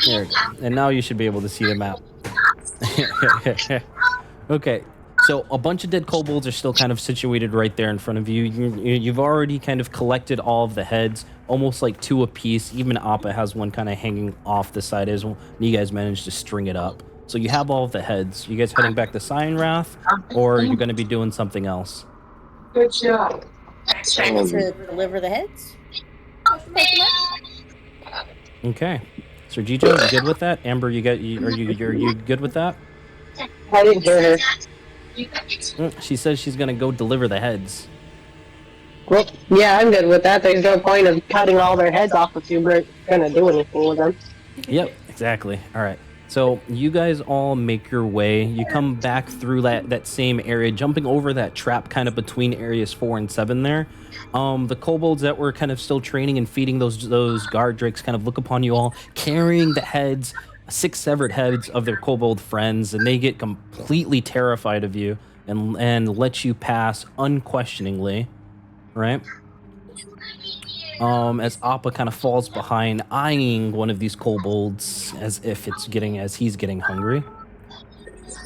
There we go. And now you should be able to see the map. Okay. So a bunch of dead kobolds are still kind of situated right there in front of you. You've already kind of collected all of the heads, almost like two apiece. Even Appa has one kind of hanging off the side as well. And you guys managed to string it up. So you have all of the heads. You guys heading back to Cyanrath, or you're going to be doing something else? Good job. To deliver the heads? Okay. Sir Jijo, you good with that? Amber, are you good with that? I didn't hear her. She says she's going to go deliver the heads. Well, yeah, I'm good with that. There's no point of cutting all their heads off if you weren't gonna do anything with them. Yep, exactly. All right. So you guys all make your way. You come back through that same area, jumping over that trap kind of between areas 4 and 7 there. The kobolds that were kind of still training and feeding those guard drakes kind of look upon you all, carrying the heads, 6 severed heads of their kobold friends, and they get completely terrified of you and let you pass unquestioningly, right? As Appa kind of falls behind, eyeing one of these kobolds as if he's getting hungry.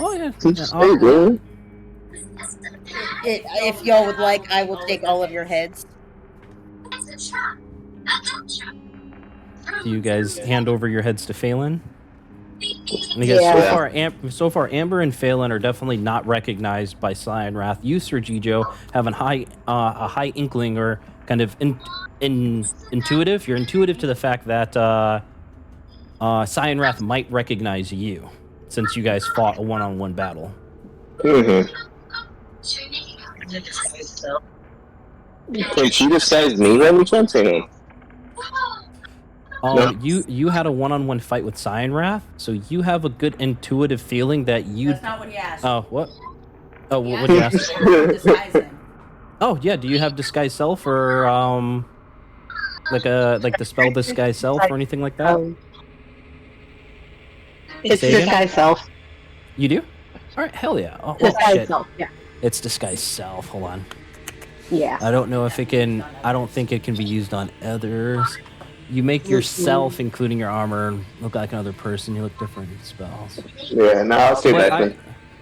Oh yeah. If y'all would like, I will take all of your heads. Do you guys hand over your heads to Phelan? Because so far, Amber and Phelan are definitely not recognized by Cyanrath. You, Sir Jijo, have a high inkling or kind of intuitive. You're intuitive to the fact that Cyanrath might recognize you, since you guys fought a one-on-one battle. Mm-hmm. Can she disguise me by any chance or no? No. You had a one-on-one fight with Cyanrath, so you have a good intuitive feeling that you. That's not what he asked. Oh, what? Oh, what did you ask? Disguise him. Oh yeah, do you have disguise self or like the spell disguise self or anything like that? It's disguise self. You do? All right, hell yeah. Oh, Disguise self, yeah. It's disguise self. Hold on. Yeah. I don't know if it can. I don't think it can be used on others. You make yourself, including your armor, look like another person. You look different in spells. Yeah, no, I'll say that.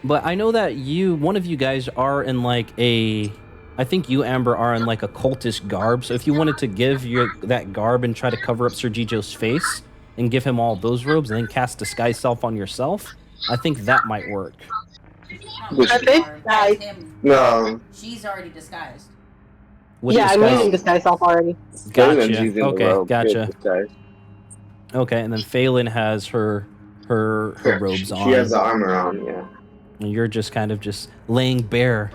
But I know that one of you guys are in like a. I think you, Amber, are in like a cultist garb. So if you wanted to give that garb and try to cover up Sir Jijo's face and give him all those robes and then cast disguise self on yourself, I think that might work. I think no. She's already disguised. I'm using disguise self already. Gotcha. Okay, gotcha. Okay, and then Phelan has her robes on. She has the armor on, yeah. And you're just kind of just laying bare.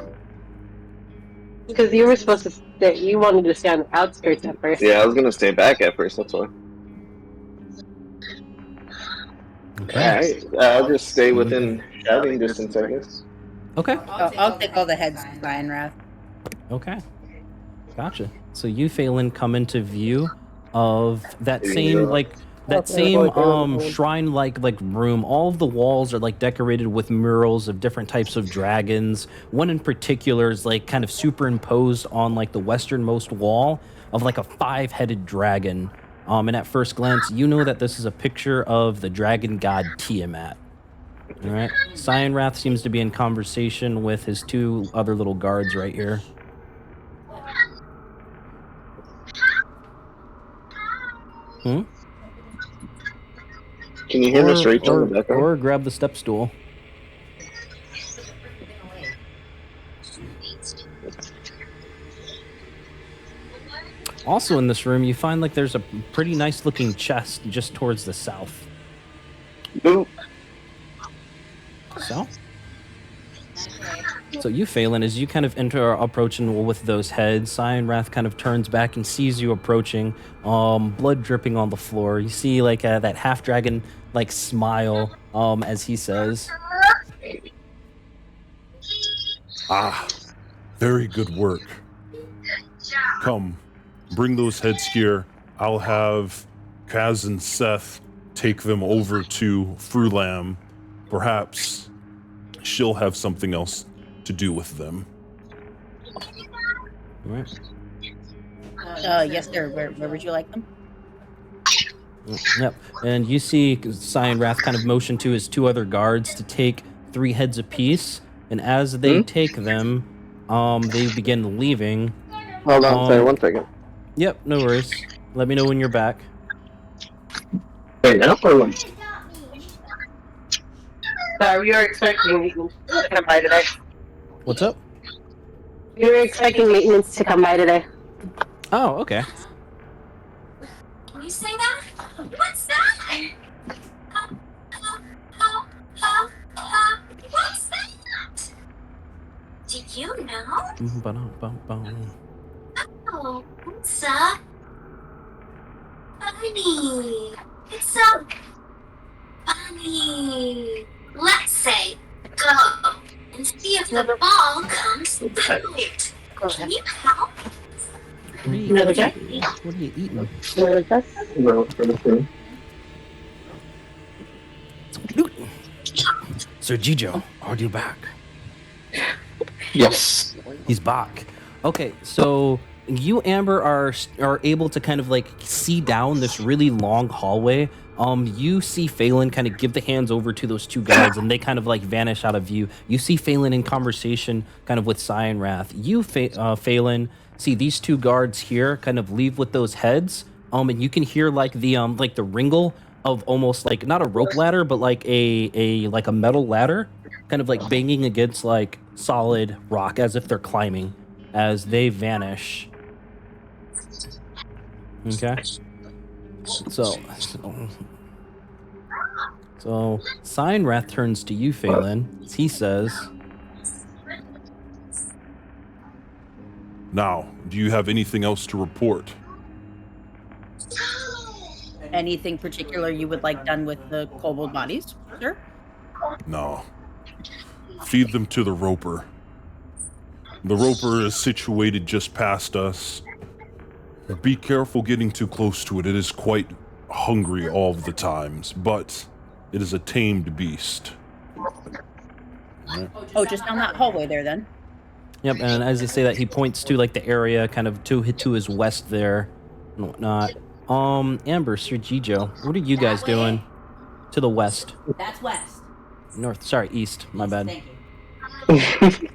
Because you were supposed to stay, you wanted to stay on the outskirts at first. Yeah, I was gonna stay back at first, that's why. Okay. Alright, I'll just stay within shouting distance, I guess. Okay. I'll take all the heads to Cyanrath. Okay. Gotcha. So you, Phelan, come into view of that same shrine-like room. All of the walls are like decorated with murals of different types of dragons. One in particular is like kind of superimposed on like the westernmost wall of like a 5-headed dragon. And at first glance, you know that this is a picture of the dragon god Tiamat. All right. Cyanrath seems to be in conversation with his 2 other little guards right here. Can you hear Miss Rachel in the background? Or grab the step stool. Also in this room, you find like there's a pretty nice looking chest just towards the south. Boop. So you, Phelan, as you kind of approaching with those heads, Cyanrath kind of turns back and sees you approaching, blood dripping on the floor. You see like that half-dragon like smile as he says, "Ah, very good work. Come, bring those heads here. I'll have Kaz and Seth take them over to Frulam. Perhaps she'll have something else to do with them." All right. Yes, sir. Where would you like them? Yep. And you see Cyan Wrath kind of motion to his two other guards to take 3 heads apiece. And as they take them, they begin leaving. Hold on, sorry, 1 second. Yep, no worries. Let me know when you're back. Wait, now or when? We were expecting maintenance to come by today. What's up? We were expecting maintenance to come by today. Oh, okay. You say that? What's that? What's that? Do you know? Oh, it's a bunny. It's a bunny. Let's say go and see if the ball comes out. Can you help? Another guy? What are you eating? Another guy? No, for the crew. Sir Gijo, are you back? Yes. He's back. Okay, so you, Amber, are able to kind of like see down this really long hallway. You see Phelan kind of give the hands over to those 2 guards, and they kind of like vanish out of view. You see Phelan in conversation kind of with Cyan Wrath. You, Phelan, see these 2 guards here kind of leave with those heads. And you can hear like the wringle of almost like not a rope ladder, but like a metal ladder, kind of like banging against like solid rock as if they're climbing as they vanish. Okay. So Cyan Wrath turns to you, Phelan. He says, Now, do you have anything else to report? Anything particular you would like done with the kobold bodies, sir? No. Feed them to the roper. The roper is situated just past us. Be careful getting too close to it. It is quite hungry all of the times, but it is a tamed beast. Oh, just down that hallway there, then. yep. And as you say that, he points to like the area kind of to his west there and whatnot. Amber, Sir Gijo, what are you guys doing to the west? That's west. North, sorry, east. My bad. Thank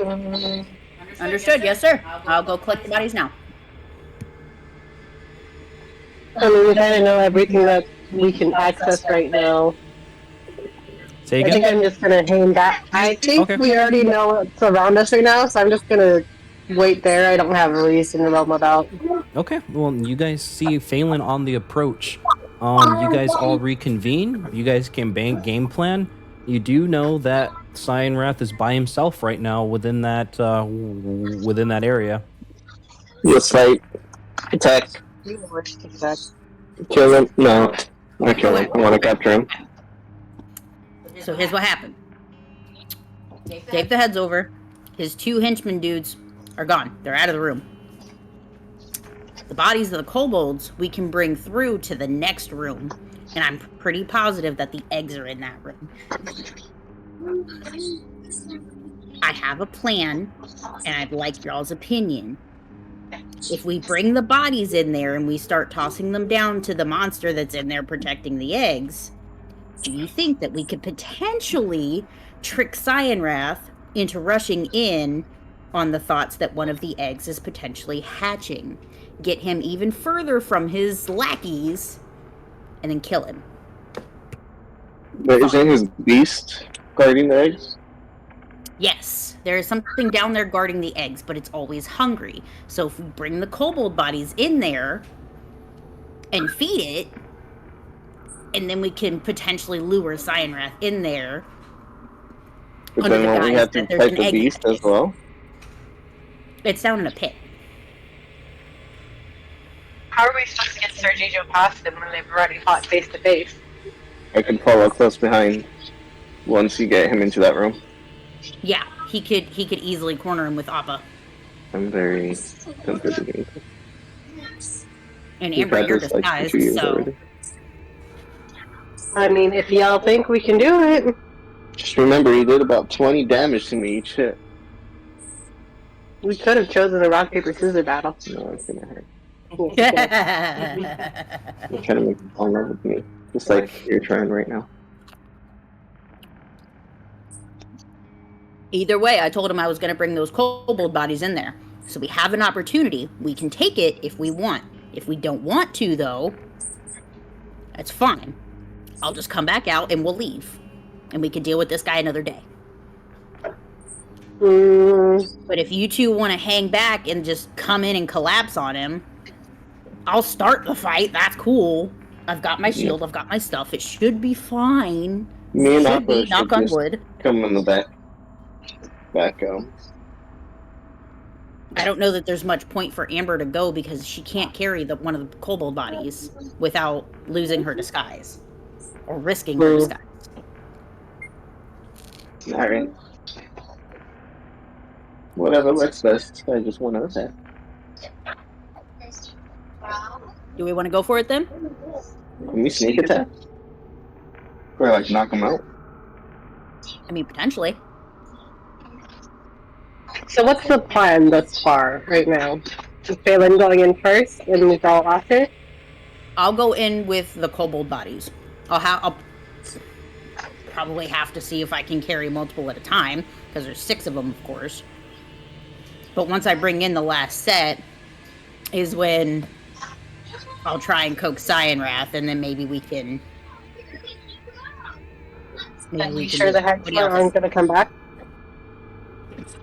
you. Understood, yes, sir. I'll go collect the bodies now. I mean, we kind of know everything that we can access right now. Say I again? think I'm just gonna hang back. I think Okay. we already know what's around us right now, so I'm just gonna wait there. I don't have a reason to roam about. Okay, well, you guys see Phelan on the approach. You guys all reconvene. You guys can game plan. You do know that Cyan Wrath is by himself right now within that area. Yes, fight. Attack. Kill him. No. Not kill him. I want to capture him. So here's what happened. Take the heads over. His 2 henchmen dudes are gone. They're out of the room. The bodies of the kobolds we can bring through to the next room, and I'm pretty positive that the eggs are in that room. I have a plan, and I'd like y'all's opinion. If we bring the bodies in there and we start tossing them down to the monster that's in there protecting the eggs, do you think that we could potentially trick Cyan Wrath into rushing in on the thoughts that one of the eggs is potentially hatching? Get him even further from his lackeys, and then kill him. Wait, isn't his beast guarding the eggs? Yes, there is something down there guarding the eggs, but it's always hungry. So if we bring the kobold bodies in there and feed it, and then we can potentially lure Cyan Wrath in there. But Under then the won't we guise have to that there's protect an the egg beast hatching. as well? It's down in a pit. How are we supposed to get Sir Gijo past them when they've already fought face to face? I can follow close behind once you get him into that room. Yeah, he could easily corner him with Appa. I'm very tempted to do it. And We've Amber, had you're this like for disguised, 2 years so already. I mean, if y'all think we can do it, Just remember, he did about 20 damage to me each hit. we could have chosen a rock paper scissors battle. No, it's gonna hurt. I'm trying to make them fall in love with me. Just like you're trying right now. Either way, I told him I was going to bring those kobold bodies in there. So we have an opportunity. We can take it if we want. If we don't want to, though, that's fine. I'll just come back out and we'll leave. And we can deal with this guy another day. But if you two want to hang back and just come in and collapse on him, I'll start the fight. That's cool. I've got my shield. I've got my stuff. It should be fine. Me and Should Appa be, knock should on just wood. come in the back. I don't know that there's much point for Amber to go because she can't carry one of the kobold bodies without losing her disguise or risking her disguise. Alright. Whatever works best. I just want to attack. Do we want to go for it then? Can we sneak attack? Or like knock them out? I mean, potentially. So what's the plan thus far, right now? Is Phelan going in first and we go after? I'll go in with the kobold bodies. I'll probably have to see if I can carry multiple at a time, because there's 6 of them, of course. But once I bring in the last set, is when I'll try and coax Cyanrath, and then maybe we can... Are you sure the Hatchery aren't going to come back?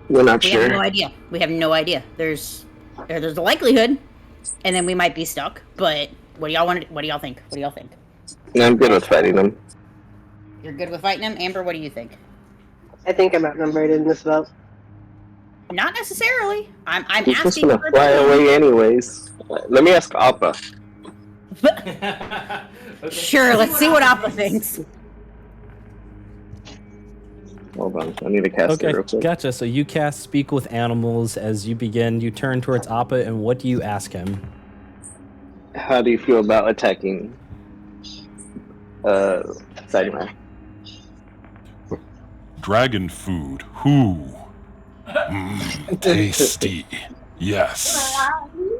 We're not We sure. have no idea. We have no idea. There's a likelihood, and then we might be stuck. But what do y'all want? What do y'all think? What do y'all think? I'm good with fighting them. You're good with fighting him, Amber. What do you think? I think I'm outnumbered in this boat. Not necessarily. I'm He's just asking. gonna for fly opinion. away anyways. Let me ask Appa. Sure. Let's see what Appa thinks. Hold on, I need to cast it real Okay, quick. gotcha. So you cast Speak with Animals as you begin. You turn towards Appa, and what do you ask him? How do you feel about attacking Cyberman? Dragon food. Who? Tasty. Yes.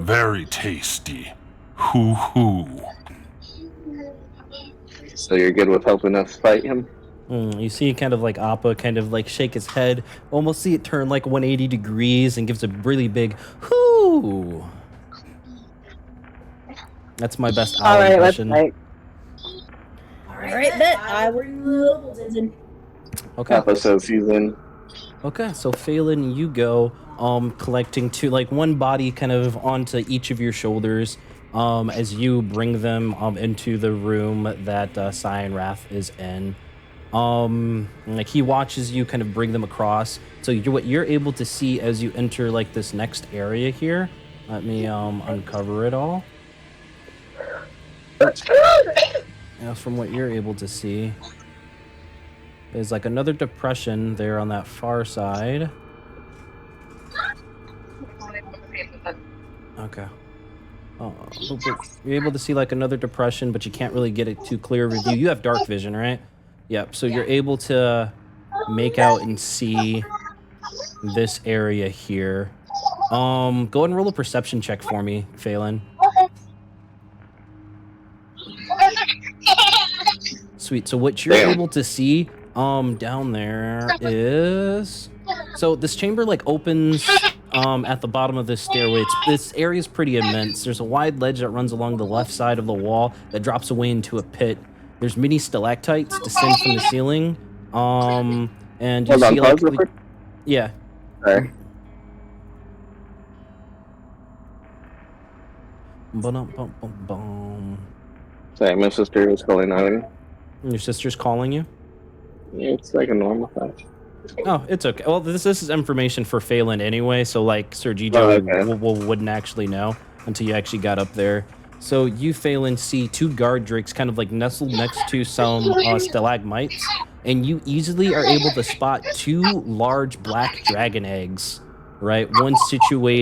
Very tasty. Hoo. So you're good with helping us fight him? You see kind of like Appa kind of like shake his head, almost see it turn like 180 degrees and gives a really big whoo. That's my best owl Alright, let's impression. fight. All right, bet I will. Okay. Appa says he's in. Okay, so Phelan, you go collecting one body kind of onto each of your shoulders as you bring them into the room that Cyanrath is in. Like he watches you kind of bring them across. So what you're able to see as you enter like this next area here. Let me uncover it all. Now, from what you're able to see, there's like another depression there on that far side. Okay. You're able to see like another depression, but you can't really get it too clear of view. You have dark vision, right? Yep. So you're able to make out and see this area here. Go ahead and roll a perception check for me, Phelan. Sweet. So what you're able to see down there is, so this chamber like opens at the bottom of this stairway. This area is pretty immense. There's a wide ledge that runs along the left side of the wall that drops away into a pit. There's many stalactites descend from the ceiling. And you see like yeah. Sorry. Sorry, my sister was calling out. Your sister's calling you? It's like a normal fight. Oh, it's okay. Well, this is information for Phelan anyway, so like Sir Gijo wouldn't actually know until you actually got up there. So you, Phelan, see 2 guard drakes kind of like nestled next to some stalagmites, and you easily are able to spot 2 large black dragon eggs, right? One situated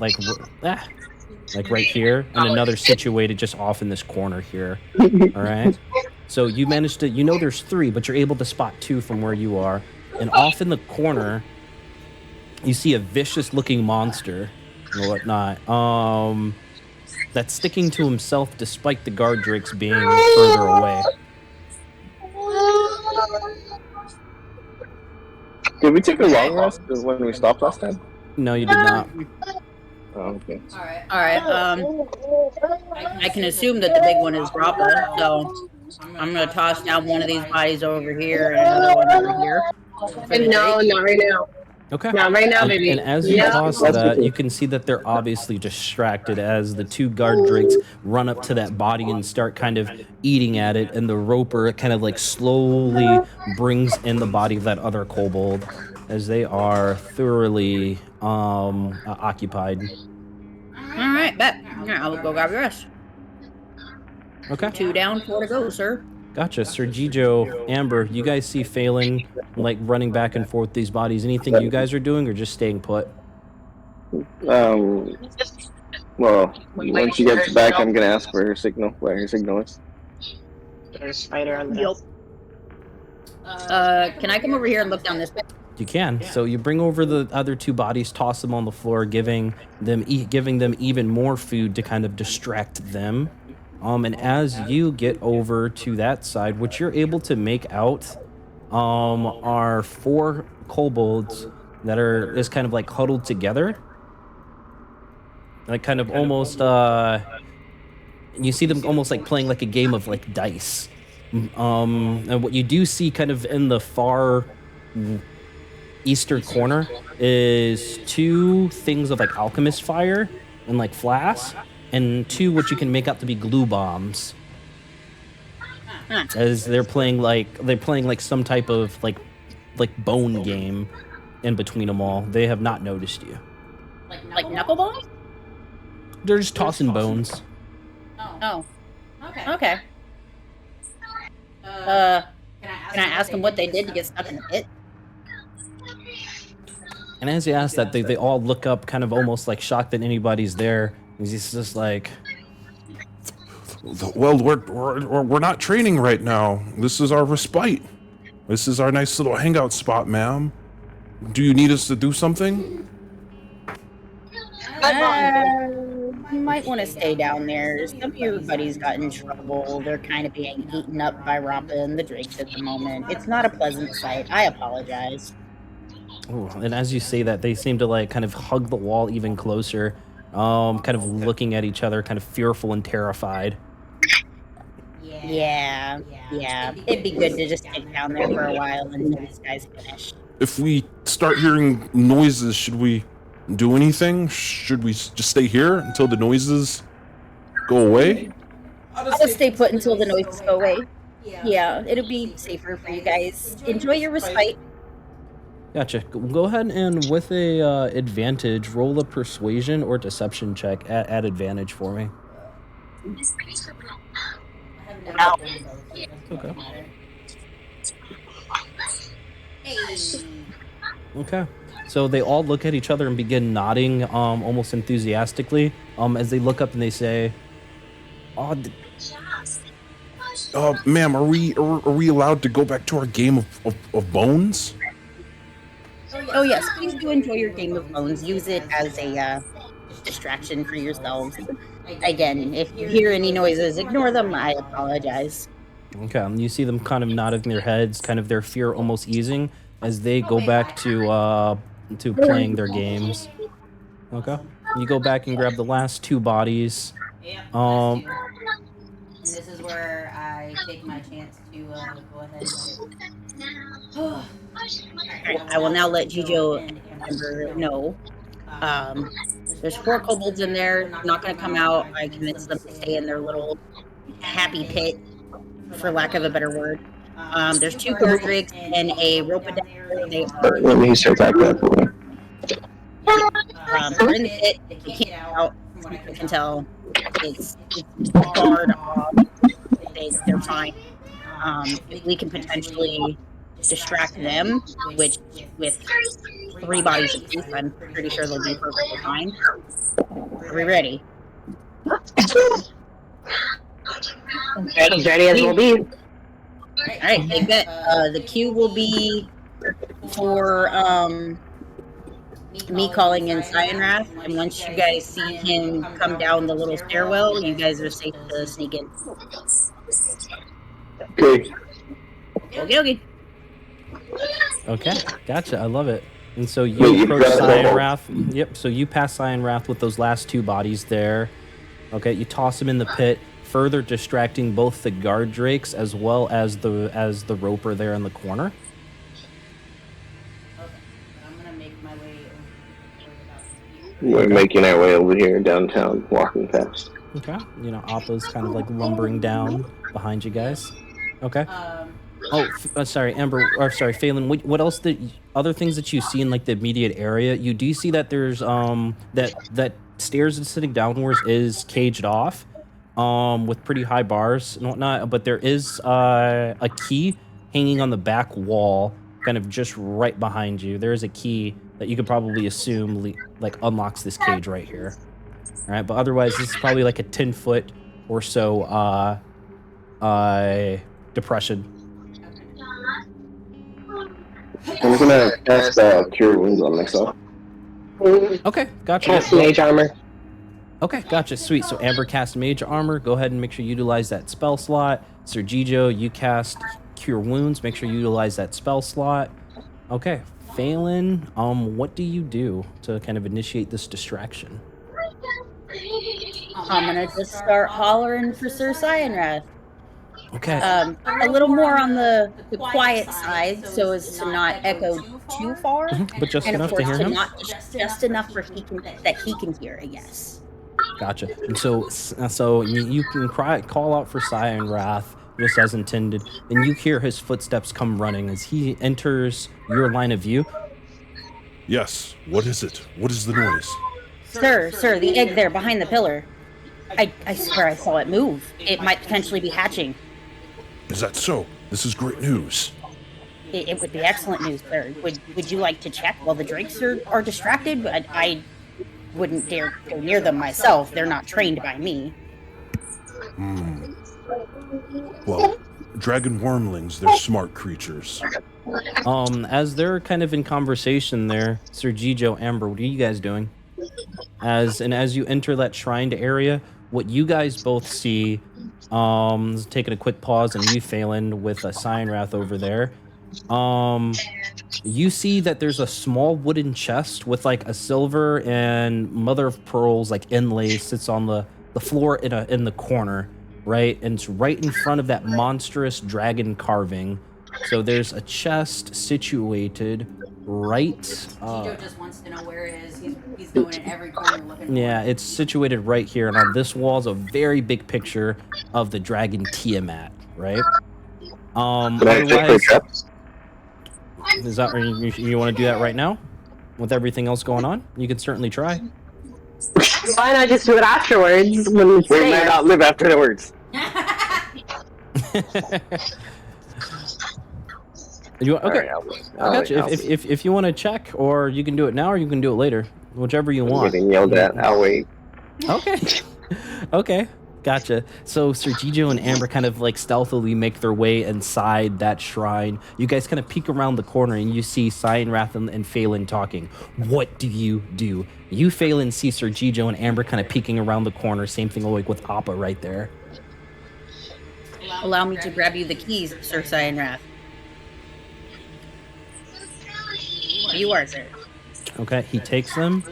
like right here, and another situated just off in this corner here. All right. So you managed to, there's 3, but you're able to spot 2 from where you are, and off in the corner you see a vicious-looking monster and whatnot. That's sticking to himself despite the guard drakes being further away. Did we take a long rest when we stopped last time? No, you did not. Oh, okay. All right. I can assume that the big one is Rappa, so I'm gonna toss down one of these bodies over here and another one over here. for the No, Drake. not right now. Okay. Not right now, baby. And as you Yeah. toss that, you can see that they're obviously distracted as the two guard drakes run up to that body and start kind of eating at it, and the roper kind of like slowly brings in the body of that other kobold as they are thoroughly occupied. All right, bet. Yeah, I'll go grab your rest. Okay. 2 down, 4 to go, sir. Gotcha. Sir Gijo, Amber, you guys see Phelan like running back and forth these bodies. Anything you guys are doing or just staying put? Well, when she gets back, I'm gonna ask for her signal, where her signal is. There's a spider on the Yep. Can I come over here and look down this bit? You can. So you bring over the other two bodies, toss them on the floor, giving them even more food to kind of distract them. And as you get over to that side, what you're able to make out are 4 kobolds that are just kind of like huddled together. Like kind of almost you see them almost like playing like a game of like dice. And what you do see kind of in the far eastern corner is 2 things of like alchemist fire and like flasks, and 2 what you can make out to be glue bombs. As they're playing like some type of like bone game in between them all. They have not noticed you. Like knuckleballs? They're just tossing bones. Oh. Okay. Can I ask them what they did to get stuck in the pit? And as you ask that, they all look up, kind of almost like shocked that anybody's there. He's just like, Well, we're not training right now. This is our respite. This is our nice little hangout spot, ma'am. Do you need us to do something? You might want to stay down there. Some of your buddies got in trouble. They're kind of being eaten up by Rappa and the Drakes at the moment. It's not a pleasant sight. I apologize. ooh. And as you say that, they seem to like kind of hug the wall even closer, kind of looking at each other, kind of fearful and terrified. Yeah. It'd be good to just stick down there for a while until these guys finish. If we start hearing noises, should we do anything? Should we just stay here until the noises go away? I'll just stay put until the noises go away. Yeah, it'll be safer for you guys. Enjoy your respite. Gotcha. Go ahead and with a advantage, roll a persuasion or deception check at advantage for me. Okay. Okay. So they all look at each other and begin nodding, almost enthusiastically, as they look up and they say, Ma'am, are we allowed to go back to our game of bones? Oh yes, please do enjoy your game of bones. Use it as a distraction for yourselves. Again, if you hear any noises, ignore them. I apologize. Okay, and you see them kind of nodding their heads, kind of their fear almost easing as they go back to playing their games. Okay, you go back and grab the last 2 bodies. And this is where I take my chance to go ahead and... I will now let Gijo and Amber know. There's 4 kobolds in there, not going to come out. I convinced them to stay in their little happy pit, for lack of a better word. There's 2 guard drakes and a ropedator. They are Let me start back up. they're in the pit. They can't get out. From what I can tell, it's barred off. They're fine. If we can potentially distract them, which with 3 bodies of beef, I'm pretty sure they'll be perfectly fine. Are we ready? As ready as we'll be. Alright, big bet. The queue will be for me calling in Cyanrath, and once you guys see him come down the little stairwell, you guys are safe to sneak in. Okay. Okay. Okay, gotcha. I love it. And so you Wait, you approach got it all. Cyanrath. Yep. So you pass Cyanrath with those last two bodies there. Okay, you toss him in the pit, further distracting both the guard drakes as well as the roper there in the corner. Okay. I'm gonna make my way over about here. We're making our way over here downtown, walking fast. Okay. You know, Appa's kind of like lumbering down behind you guys. Okay. Oh, sorry, Amber. Or sorry, Phelan. What else? Other things that you see in like the immediate area? You do see that there's that stairs that's sitting downwards is caged off, with pretty high bars and whatnot. But there is a key hanging on the back wall, kind of just right behind you. There is a key that you could probably assume like unlocks this cage right here. All right, but otherwise this is probably like a 10-foot or so depression. I'm gonna cast Cure Wounds on myself. Okay, gotcha. Cast mage armor. Okay, gotcha. Sweet. So Amber cast Mage Armor. Go ahead and make sure you utilize that spell slot. Sergijo, you cast Cure Wounds. Make sure you utilize that spell slot. Okay, Phelan, what do you do to kind of initiate this distraction? I'm gonna just start hollering for Sir Cyanrath. Okay. A little more on the quiet side, so as to not echo too far, But just and of enough to course hear to him? not just enough for that he can hear. Yes. Gotcha. And so you can call out for Cyanrath just as intended, and you hear his footsteps come running as he enters your line of view. Yes. What is it? What is the noise? Sir, the egg there behind the pillar. I swear I saw it move. It might potentially be hatching. Is that so? This is great news. It would be excellent news, sir. Would you like to check while the drakes are distracted? I wouldn't dare go near them myself. They're not trained by me. Well, dragon wormlings, they're smart creatures. As they're kind of in conversation there, Sergijo, Amber, what are you guys doing? As you enter that shrined area, what you guys both see, taking a quick pause, and you, Phelan, with a Cyanrath over there, you see that there's a small wooden chest with like a silver and mother of pearls like inlay sits on the floor in the corner, right? And it's right in front of that monstrous dragon carving. So there's a chest situated right. Chico just wants to know where it is. He's going in every corner looking for Yeah, it. it's situated right here, and on this wall is a very big picture of the dragon Tiamat, right? Can I check for Otherwise, traps? is that you want to do that right now? With everything else going on, you can certainly try. Why not just do it afterwards when it's We might safe? not live after the words. You okay? Alright, I got you. If you want to check, or you can do it now, or you can do it later, whichever you I'm want. getting yelled at. I'll wait. Okay. Okay. Gotcha. So Sergijo and Amber kind of like stealthily make their way inside that shrine. You guys kind of peek around the corner and you see Cyanrath and Phelan talking. What do? You, Phelan, see Sergijo and Amber kind of peeking around the corner. Same thing like with Appa right there. Allow me to grab you the keys, Sir Cyanrath. You are, sir. Okay. He takes them.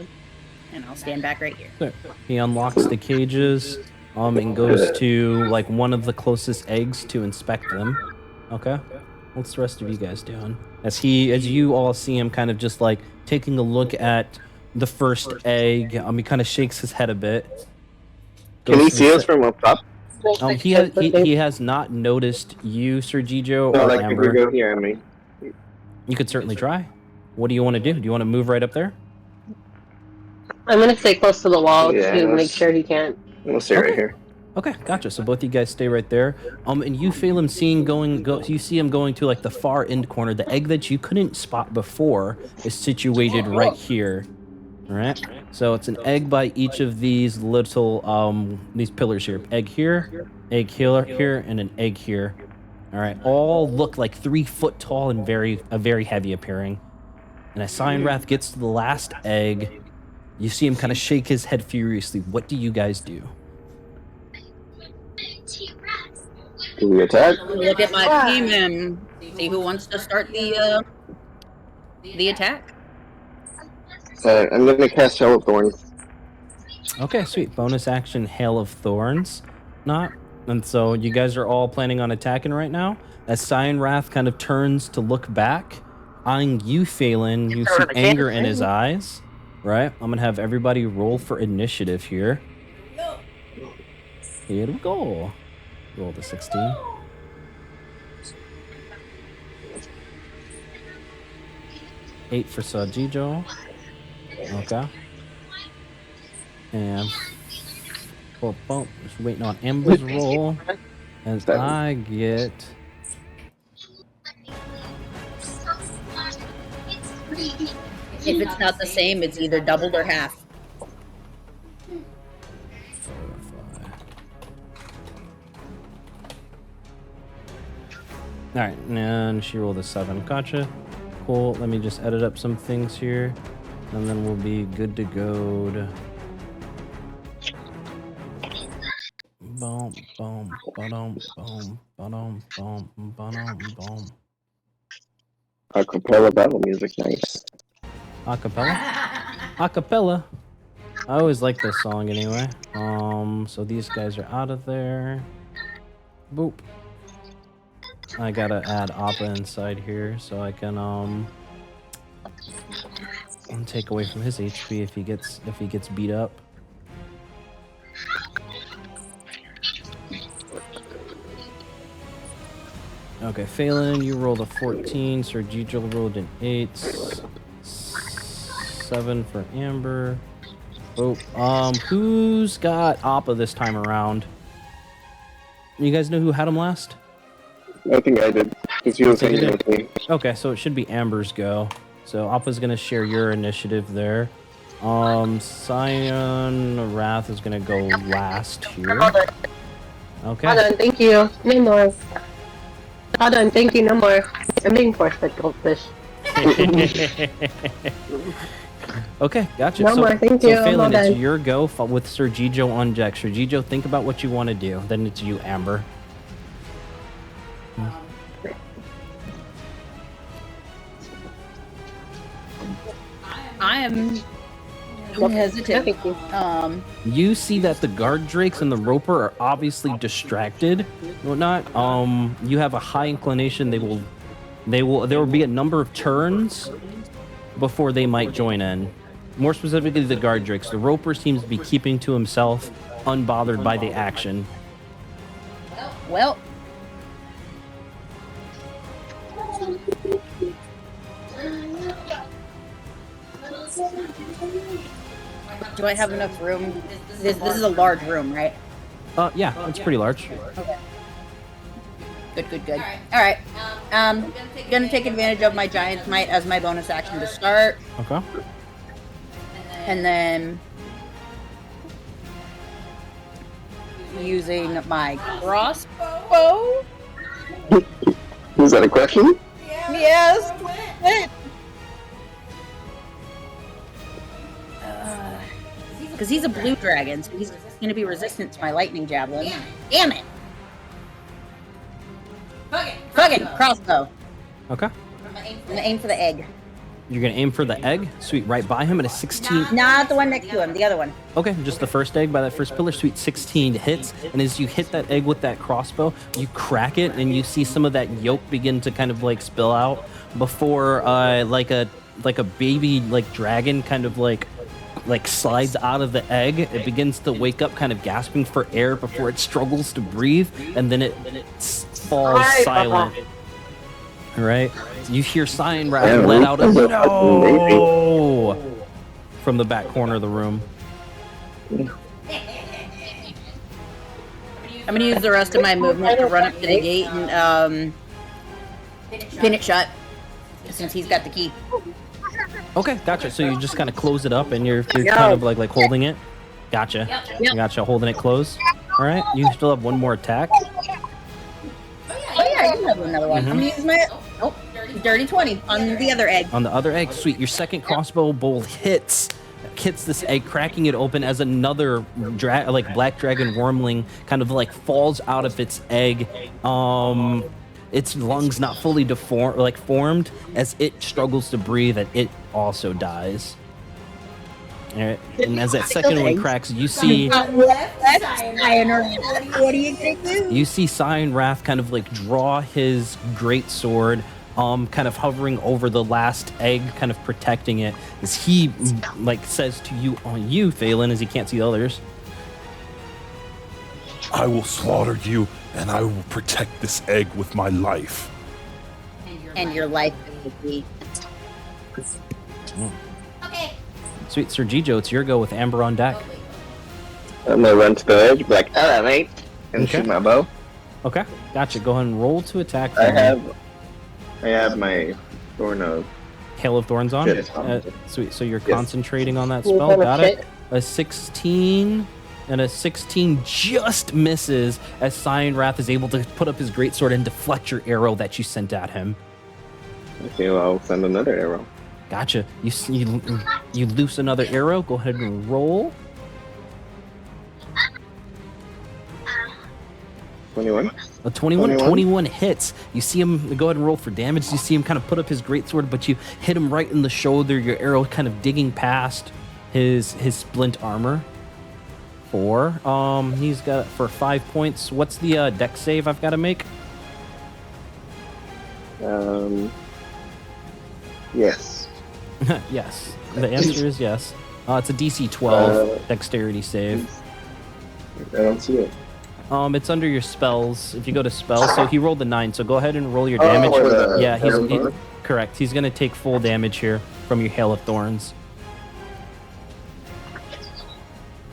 And I'll stand back right here. So he unlocks the cages. And goes to like one of the closest eggs to inspect them. Okay. What's the rest of you guys doing? As you all see him kind of just like taking a look at the first egg, he kind of shakes his head a bit. Can he Goes see to us from up top? he has not noticed you, Sergijo, No, or like if we Amber. go here, I mean. You could certainly try. What do you want to do? Do you want to move right up there? I'm gonna stay close to the wall Yeah, to make let's- sure he can't. We'll stay right Okay. here. Okay, gotcha. So both you guys stay right there. And you feel him you see him going to like the far end corner. The egg that you couldn't spot before is situated right here. All right. So it's an egg by each of these little these pillars here. Egg here, here, and an egg here. All right. All look like 3 foot tall and very heavy appearing. And as Cyan Wrath gets to the last egg, you see him kind of shake his head furiously. What do you guys do? Do we attack? Look at my team and see who wants to start the attack. I'm gonna cast Hail of Thorns. Okay, sweet. Bonus action, Hail of Thorns. Not. And so you guys are all planning on attacking right now. As Cyan Wrath kind of turns to look back, eyeing you, Phelan, you see anger in his eyes. Right? I'm going to have everybody roll for initiative here. Here we go. Roll the 16. Eight for Sajijo. Okay. And just waiting on Amber's roll. As I get If it's not the same, it's either doubled or half. All right, and she rolled a 7. Gotcha. Cool. Let me just edit up some things here, and then we'll be good to go. Boom, boom, ba-dum, boom, ba-dum, boom, ba-dum, boom. Acapella battle music, nice. Acapella? Acapella. I always like this song anyway. So these guys are out of there. Boop. I gotta add Appa inside here so I can take away from his HP if he gets beat up. Okay, Phelan, you rolled a 14. Sergio rolled an 8. 7 for Amber. Oh, who's got Appa this time around? You guys know who had him last? I think I did, because he was hanging with me. Okay, so it should be Amber's go. So Appa's gonna share your initiative there. Cyan Wrath is gonna go last here. Okay. Hold on, thank you. No more. Hold on, thank you, no more. I'm being forced to goldfish. Okay, gotcha. No more, thank you. So Phelan, Well it's done. your go with Sergio on deck. Sergio, think about what you want to do. Then it's you, Amber. I am hesitant. Thank you. You see that the guard drakes and the roper are obviously distracted and whatnot. You have a high inclination there will be a number of turns before they might join in. More specifically, the guard drakes. The roper seems to be keeping to himself, unbothered by the action. Well, do I have enough room? This is a large room, right? Yeah, it's pretty large. Okay. Good. All right. Gonna take advantage of my Giant's Might as my bonus action to start, Okay. and then using my crossbow. Is that a question? Yes. Because he's a blue dragon, so he's going to be resistant to my lightning javelin. Damn it! Fuck it! Crossbow. Okay. I'm going to aim for the egg. You're gonna aim for the egg. Sweet, right by him at a 16. Not the one next to him, the other one. Okay, just the first egg by that first pillar. Sweet, 16 hits. And as you hit that egg with that crossbow, you crack it, and you see some of that yolk begin to kind of like spill out before like a baby like dragon kind of like slides out of the egg. It begins to wake up, kind of gasping for air before it struggles to breathe, and then it falls silent. All right, you hear Cyan Wrath let out a no from the back corner of the room. I'm going to use the rest of my movement to run up to the gate and pin it shut, since he's got the key. Okay, gotcha. So you just kind of close it up, and you're kind of like holding it. Gotcha. Yep. Gotcha. Holding it closed. All right. You still have one more attack. Oh yeah, I do have another one. I'm gonna use my Dirty 20 on the other egg. On the other egg, sweet. Your second crossbow bolt hits this egg, cracking it open as another black dragon wormling kind of like falls out of its egg. Its lungs not fully formed as it struggles to breathe, and it also dies. All right. And as that second one cracks, you see What do you think? you see Cyan Wrath kind of like draw his great sword, kind of hovering over the last egg, kind of protecting it, as he like says to you, on you, Phelan, as he can't see the others. I will slaughter you, and I will protect this egg with my life. And your life will be. Okay. Sweet Sir Gijo, it's your go with Amber on deck. Oh, wait. I'm gonna run to the edge, be like, hello, mate, and Okay. shoot my bow. Okay, gotcha. Go ahead and roll to attack. for I me. have my Thorn of Hail of Thorns on. Shit. Sweet. So you're Yes. concentrating on that What spell. kind of Got it. shit? A 16 and a 16 just misses as Cyan Wrath is able to put up his greatsword and deflect your arrow that you sent at him. Okay, well, I'll send another arrow. Gotcha. You loose another arrow. Go ahead and roll. 21. A 21, 21? 21 hits. You see him go ahead and roll for damage. You see him kind of put up his greatsword, but you hit him right in the shoulder. Your arrow kind of digging past his splint armor. 4. He's got it for 5 points. What's the dex save I've got to make? Yes. Yes. The answer is yes. It's a DC 12 dexterity save. I don't see it. It's under your spells. If you go to spells, so he rolled a 9. So go ahead and roll your damage. for the Yeah, Hail of he- Thorns? correct. He's gonna take full damage here from your Hail of Thorns.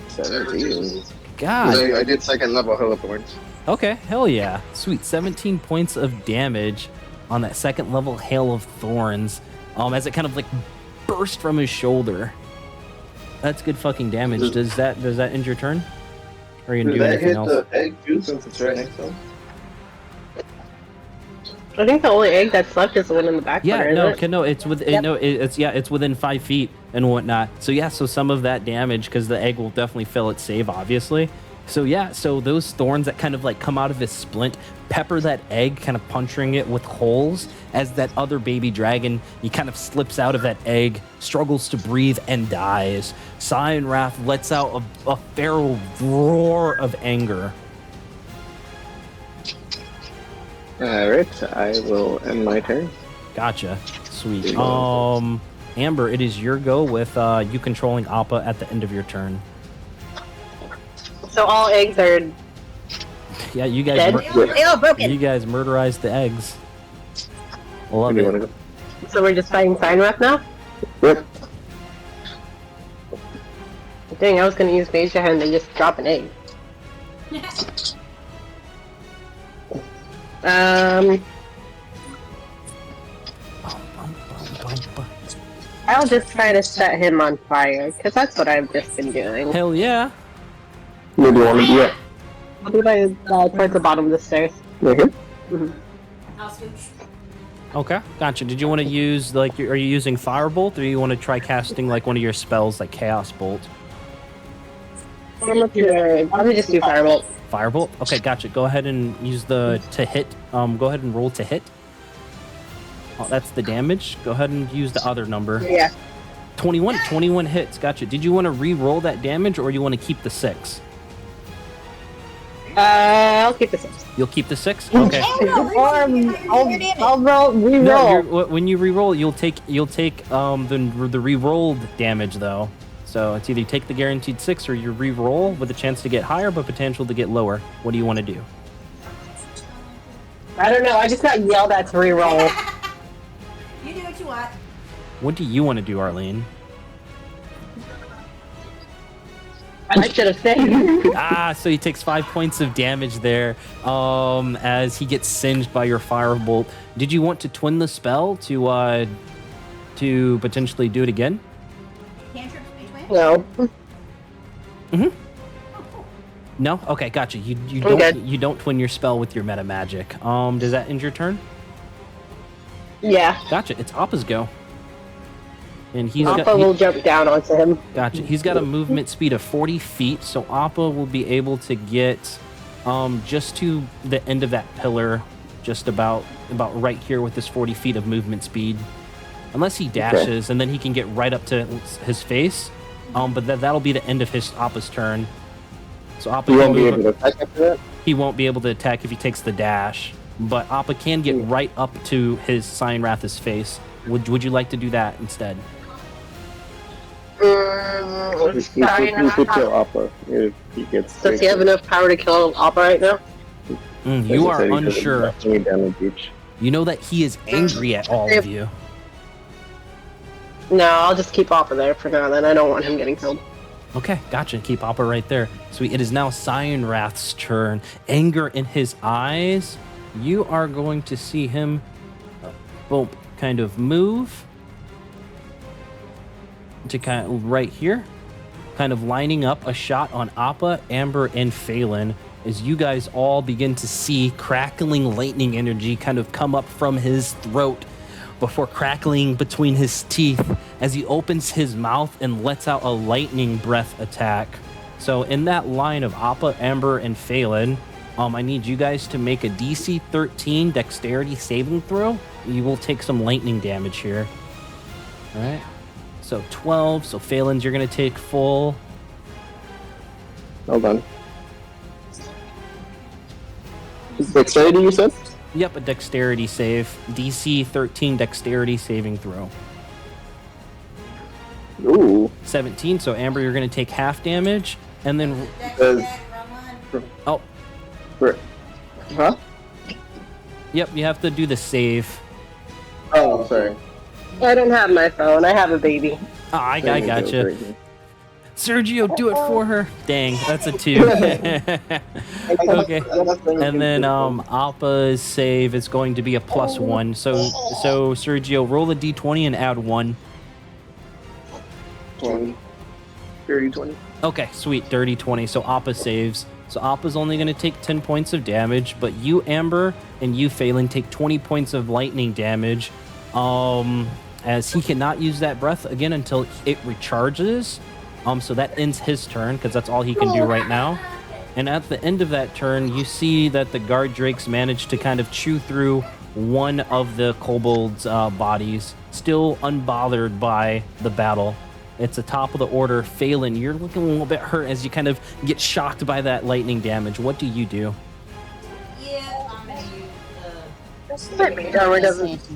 17. God. I did second level Hail of Thorns. Okay, hell yeah. Sweet. 17 points of damage on that second level Hail of Thorns. As it kind of like burst from his shoulder. That's good fucking damage. Does that end your turn? Or are you gonna do anything else? egg too, since it's right next to him? I think the only egg that's left is the one in the back Yeah, corner, no, isn't it? no, it's with it's within 5 feet and whatnot. So yeah, so some of that damage, because the egg will definitely fail its save, obviously. So yeah, so those thorns that kind of like come out of his splint pepper that egg, kind of puncturing it with holes as that other baby dragon, he kind of slips out of that egg, struggles to breathe, and dies. Cyan Wrath lets out a feral roar of anger. Alright, I will end my turn. Gotcha. Sweet. Amber, it is your go with you controlling Appa at the end of your turn. So all eggs are Yeah, you guys dead. They all broken. you guys murderized the eggs. Love Where do you it. want to go? So we're just fighting Cyanwrath now? Yep. Dang, I was gonna use Mage Hand and just drop an egg. I'll just try to set him on fire, because that's what I've just been doing. Hell yeah. Where do you want to be at? I'll be by towards the bottom of the stairs. Right here? I'll scooch. Okay, gotcha. Did you want to use are you using Firebolt, or you want to try casting like one of your spells like Chaos Bolt? I'm gonna just do Firebolt. Firebolt? Okay, gotcha. Go ahead and use the to hit. Go ahead and roll to hit. Oh, that's the damage. Go ahead and use the other number. Yeah. 21 hits. Gotcha. Did you want to re-roll that damage, or you want to keep the 6? I'll keep the 6. You'll keep the 6? Okay. I'll roll, re-roll. No, when you re-roll, you'll take the re-rolled damage though. So it's either you take the guaranteed 6 or you re-roll with a chance to get higher but potential to get lower. What do you want to do? I don't know, I just got yelled at to re-roll. You do what you want. What do you want to do, Arlene? I should have said. So he takes 5 points of damage there as he gets singed by your firebolt. Did you want to twin the spell to potentially do it again? Cantrips between? No. No? Okay, gotcha. You I'm good. don't twin your spell with your meta magic. Does that end your turn? Yeah. Gotcha. It's Appa's go. And he's Appa got will jump down onto him. gotcha. He's got a movement speed of 40 feet, so Appa will be able to get just to the end of that pillar, just about right here with this 40 feet of movement speed. Unless he dashes, and then he can get right up to his face. But that'll be the end of Appa's turn. So Appa You can won't be move. able to attack after that? He won't be able to attack if he takes the dash, but Appa can get right up to his Cyanrath's face. Would you like to do that instead? He could kill Appa if he gets... Does he have enough power to kill Appa right now? You are unsure. Damage. You know that he is angry at all of you. No, I'll just keep Appa there for now. Then I don't want him getting killed. Okay, gotcha. Keep Appa right there. Sweet. It is now Cyanrath's turn. Anger in his eyes. You are going to see him, boom, kind of move to kind of right here, kind of lining up a shot on Appa, Amber, and Phelan as you guys all begin to see crackling lightning energy kind of come up from his throat before crackling between his teeth as he opens his mouth and lets out a lightning breath attack. So in that line of Appa, Amber, and Phelan, I need you guys to make a DC 13 dexterity saving throw. You will take some lightning damage here. All right. So 12. So Phelan's, you're going to take full. Hold on. Dexterity, you said? Yep, a dexterity save. DC 13 dexterity saving throw. Ooh. 17. So Amber, you're going to take half damage. And then... Oh. Huh? Yep, you have to do the save. Oh, sorry. I don't have my phone. I have a baby. Oh, I gotcha. Sergio, do it for her. Dang, that's a 2. Okay. And then Appa's save is going to be a +1. So Sergio, roll a d20 and add 1. 20. 30, 20. Okay, sweet. Dirty 20. So Appa saves. So Appa's only going to take 10 points of damage, but you, Amber, and you, Phelan, take 20 points of lightning damage. As he cannot use that breath again until it recharges. So that ends his turn, because that's all he can do right now. And at the end of that turn, you see that the guard drakes managed to kind of chew through one of the kobolds' bodies, still unbothered by the battle. It's the top of the order. Phelan, you're looking a little bit hurt as you kind of get shocked by that lightning damage. What do you do? Yeah, I'm gonna use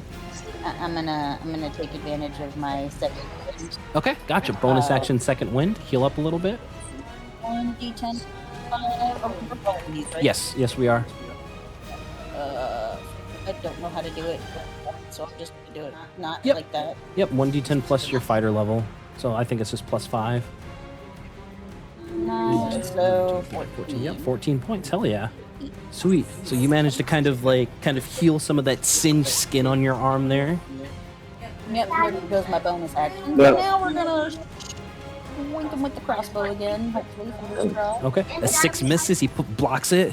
I'm gonna take advantage of my second wind. Okay, gotcha. Bonus action, second wind. Heal up a little bit. 1d10. Right? Yes, we are. I don't know how to do it, so I'm just gonna do it not Yep. like that. Yep, 1d10 plus your fighter level. So I think it's just +5. 9, so 14. Yep, 14 points. Hell yeah. Sweet. So you managed to kind of heal some of that singed skin on your arm there. Yep, there goes my bonus action. Yeah. Now we're gonna wink him with the crossbow again, hopefully. Fingers crossed. Okay. A 6 misses. He blocks it.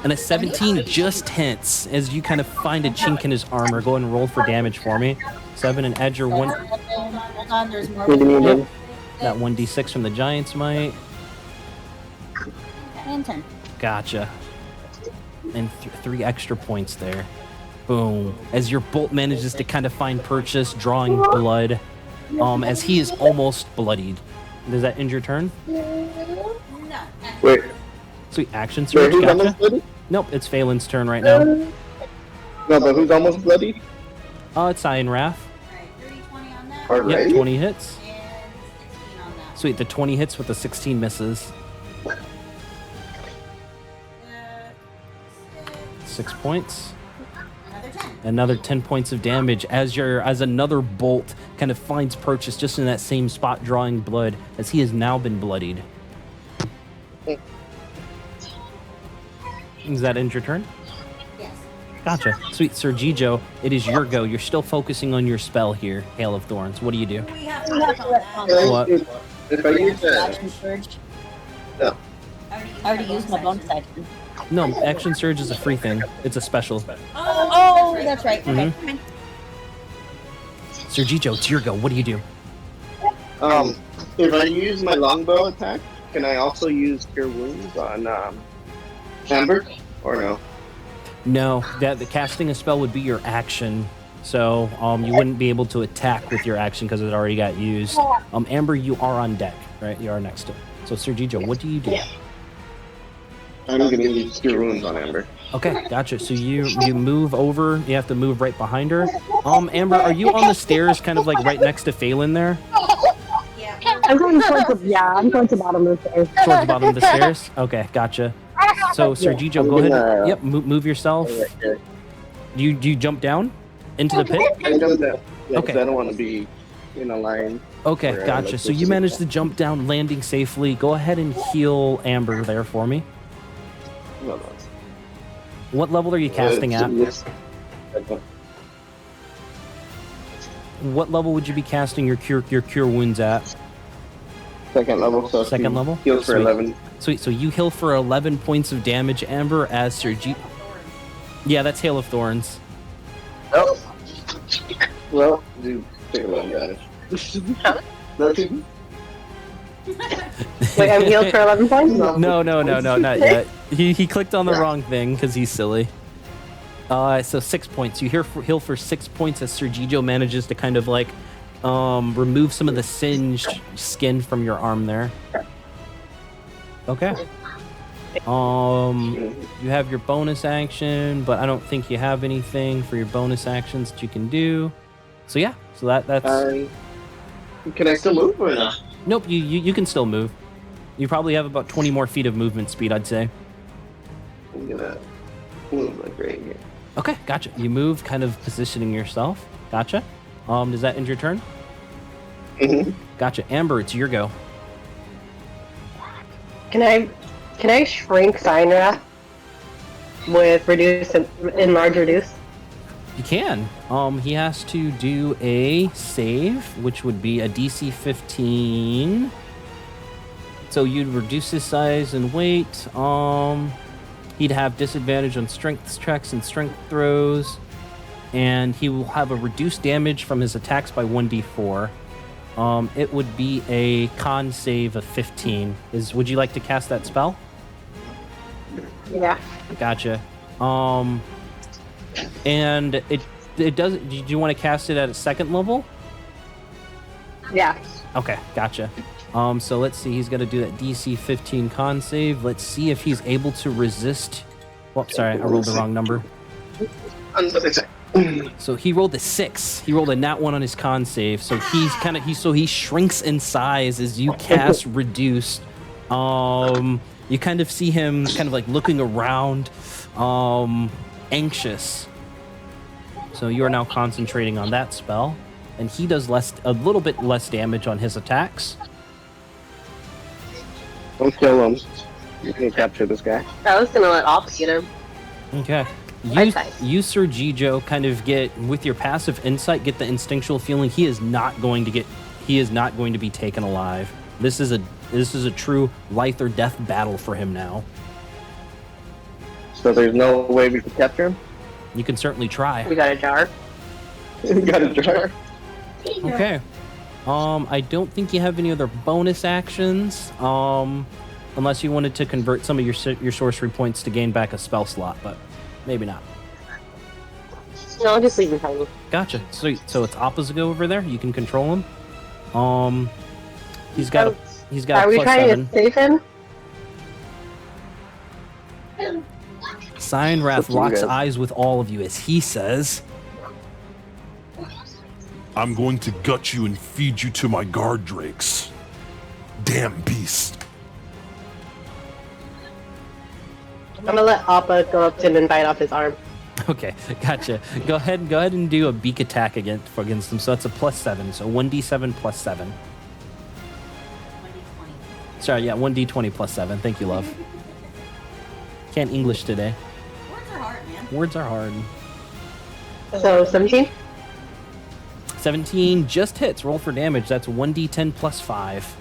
And a 17 just hits as you kind of find a chink in his armor. Go ahead and roll for damage for me. 7 and add your 1. Hold on, there's more. Yep. That 1d6 from the Giant's Might. And 10. Gotcha. And 3 extra points there. Boom. As your bolt manages to kind of find purchase, drawing blood. As he is almost bloodied. Does that end your turn? No. Wait. Sweet. Action Wait, surge. who's Gotcha. almost bloody? Nope, it's Phelan's turn right now. No, but who's almost bloody? It's Cyanrath. Alright, 30, 20 on that. Alright. Yep, 20 hits. And 16 on that. Sweet, the 20 hits with the 16 misses. 6 points. Another 10. Another 10 points of damage as another bolt kind of finds purchase just in that same spot, drawing blood as he has now been bloodied. Does that end your turn? Yes. Gotcha. Sweet, Sir Gijo, it is your go. You're still focusing on your spell here, Hail of Thorns. What do you do? We have to work on that. What? If I use that, Action surge. no. I already used my bonus action. No, Action Surge is a free thing. It's a special. Oh, that's right. Okay. Sir Gijo, it's your go. What do you do? If I use my longbow attack, can I also use Cure Wounds on Amber? Or no? No, that the casting a spell would be your action. So you wouldn't be able to attack with your action because it already got used. Amber, you are on deck, right? You are next to it. So Sir Gijo, what do you do? I'm gonna use Cure Wounds on Amber. Okay, gotcha. So you move over. You have to move right behind her. Amber, are you on the stairs, kind of like right next to Phelan there? Yeah. I'm going towards the I'm going to the bottom of the stairs. Towards the bottom of the stairs. Okay, gotcha. So Sir Gijo, go ahead. Yep, move yourself. Do you jump down into the pit? I don't know. Yeah, Okay. I don't want to be in a line. Okay, Where, gotcha. like, So you managed to jump down, landing safely. Go ahead and heal Amber there for me. No, What level are you casting at? What level would you be casting your cure wounds at? Second level. So Second level? Heals for Sweet. 11. Sweet. So you heal for 11 points of damage, Amber, as Sir G. Yeah, that's Hail of Thorns. Oh. Well, do take 11 damage. Nothing. Wait, I'm healed for 11 points? No, not yet. He clicked on the wrong thing because he's silly. So 6 points. You heal for 6 points as Sir Gijo manages to kind of like remove some of the singed skin from your arm there. Okay. You have your bonus action, but I don't think you have anything for your bonus actions that you can do. So yeah, so that's. Can I still move or not? Nope, you can still move. You probably have about 20 more feet of movement speed, I'd say. I'm gonna move like right here. Okay, gotcha. You move, kind of positioning yourself. Gotcha. Does that end your turn? Mm-hmm. Gotcha. Amber, it's your go. Can I shrink Sinra with reduce and enlarge reduce? You can. He has to do a save, which would be a DC 15. So you'd reduce his size and weight. He'd have disadvantage on strength checks and strength throws, and he will have a reduced damage from his attacks by 1d4. It would be a con save of 15. Would you like to cast that spell? Yeah. Gotcha. And it does. Do you want to cast it at a second level? Yeah. Okay, gotcha. So let's see. He's got to do that DC 15 con save. Let's see if he's able to resist. Oh, sorry, I rolled the wrong number. So he rolled a 6. He rolled a nat 1 on his con save. So he shrinks in size as you cast reduced. You kind of see him kind of like looking around, anxious. So you are now concentrating on that spell, and he does a little bit less damage on his attacks. Don't kill him. You can capture this guy. I was gonna let Ops get him. Okay. Nice. You, Sir Gijo, kind of get, with your passive insight, get the instinctual feeling he is not going to be taken alive. This is a true life or death battle for him now. So there's no way we can capture him? You can certainly try. We got a jar. We got a jar. Okay. I don't think you have any other bonus actions, unless you wanted to convert some of your sorcery points to gain back a spell slot, but maybe not. No, I'll just leave him hanging. Gotcha. Sweet. So it's opposite over there. You can control him. He's got a Are we plus trying 7. to save him? Cyanrath locks eyes with all of you as he says, I'm going to gut you and feed you to my guard drakes. Damn beast. I'm gonna let Appa go up to him and bite off his arm. okay, gotcha. Go ahead and do a beak attack against him. So that's a plus 7. So 1d7 plus 7. 2020. Sorry, yeah, 1d20 plus 7. Thank you, love. Can't English today. Words are hard, man. Words are hard. So 17? 17 just hits. Roll for damage. That's 1d10 plus 5.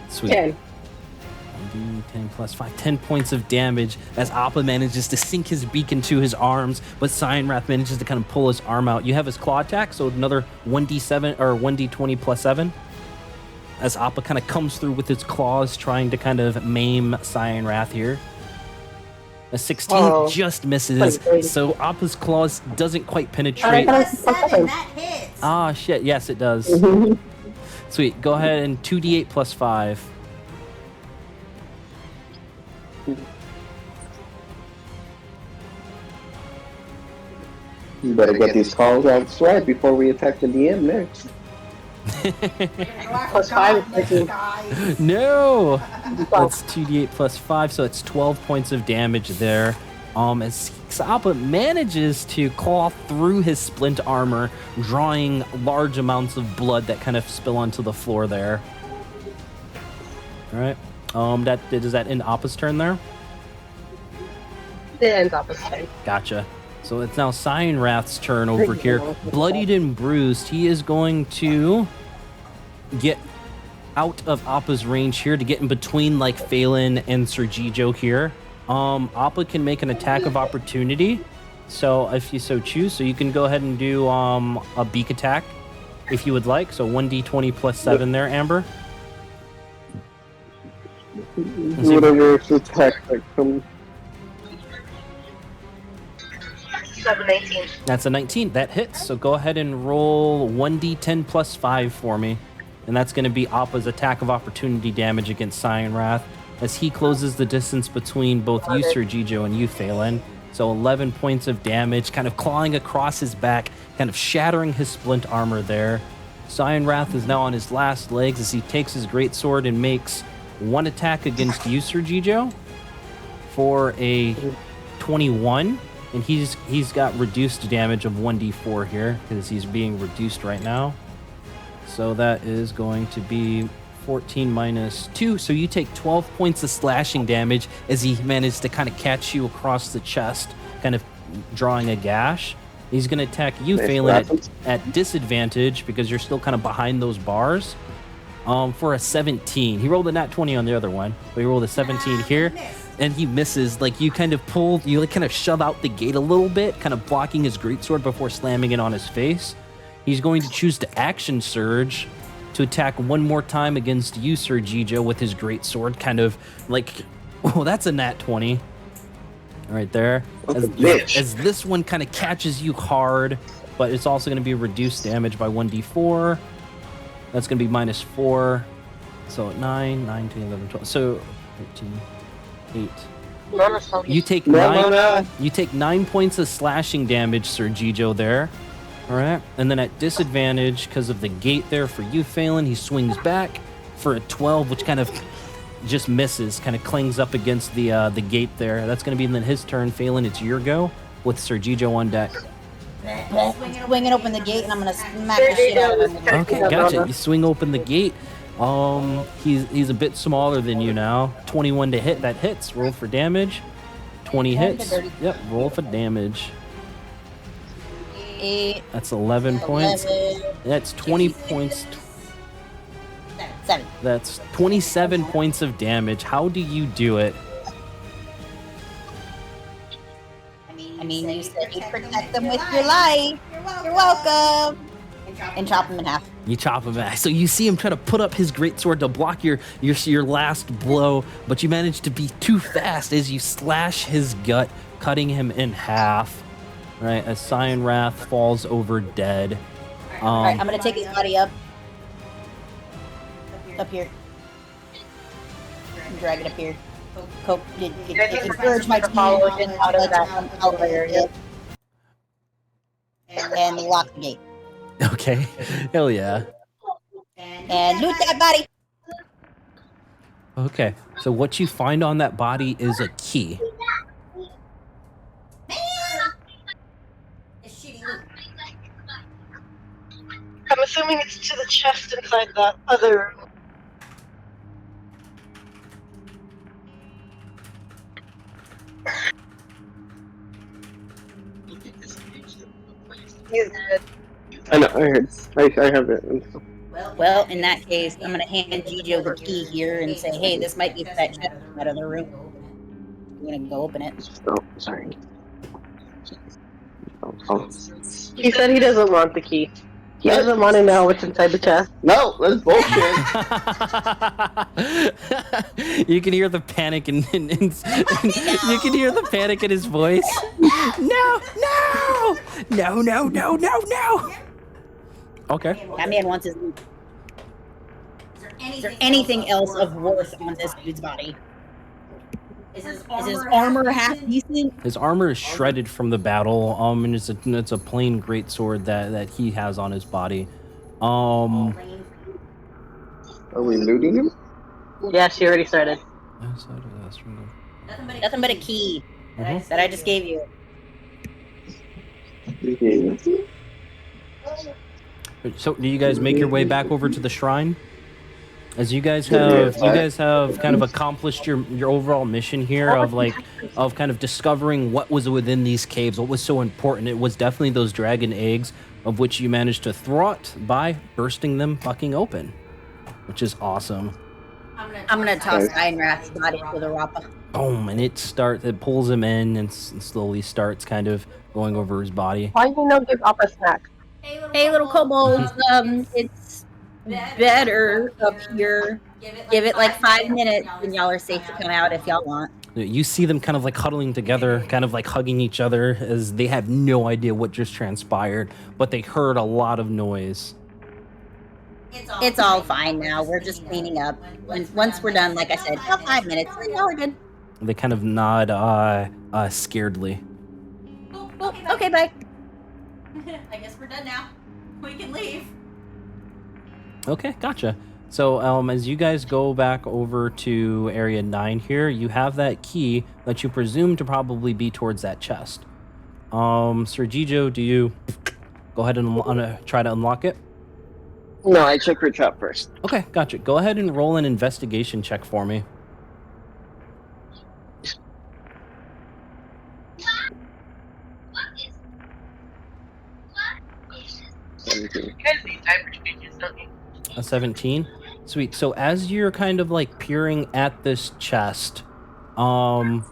Sweet. 10. 1d10 plus 5. 10 points of damage as Appa manages to sink his beak into his arms, but Cyanwrath manages to kind of pull his arm out. You have his claw attack, so another 1d7 or 1d20 plus 7. As Appa kind of comes through with his claws, trying to kind of maim Cyanwrath here. A 16 just misses, so Appa's claws doesn't quite penetrate. Plus 7, that hits. Ah, shit. Yes, it does. Sweet. Go ahead and 2d8 plus 5. You better get these calls out right before we attack the DM next. Plus 5 is 13. No! That's 2d8 plus 5, so it's 12 points of damage there. As Appa manages to claw through his splint armor, drawing large amounts of blood that kind of spill onto the floor there. Alright. Does that end Appa's turn there? It ends up with 10. Gotcha. So it's now Cyanwrath's turn over here. Bloodied and bruised, he is going to get out of Appa's range here to get in between like Phelan and Sergijo here. Appa can make an attack of opportunity, so if you so choose. So you can go ahead and do a beak attack if you would like. So 1d20 plus 7 there, Amber. Whatever attack that comes. 19. That's a 19. That hits. So go ahead and roll 1d10 plus 5 for me. And that's going to be Appa's attack of opportunity damage against Cyanwrath as he closes the distance between both you, Sergijo, and you, Phelan. So 11 points of damage, kind of clawing across his back, kind of shattering his splint armor there. Cyanwrath is now on his last legs as he takes his greatsword and makes one attack against you, Sergijo, for a 21. And he's got reduced damage of 1d4 here because he's being reduced right now. So that is going to be 14 minus 2. So you take 12 points of slashing damage as he managed to kind of catch you across the chest, kind of drawing a gash. He's going to attack you, Phelan, at disadvantage because you're still kind of behind those bars for a 17. He rolled a nat 20 on the other one, but he rolled a 17 here. And he misses. Like you kind of shove out the gate a little bit, kind of blocking his greatsword before slamming it on his face. He's going to choose to action surge to attack one more time against you, Sergijo, with his greatsword, kind of like, oh, that's a nat 20 right there. As this one kind of catches you hard, but it's also going to be reduced damage by 1d4. That's going to be minus 4. So 9, 10, 11, 12. So 13. 8. You take 9. You take 9 points of slashing damage, Sergijo. There, all right. And then at disadvantage because of the gate there for you, Phelan, he swings back for a 12, which kind of just misses, kind of clings up against the gate there. That's going to be then his turn. Phelan, it's your go with Sergijo on deck. Swinging open the gate, and I'm gonna smack the shit out of him. Okay, gotcha. You swing open the gate. He's a bit smaller than you now. 21 to hit. That hits. Roll for damage. 20 hits. Yep. Roll for damage. 8. That's 11 points. That's 20 points. 7. That's 27 points of damage. How do you do it? I mean, you said you protect them with your life. You're welcome. And chop him in half. You chop him back. So you see him try to put up his greatsword to block your last blow, but you manage to be too fast as you slash his gut, cutting him in half. Right, as Cyanwrath falls over dead. All right, I'm gonna take his body up here, and drag it up here. Cope, encourage my team out of that area, and lock the gate. Okay, hell yeah. And loot that body. Okay, so what you find on that body is a key. I'm assuming it's to the chest inside that other room. He's dead. I know, I heard. I have it. Well, in that case, I'm going to hand Gijo the key here and say, hey, this might be for that chest in that other room. I'm going to go open it. Oh, sorry. He said he doesn't want the key. He doesn't want to know what's inside the chest. No, that's bullshit. You can hear the panic you can hear the panic in his voice. No. Okay. That man wants his. Is there anything else of worth on this dude's body? Is his armor half decent? His armor is shredded from the battle. And it's a plain greatsword that he has on his body. Are we looting him? Yeah, she already started. Nothing but a key that I just gave you. So, do you guys make your way back over to the shrine? As you guys have kind of accomplished your overall mission here of kind of discovering what was within these caves, what was so important. It was definitely those dragon eggs, of which you managed to thwart by bursting them fucking open, which is awesome. I'm gonna toss Steinrath's body to the Rappa. Boom, and it pulls him in and slowly starts kind of going over his body. Why do you not give up a snack? Hey, little kobolds, it's better up here. Give it like 5 minutes, and y'all are safe to come out if y'all want. You see them kind of like huddling together, kind of like hugging each other, as they have no idea what just transpired, but they heard a lot of noise. It's all fine now. We're just cleaning up. Once we're done, like I said, about 5 minutes, and y'all are good. They kind of nod scaredly. Well, okay, bye. I guess we're done now. We can leave. Okay, gotcha. So as you guys go back over to Area 9 here, you have that key that you presume to probably be towards that chest. Sir Gijo, do you go ahead and try to unlock it? No, I check her trap first. Okay, gotcha. Go ahead and roll an investigation check for me. You guys need diaper changes, don't you? A 17. Sweet. So as you're kind of like peering at this chest, you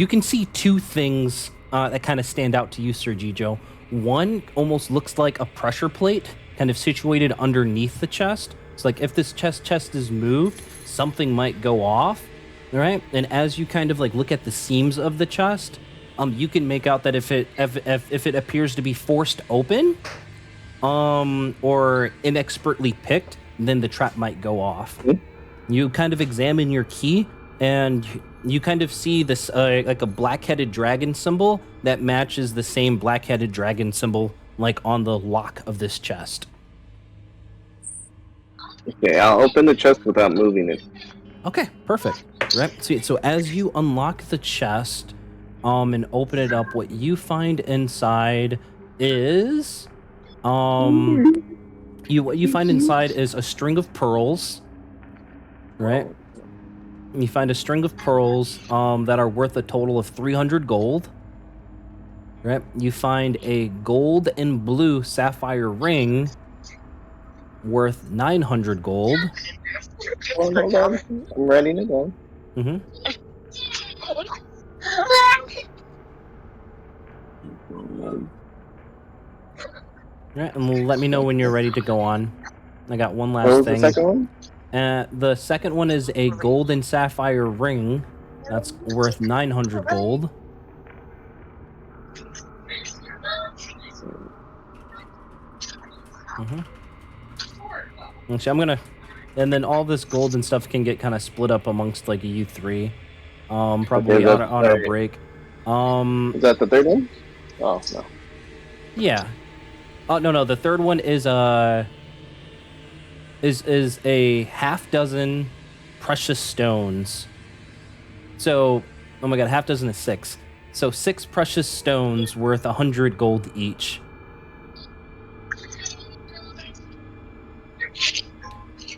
can see two things that kind of stand out to you, Sir Gijo. One almost looks like a pressure plate, kind of situated underneath the chest. It's like if this chest is moved, something might go off, right? And as you kind of like look at the seams of the chest, you can make out that if it appears to be forced open, or inexpertly picked, then the trap might go off. You kind of examine your key, and you kind of see this like a black-headed dragon symbol that matches the same black-headed dragon symbol like on the lock of this chest. Okay, I'll open the chest without moving it. Okay, perfect. Right. Sweet. So as you unlock the chest, and open it up, what you find inside is, what you find inside is a string of pearls, right? You find a string of pearls that are worth a total of 300 gold, right? You find a gold and blue sapphire ring worth 900 gold. Hold on. I'm writing it down. Mm-hmm. Right, and let me know when you're ready to go on. I got one last What was thing. the second one? The second one is a gold and sapphire ring that's worth 900 gold. Mm-hmm. Actually, I'm gonna, and then all this gold and stuff can get kind of split up amongst like you three, probably Okay, on our break. Is that the third one? Oh no. Yeah. Oh no, the third one is a half dozen precious stones. So, oh my god, half dozen is 6. So 6 precious stones worth 100 gold each.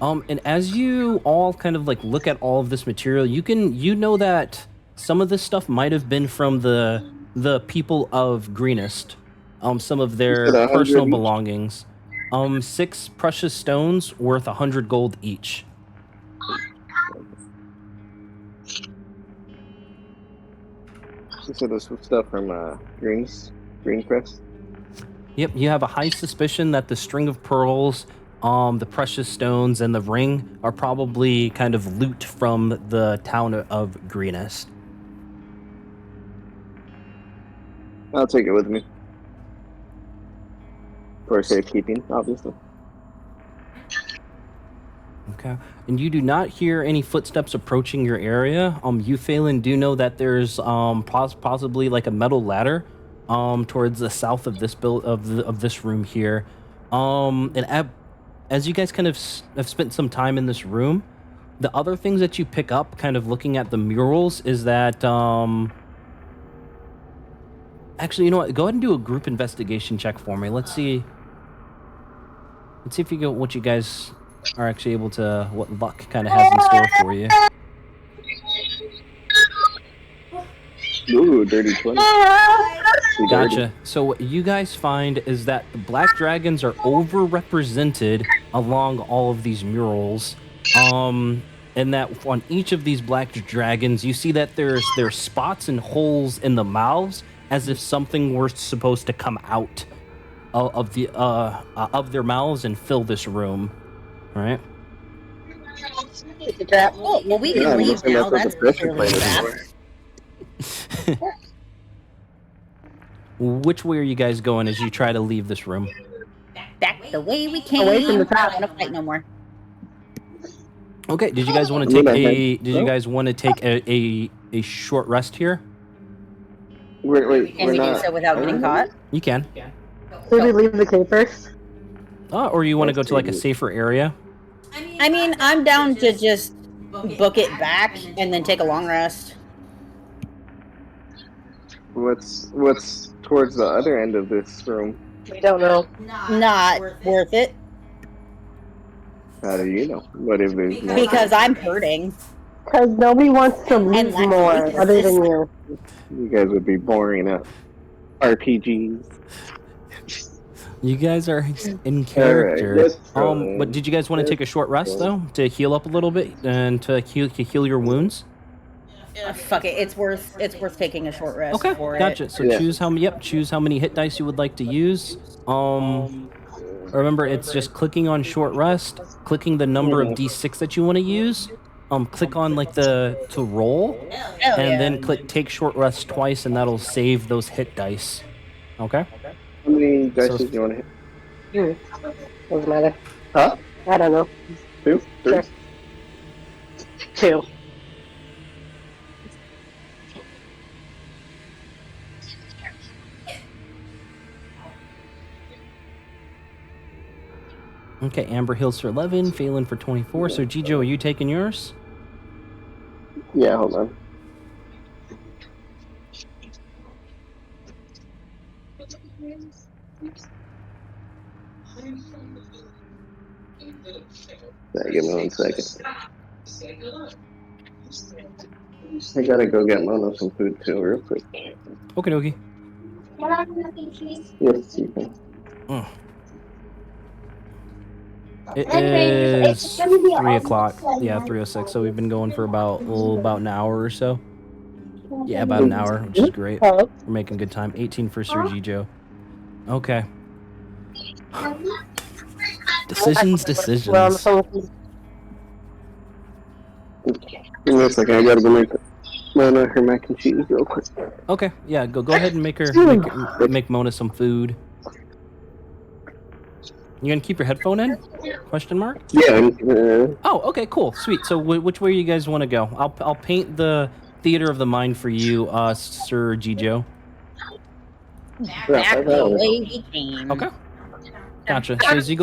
And as you all kind of like look at all of this material, you know that some of this stuff might have been from the people of Greenest. Some of their personal belongings. 6 precious stones worth 100 gold each. So this was stuff from Green Crest. Yep, you have a high suspicion that the string of pearls, the precious stones, and the ring are probably kind of loot from the town of Greenest. I'll take it with me. For safekeeping, obviously. Okay. And you do not hear any footsteps approaching your area. You, Phelan, do know that there's possibly like a metal ladder towards the south of this of this room here. As you guys kind of have spent some time in this room, the other things that you pick up kind of looking at the murals is that actually, you know what? Go ahead and do a group investigation check for me. Let's see if you go what you guys are actually able to, what luck kind of has in store for you. Ooh, dirty 20. Gotcha. So what you guys find is that the black dragons are overrepresented along all of these murals. And that on each of these black dragons, you see that there's spots and holes in the mouths as if something were supposed to come out of their mouths and fill this room. All right. Oh, well, we can leave now. That's clearly bad. Which way are you guys going as you try to leave this room? Back the way we came. Away from the I don't want to fight no more. Okay. Did you guys want to take a short rest here? Wait, Can we do so without getting caught? You can. Should we leave the cave first? Or you want to go to like a safer area? I mean, I'm down to just book it back and then take a long rest. What's towards the other end of this room? We don't know. Not worth it How do you know? What if there's more? because I'm hurting. Because nobody wants to leave And like more weaknesses. other than you. You guys would be boring up. RPGs. You guys are in character. let's go. But did you guys want to take a short rest though to heal up a little bit and to heal your wounds? Fuck it. It's worth taking a short rest Okay, for gotcha. it. So Yeah. choose how many hit dice you would like to use. Remember, it's just clicking on short rest, clicking the number of d6 that you want to use. Click on like to roll, Hell and yeah. then click take short rest twice, and that'll save those hit dice. Okay. How many dice So- do you want to hit? Doesn't matter. Huh? I don't know. 2? 3? Sure. 2. Okay, Amber heals for 11, Phelan for 24. So, Gijo, are you taking yours? Yeah, hold on. Give me 1 second. I gotta go get Mono some food too, real quick. Okay, dokie. Yes, you can. It is 3 o'clock. Yeah, 3:06. So we've been going for about an hour or so. Yeah, about an hour, which is great. We're making good time. 18 for Sir Gijo. Okay. Decisions. Give me a second, I gotta go make Mona her mac and cheese real quick. Okay, yeah, go ahead and make Mona some food. You gonna keep your headphone in? Question mark? Yeah, Oh, okay, cool, sweet. So which way you guys want to go? I'll paint the theater of the mind for you, Sir Gijo. Back the way we came. Okay. Gotcha. So as you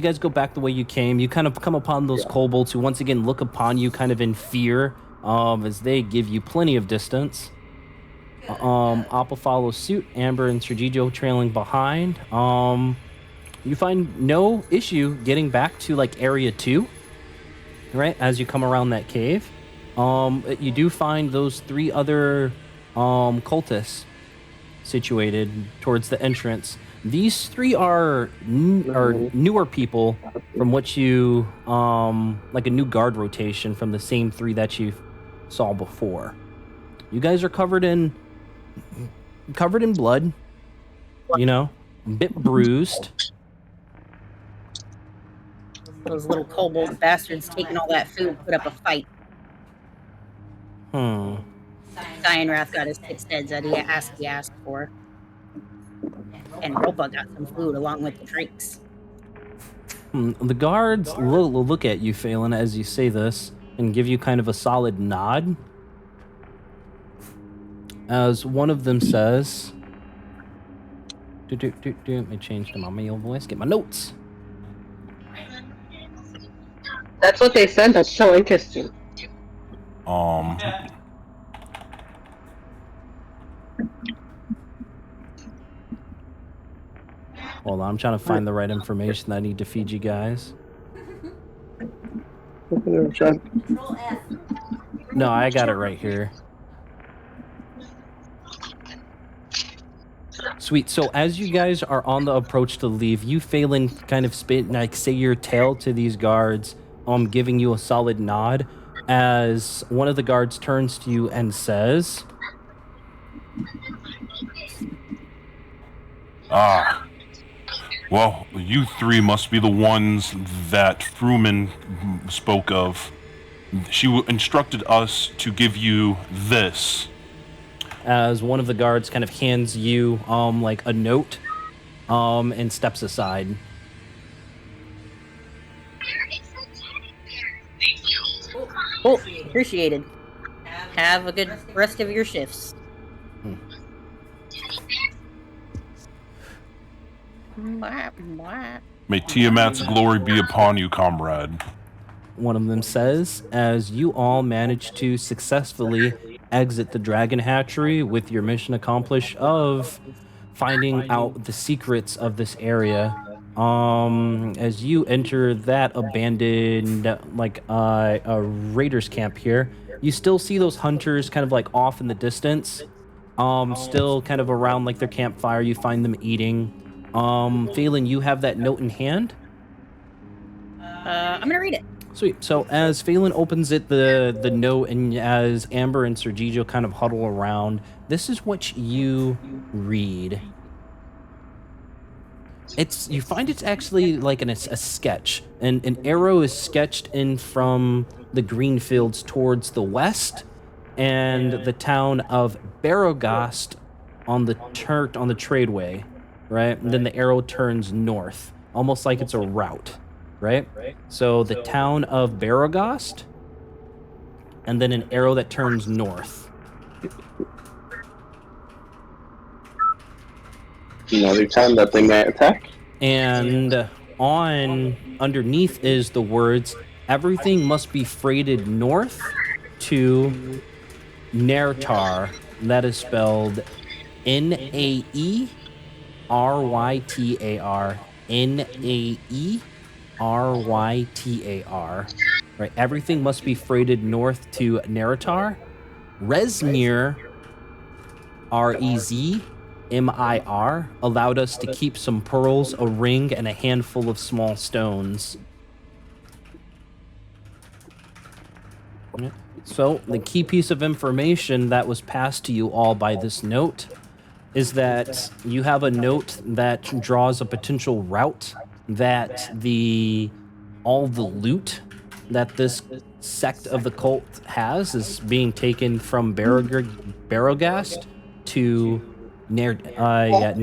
guys go back the way you came, you kind of come upon those kobolds who once again look upon you kind of in fear, as they give you plenty of distance. Appa follows suit, Amber and Sir Gijo trailing behind. You find no issue getting back to like area 2, right? As you come around that cave. You do find those 3 other cultists situated towards the entrance. These three are newer people from what you like a new guard rotation from the same three that you saw before. You guys are covered in blood, you know, a bit bruised. Those little kobold bastards taking all that food put up a fight. Cyanrath got his 6 heads that he asked for. And Ropa got some food along with the drinks. The guards look at you, Phelan, as you say this, and give you kind of a solid nod. As one of them says, let me change to my male voice, get my notes. That's what they said. That's so interesting. Hold on, I'm trying to find the right information that I need to feed you guys. No, I got it right here. Sweet. So as you guys are on the approach to leave, you, Phelan, kind of say your tale to these guards, giving you a solid nod, as one of the guards turns to you and says, Well, you three must be the ones that Fruman spoke of. She instructed us to give you this. As one of the guards kind of hands you like a note and steps aside. Oh, appreciated. Have a good rest of your shifts. May Tiamat's glory be upon you, comrade. One of them says, as you all manage to successfully exit the Dragon Hatchery with your mission accomplished of finding out the secrets of this area. As you enter that abandoned, like, a raiders camp here, you still see those hunters kind of like off in the distance. Still kind of around like their campfire. You find them eating. Phelan, you have that note in hand? I'm gonna read it. Sweet. So as Phelan opens it, the note, and as Amber and Sergio kind of huddle around, this is what you read. You find it's actually like a sketch. An arrow is sketched in from the green fields towards the west, and the town of Barrogast on the tradeway, right? And then the arrow turns north, almost like it's a route. Right? So the town of Barrogast, and then an arrow that turns north. Another town that they might attack. And underneath is the words, everything must be freighted north to Nertar. That is spelled Naerytar. Naerytar. Right, everything must be freighted north to Nertar. Rezmir, Rezmir, allowed us to keep some pearls, a ring, and a handful of small stones. So, the key piece of information that was passed to you all by this note is that you have a note that draws a potential route that all the loot that this sect of the cult has is being taken from Barrogast to Nertar.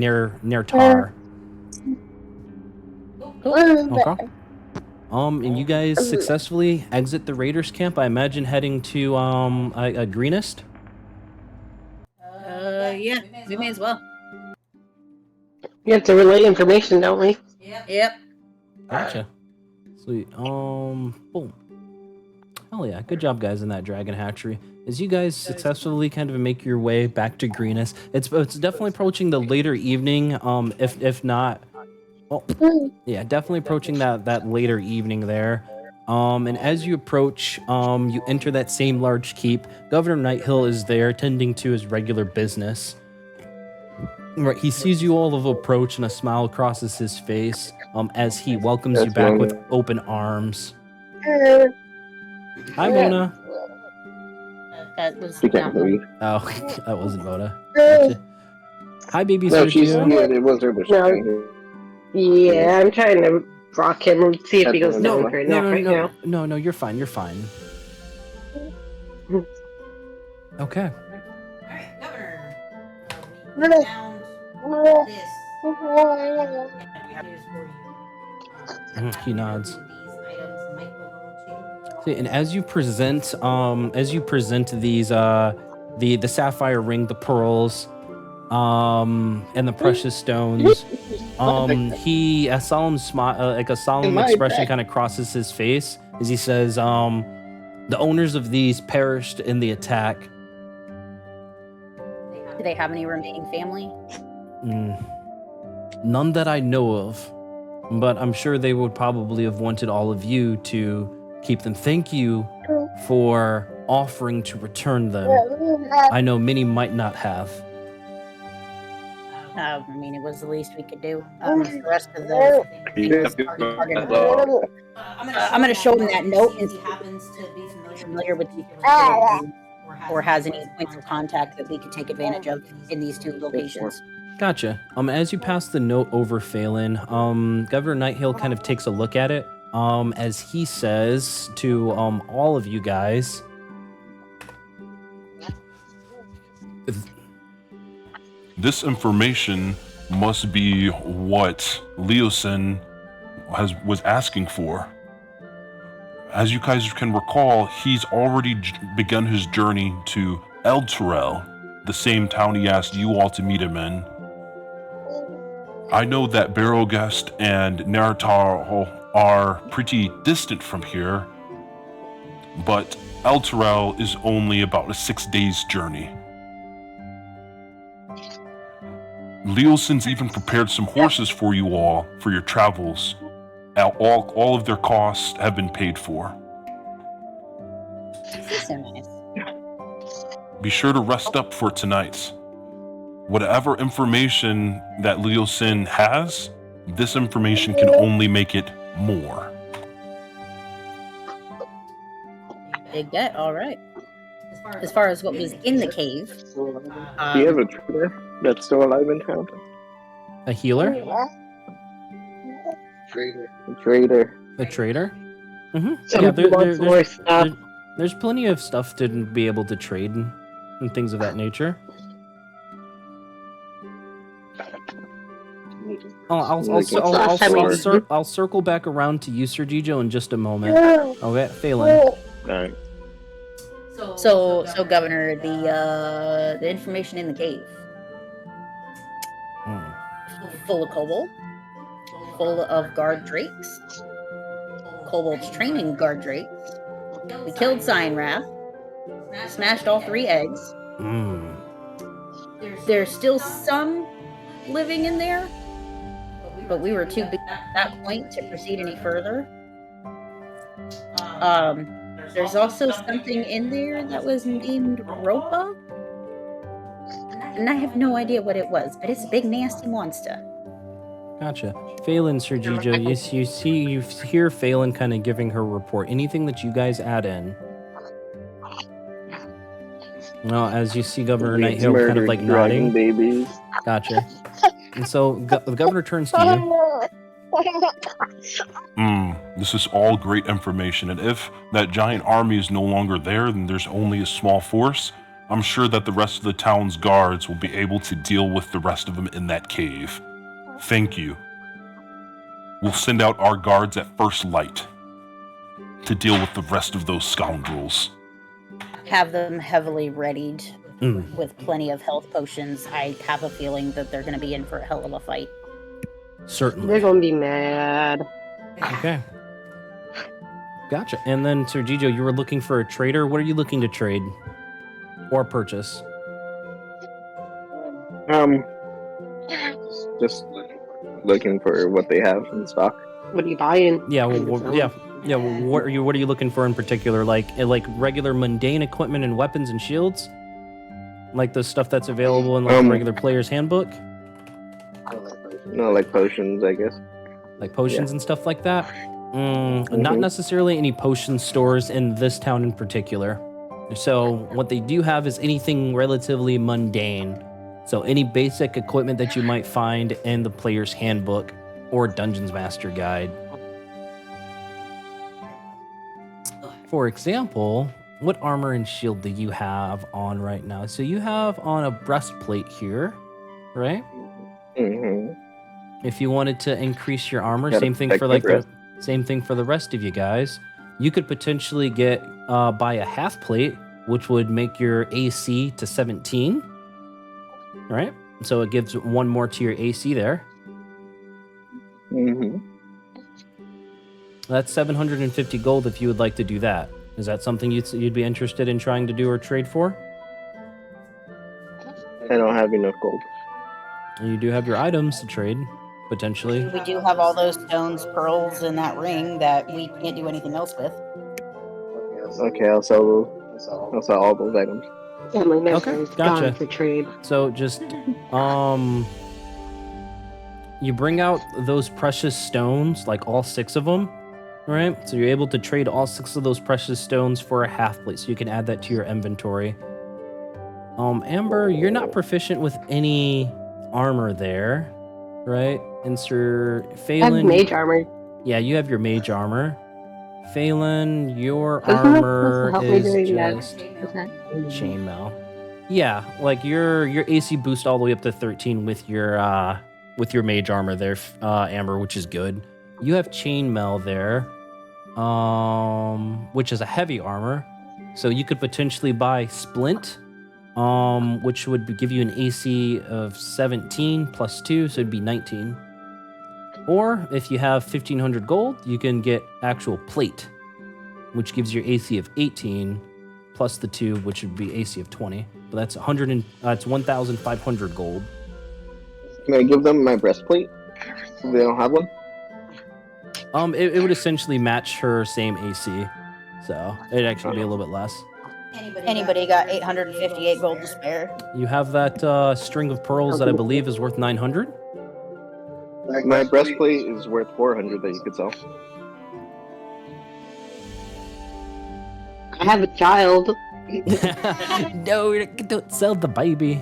Okay. And you guys successfully exit the Raiders camp. I imagine heading to a Greenest. Yeah, we may as well. We have to relay information, don't we? Yep. Gotcha. Sweet. Boom. Hell yeah. Good job, guys, in that Dragon Hatchery. As you guys successfully kind of make your way back to Greenest, it's definitely approaching the later evening. If not, yeah, definitely approaching that later evening there. And as you approach, you enter that same large keep. Governor Nighthill is there, tending to his regular business. Right, he sees you all of approach, and a smile crosses his face as he welcomes you That's back Mona. with open arms. Hi, Mona. That was She can't not breathe. Oh, that wasn't Mona. Gotcha. Hi, baby No, she's Sergio. yeah, it was her, but she's No. right here. Yeah, I'm trying to rock him and see if he goes No, down for a No, nap no, right no, now. no, you're fine. You're fine. Okay. All right, Governor. We found this. He nods. These items might belong to. See, and as you present these the sapphire ring, the pearls, and the precious stones, he a solemn smile, like a solemn In my expression, bag. kind of crosses his face as he says, "The owners of these perished in the attack. Do they have any remaining family? None that I know of, but I'm sure they would probably have wanted all of you to keep them. Thank you for offering to return them. I know many might not have." I mean, it was the least we could do. The rest of the things I'm going to show him that note and see if he happens to be familiar with these or has any points of contact that we could take advantage of in these two locations. Gotcha. As you pass the note over Phelan, Governor Nighthill kind of takes a look at it, as he says to all of you guys, This information must be what Leosin was asking for. As you guys can recall, he's already begun his journey to Elturel, the same town he asked you all to meet him in. I know that Barrowgast and Naratar are pretty distant from here, but Elturel is only about a 6 days journey. Leosin's even prepared some horses for you all for your travels. All of their costs have been paid for. So nice. Be sure to rest up for tonight. Whatever information that Leosin has, this information can only make it more. Big get, all right. As far as what was in the cave, Do you have a trader that's still alive in town? a healer, A trader. a trader. Somebody wants more stuff. There's plenty of stuff to be able to trade and things of that nature. I'll circle back around to you, Sir Gijo, in just a moment. Okay, Phelan. Alright. so Governor, the information in the cave, full of kobold, full of guard drakes, kobolds training guard drakes. We killed Cyanrath, smashed all 3 eggs. There's still some living in there, but we were too big at that point to proceed any further. There's also something in there that was named Ropa, and I have no idea what it was, but it's a big nasty monster. Gotcha. Phelan, Sir Gijo, you hear Phelan kind of giving her report. Anything that you guys add in? Well, as you see Governor Nighthill kind of like nodding. Babies. Gotcha. And so the governor turns to you. This is all great information, and if that giant army is no longer there, then there's only a small force. I'm sure that the rest of the town's guards will be able to deal with the rest of them in that cave. Thank you. We'll send out our guards at first light to deal with the rest of those scoundrels. Have them heavily readied with plenty of health potions. I have a feeling that they're going to be in for a hell of a fight. Certainly. They're gonna be mad. Okay. Gotcha. And then, Sir Gijo, you were looking for a trader. What are you looking to trade or purchase? Just looking for what they have in stock. What are you buying? Yeah. Yeah. What are you looking for in particular? Like regular mundane equipment and weapons and shields, like the stuff that's available in like the regular player's handbook. No, like potions, I guess. Like potions and stuff like that? Not Mhm. necessarily any potion stores in this town in particular. So what they do have is anything relatively mundane. So any basic equipment that you might find in the player's handbook or Dungeons Master Guide. For example, what armor and shield do you have on right now? So you have on a breastplate here, right? Mm-hmm. If you wanted to increase your armor, Gotta same thing protect for my like breast. same thing for the rest of you guys. You could potentially get buy a half plate, which would make your AC to 17. Right? So it gives one more to your AC there. Mm-hmm. That's 750 gold if you would like to do that. Is that something you'd be interested in trying to do or trade for? I don't have enough gold. And you do have your items to trade, potentially. We do have all those stones, pearls, and that ring that we can't do anything else with. Okay, I'll sell those. I'll sell all those items. Yeah, my Okay, necklace gotcha. gone for trade. So just you bring out those precious stones, like all 6 of them, right? So you're able to trade all 6 of those precious stones for a half plate, so you can add that to your inventory. Amber, you're not proficient with any armor there, right? And Sir I have Phelan, mage armor. yeah, you have your mage armor. Phelan, your Doesn't that supposed to armor help me is doing that? just Is that- chainmail. Yeah, like your AC boost all the way up to 13 with your mage armor there, Amber, which is good. You have chainmail there, which is a heavy armor, so you could potentially buy splint, which would give you an AC of 17 plus 2, so it'd be 19. Or if you have 1,500 gold, you can get actual plate, which gives your AC of 18 plus the 2, which would be AC of 20. But that's it's 1,500 gold. Can I give them my breastplate if they don't have one? It would essentially match her same AC, so it'd actually be a little bit less. Anybody got 858 gold to spare? You have that string of pearls that I believe is worth 900. My breastplate is worth 400 that you could sell. I have a child. No, don't sell the baby.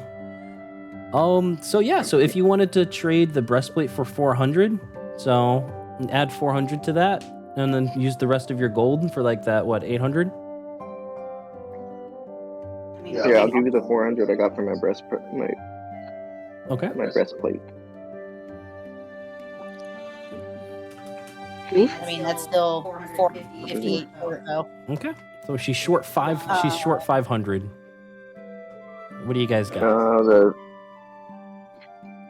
So yeah, so if you wanted to trade the breastplate for 400, so add 400 to that, and then use the rest of your gold for like that, what, 800? Yeah, I'll give you the 400 I got for my Okay. my breastplate. I mean, that's still 458 though. Okay. So she's short 500. What do you guys got? The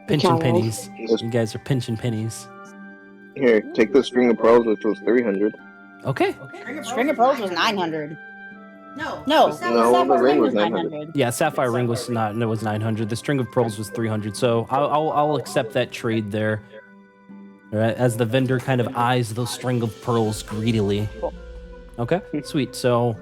Pinching child. pennies. You guys are pinching pennies. here, take the string of pearls, which was 300. Okay. String of pearls was 900. No, No, Sapphire the ring was 900. Yeah, sapphire ring was 900. The string of pearls was 300. So I'll accept that trade there. All right, as the vendor kind of eyes those string of pearls greedily. Okay, sweet. So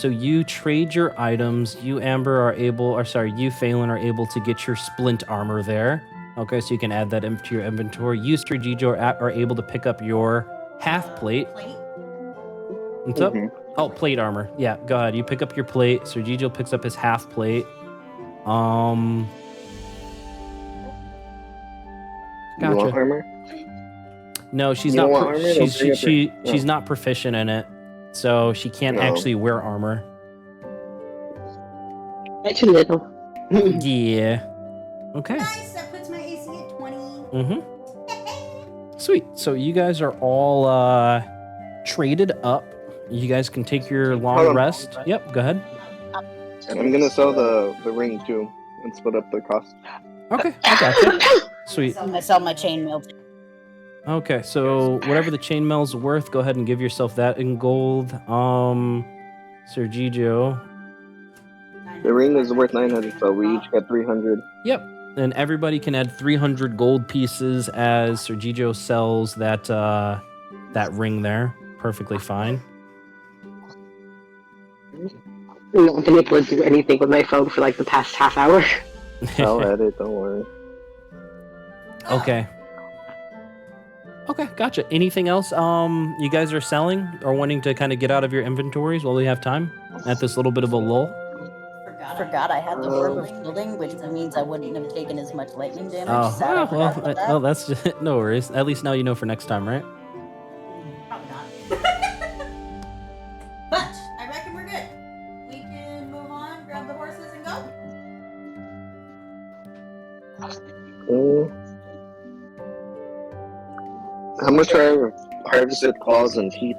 you trade your items. You you Phelan are able to get your splint armor there. Okay, so you can add that into your inventory. You, Strategijo, are able to pick up your half plate. What's up? Mhm. Oh, plate armor. Yeah, go ahead. You pick up your plate. Strategijo picks up his half plate. You want Gotcha. armor? No, she's You not. don't want armor? Don't bring up She's your- not proficient in it, so she can't No. actually wear armor. It's a little. Yeah. Okay. Nice, that puts my AC at 20. Mm-hmm. Sweet. So you guys are all traded up. You guys can take your Hold long on. rest. Yep. Go ahead. I'm gonna sell the ring too and split up the cost. Okay. I gotcha. Sweet. I'm gonna sell my chainmail. Okay. So whatever the chainmail's worth, go ahead and give yourself that in gold. Sergio. The ring is worth 900, so we each got 300. Yep. And everybody can add 300 gold pieces as Sergio sells that ring there. Perfectly fine. I've not been able to do anything with my phone for like the past half hour. I'll add it, don't worry. Okay. Okay, gotcha. Anything else you guys are selling or wanting to kind of get out of your inventories while we have time at this little bit of a lull? Forgot I had the orb of shielding, which means I wouldn't have taken as much lightning damage. Oh, Sad I forgot about that. well, that's just, no worries. At least now you know for next time, right? Probably not. But I reckon we're good. We can move on, grab the horses, and go. How much are harvested claws and teeth?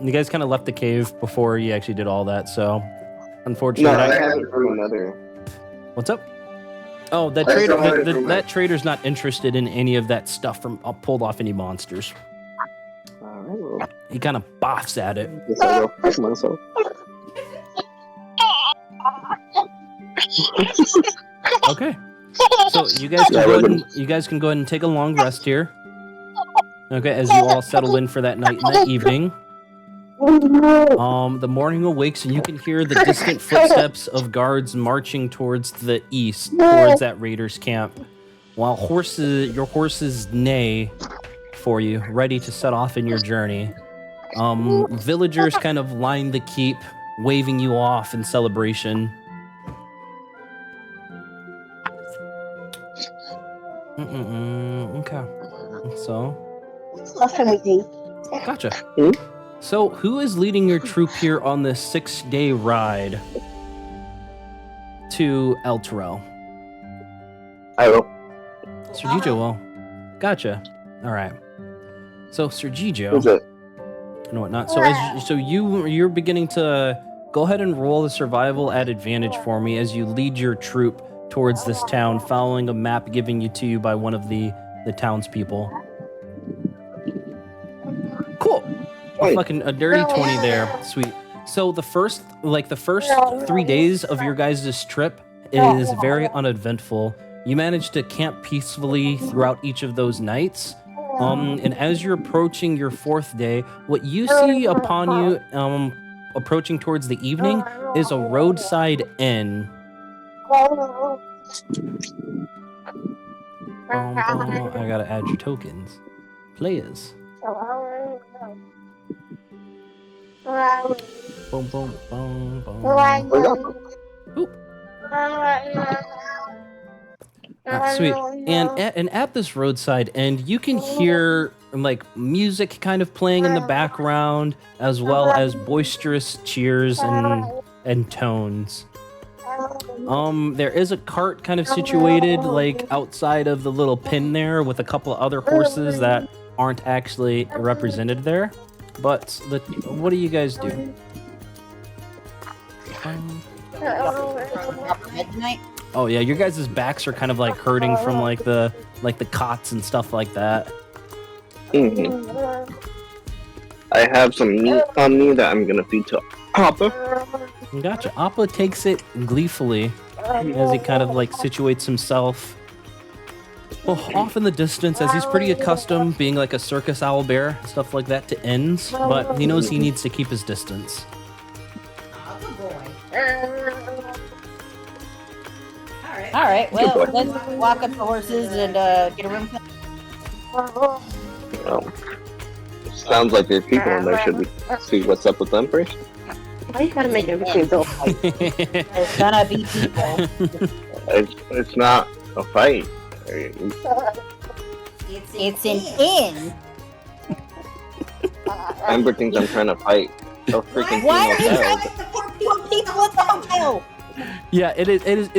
You guys kind of left the cave before you actually did all that, so No, unfortunately, I have it from another. what's up? Oh, that I trader. still have it from That trader's not interested in any of that stuff from pulled off any monsters. Alright, well, He kind of boffs at it. guess I'll go fix myself. Okay. So you guys can go ahead and take a long rest here. Okay, as you all settle in for that night and that evening. The morning awakes and you can hear the distant footsteps of guards marching towards the east, towards that raiders camp, while your horses neigh for you, ready to set off in your journey. Villagers kind of line the keep, waving you off in celebration. Okay. So, gotcha. So, who is leading your troop here on this 6-day ride to El Terrell? I will. Sergio will. Gotcha. All right. So, Sergio Who's it? and whatnot. So, you're beginning to go ahead and roll the survival at advantage for me as you lead your troop towards this town, following a map given to you by one of the townspeople. Cool. Fucking a dirty 20 there. Sweet. So the first 3 days of your guys' trip is very uneventful. You manage to camp peacefully throughout each of those nights. And as you're approaching your 4th day, what you see upon you approaching towards the evening is a roadside inn. I gotta add your tokens. Players. Boom, boom, boom, boom. Oop. Sweet. And at this roadside inn, you can hear like music kind of playing in the background, as well as boisterous cheers and tones. There is a cart kind of situated like outside of the little pin there with a couple of other horses that aren't actually represented there. But what do you guys do? Oh yeah, your guys' backs are kind of like hurting from like the cots and stuff like that. Mm-hmm. I have some meat on me that I'm gonna feed to Appa. Gotcha. Appa takes it gleefully as he kind of like situates himself off in the distance, as he's pretty accustomed being like a circus owl bear, stuff like that, to ends, but he knows he needs to keep his distance. All right, well, let's walk up the horses and get a room. Sounds like there's people in there. Should we see what's up with them first? Why you gotta make everything so hard? There's gonna be people. It's not a fight. It's an inn. Amber thinks I'm trying to fight. So freaking Why are you hotel. trying to support people at the hotel? Yeah, it is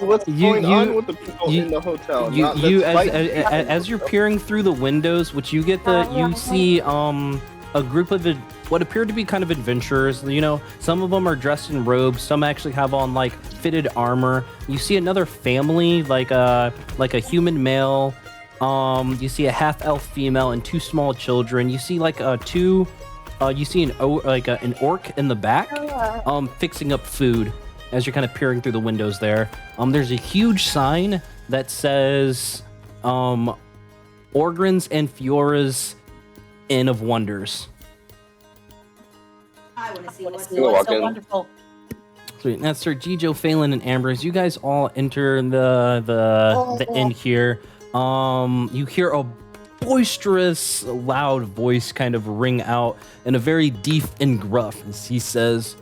What's going on with the people in the hotel? As you're peering through the windows, which you see a group of what appear to be kind of adventurers. You know, some of them are dressed in robes, some actually have on like fitted armor. You see another family, like a human male. You see a half-elf female and 2 small children. You see like you see an orc in the back, fixing up food. As you're kind of peering through the windows there, there's a huge sign that says Orgrin's and Fiora's Inn of Wonders. I want to see what's so wonderful. Sweet. Now, Sir Gijo, Phelan, and Amber, as you guys all enter the inn here, you hear a boisterous, loud voice kind of ring out in a very deep and gruff as he says,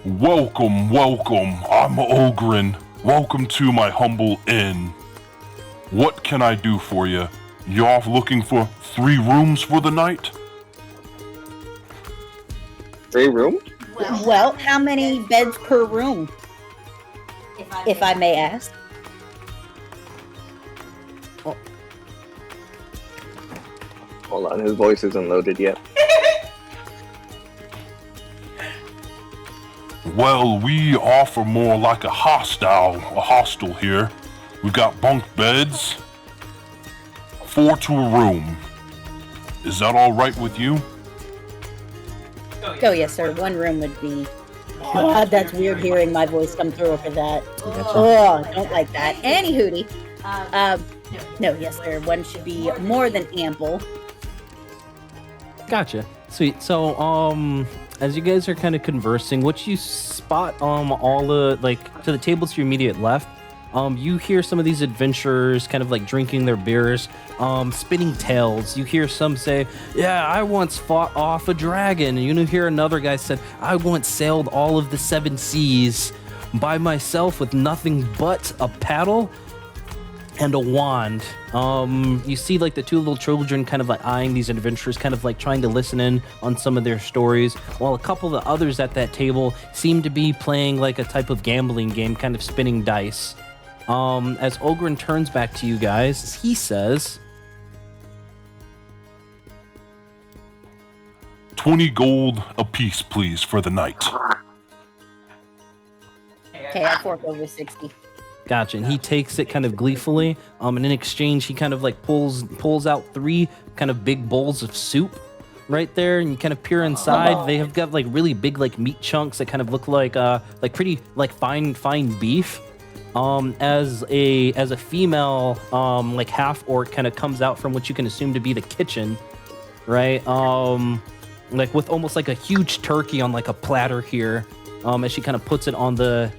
Welcome, welcome. I'm Ogren. Welcome to my humble inn. What can I do for you? You off looking for 3 rooms for the night? 3 rooms? Well, how many beds per room, if I may ask? Hold on, his voice isn't loaded yet. Well, we offer more like a hostel here. We got bunk beds, 4 to a room. Is that all right with you? Oh, yes, sir. 1 room would be... God, that's weird hearing my voice come through over that. Oh, don't like that. Any hootie. No, yes, sir. 1 should be more than ample. Gotcha. Sweet. So, as you guys are kind of conversing, what you spot, all the, like, to the tables to your immediate left, you hear some of these adventurers kind of like drinking their beers, spinning tales. You hear some say, yeah, I once fought off a dragon. And you hear another guy said, I once sailed all of the 7 seas by myself with nothing but a paddle and a wand. You see like the 2 little children kind of like eyeing these adventurers, kind of like trying to listen in on some of their stories, while a couple of the others at that table seem to be playing like a type of gambling game, kind of spinning dice. As Ogren turns back to you guys, he says, 20 gold apiece, please, for the night. Okay, I fork over 60. Gotcha. And he takes it kind of gleefully. And in exchange, he kind of like pulls out 3 kind of big bowls of soup right there. And you kind of peer inside. They have got like really big like meat chunks that kind of look like pretty like fine beef. As a female like half orc kind of comes out from what you can assume to be the kitchen, right? Like with almost like a huge turkey on like a platter here. As she kind of puts it on the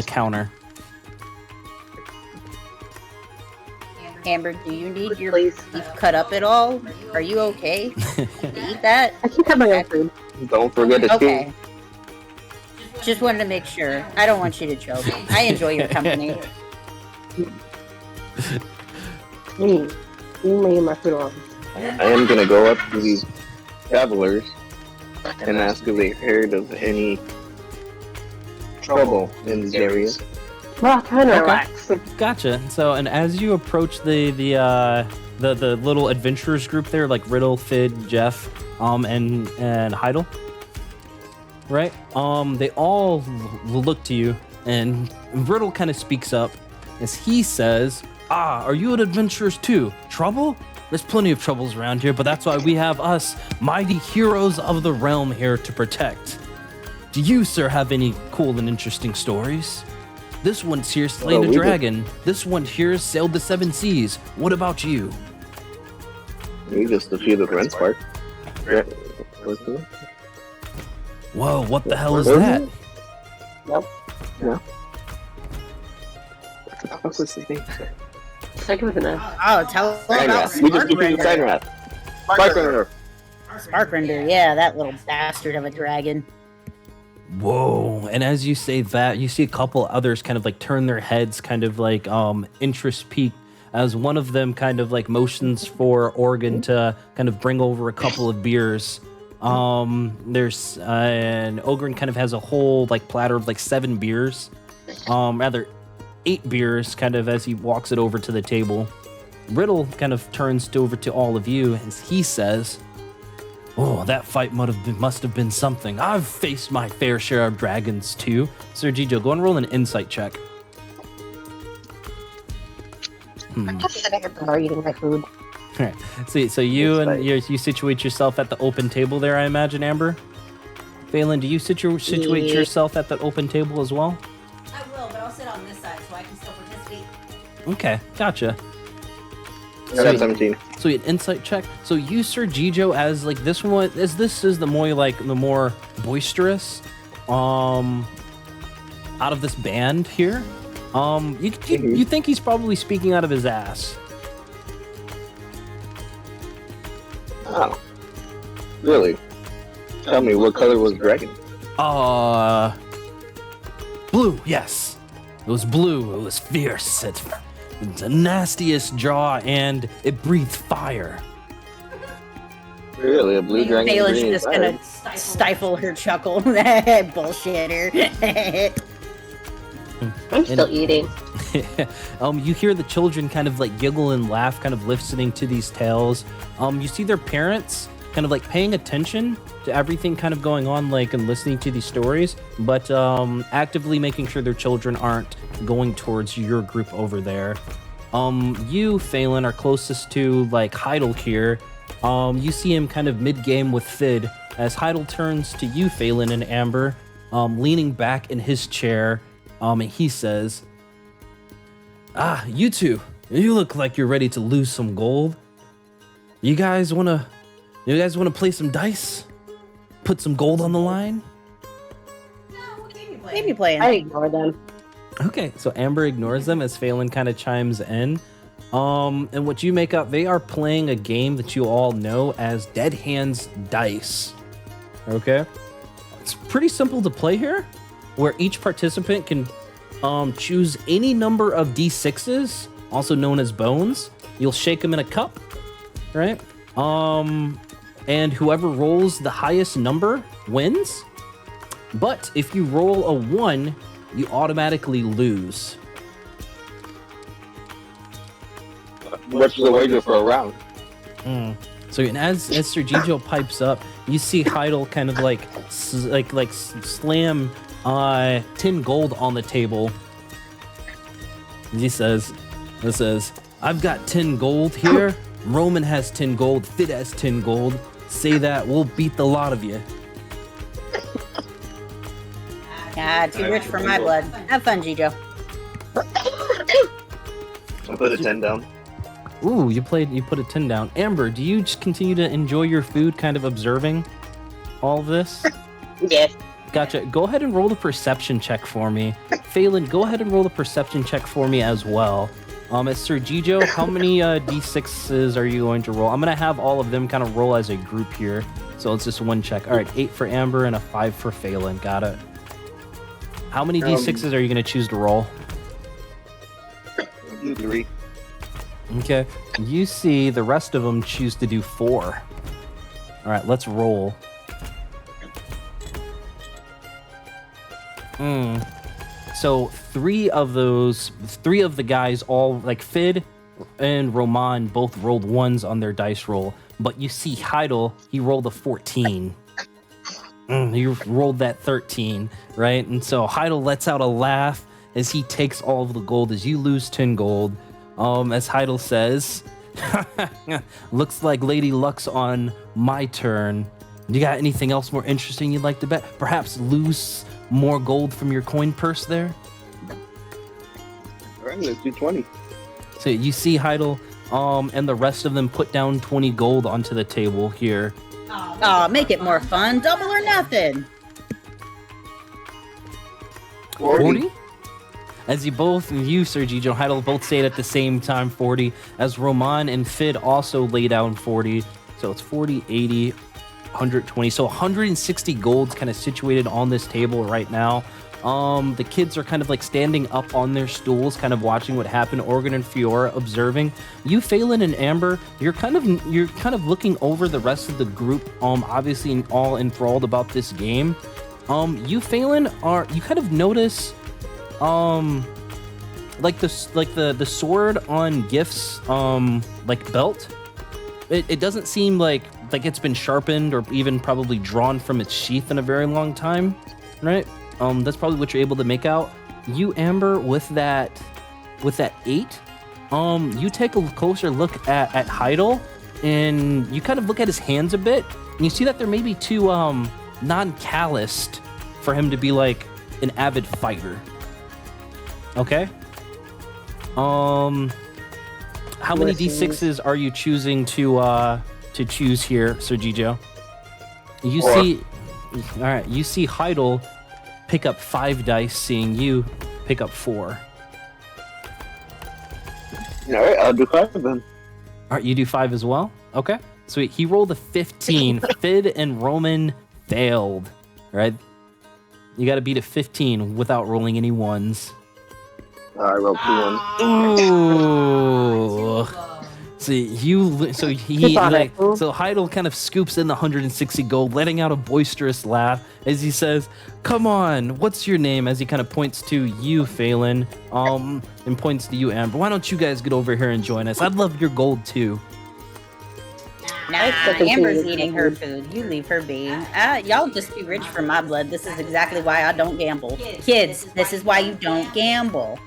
counter. Amber, do you need your beef cut up at all? Are you okay to eat that? I can have my own food. Don't forget to Okay. Just wanted to make sure. I don't want you to choke. I enjoy your company. You may my food on. I am gonna go up to these travelers and ask if they heard of any trouble in these areas. Well, kind of Okay. relax. Gotcha. So, and as you approach the little adventurers group there, like Riddle, Fid, Jeff, and Heidel, right? They all look to you, and Riddle kind of speaks up as he says, are you adventurers too? Trouble? There's plenty of troubles around here, but that's why we have us, mighty heroes of the realm, here to protect. Do you, sir, have any cool and interesting stories? This one's here slain a dragon. This one here sailed the 7 seas. What about you? We just defeated the Ren Spark. Whoa, what the hell is that? Nope. No. What was his name? Second with an F. Oh, tell us about Sign We just defeated Sparkrender. Sparkrender. Sparkrender, yeah, that little bastard of a dragon. Whoa. And as you say that, you see a couple others kind of like turn their heads, kind of like interest peaked, as one of them kind of like motions for Oregon to kind of bring over a couple of beers. There's and Ogren kind of has a whole like platter of like 7 beers. Rather 8 beers, kind of as he walks it over to the table. Riddle kind of turns over to all of you as he says, oh, that fight must have been something. I've faced my fair share of dragons too. Sir Gijo, go and roll an insight check. I'm just sitting at the bar eating my food. All right. So you situate yourself at the open table there, I imagine, Amber? Phelan, do you situate yourself at that open table as well? I will, but I'll sit on this side so I can still participate. Okay, gotcha. I got 17. So an insight check. So you, Sir Gijo, as like this one, as this is the more boisterous. out of this band here. You think he's probably speaking out of his ass. Oh. Really? Tell me, what color was dragon? Blue, yes. It was blue. It was fierce. It's the nastiest jaw, and it breathed fire. Really? A blue dragon? Baelish breathing just fire? gonna stifle her chuckle. Bullshitter. I'm still eating. You hear the children kind of like giggle and laugh, kind of listening to these tales. You see their parents kind of like paying attention to everything kind of going on, like, and listening to these stories, but actively making sure their children aren't going towards your group over there. You, Phelan, are closest to like Heidel here. You see him kind of mid-game with Fid as Heidel turns to you, Phelan and Amber, leaning back in his chair, and he says, you two, you look like you're ready to lose some gold. You guys wanna play some dice? Put some gold on the line? Maybe playing. I ignore them. Okay, so Amber ignores them as Phelan kind of chimes in. And what you make up, they are playing a game that you all know as Dead Hands Dice. Okay? It's pretty simple to play here, where each participant can choose any number of D6s, also known as bones. You'll shake them in a cup, right? And whoever rolls the highest number wins. But if you roll a 1, you automatically lose. What's the wager for a round? So as Sir Gijo pipes up, you see Heidel kind of like slam 10 gold on the table. He says, I've got 10 gold here. Roman has 10 gold. Fit has 10 gold. Say that, we'll beat the lot of you. Too rich for my blood. Have fun, Gijo. I put a 10 down. Ooh, you put a 10 down. Amber, do you just continue to enjoy your food, kind of observing all of this? Yes. Gotcha. Go ahead and roll the perception check for me. Phelan, go ahead and roll the perception check for me as well. As Sir Gijo, how many D6s are you going to roll? I'm going to have all of them kind of roll as a group here. So it's just one check. All right, 8 for Amber and a 5 for Phelan. Got it. How many D6s are you going to choose to roll? 3. Okay. You see the rest of them choose to do 4. All right, let's roll. So 3 of the guys, all like Fid and Roman, both rolled 1s on their dice roll. But you see Heidel, he rolled a 14. You rolled that 13, right? And so Heidel lets out a laugh as he takes all of the gold, as you lose 10 gold. As Heidel says, looks like Lady Luck's on my turn. You got anything else more interesting you'd like to bet? Perhaps lose more gold from your coin purse there? All right, let's do 20. So you see Heidel and the rest of them put down 20 gold onto the table here. Oh, make it more fun. Double or nothing. 40? As you, Sir Gijo, Heidel, both say it at the same time, 40. As Roman and Fid also lay down 40. So it's 40, 80, 120. So 160 gold's kind of situated on this table right now. The kids are kind of like standing up on their stools, kind of watching what happened. Organ and Fiora observing. You, Phelan and Amber, you're kind of looking over the rest of the group. Obviously all enthralled about this game. You, Phelan, you kind of notice, like the sword on Gift's like belt. It doesn't seem like it's been sharpened or even probably drawn from its sheath in a very long time, right? That's probably what you're able to make out. You, Amber, with that 8, you take a closer look at Heidel, and you kind of look at his hands a bit, and you see that they're maybe too non-calloused for him to be like an avid fighter. Okay. How many D6s are you choosing to choose here, Sir Gijo? You see, all right. You see Heidel pick up 5 dice, seeing you pick up 4. All right, I'll do 5 then. All right, you do 5 as well? Okay. Sweet. He rolled a 15. Fid and Roman failed. Right? You got to beat a 15 without rolling any ones. I rolled 2 1. Ooh. See, so Heidel kind of scoops in the 160 gold, letting out a boisterous laugh as he says, "Come on, what's your name?" As he kind of points to you, Phelan, and points to you, Amber. Why don't you guys get over here and join us? I'd love your gold too. Nah, Amber's eating her food. You leave her be. Y'all just too rich for my blood. This is exactly why I don't gamble. Kids, this is why you don't gamble.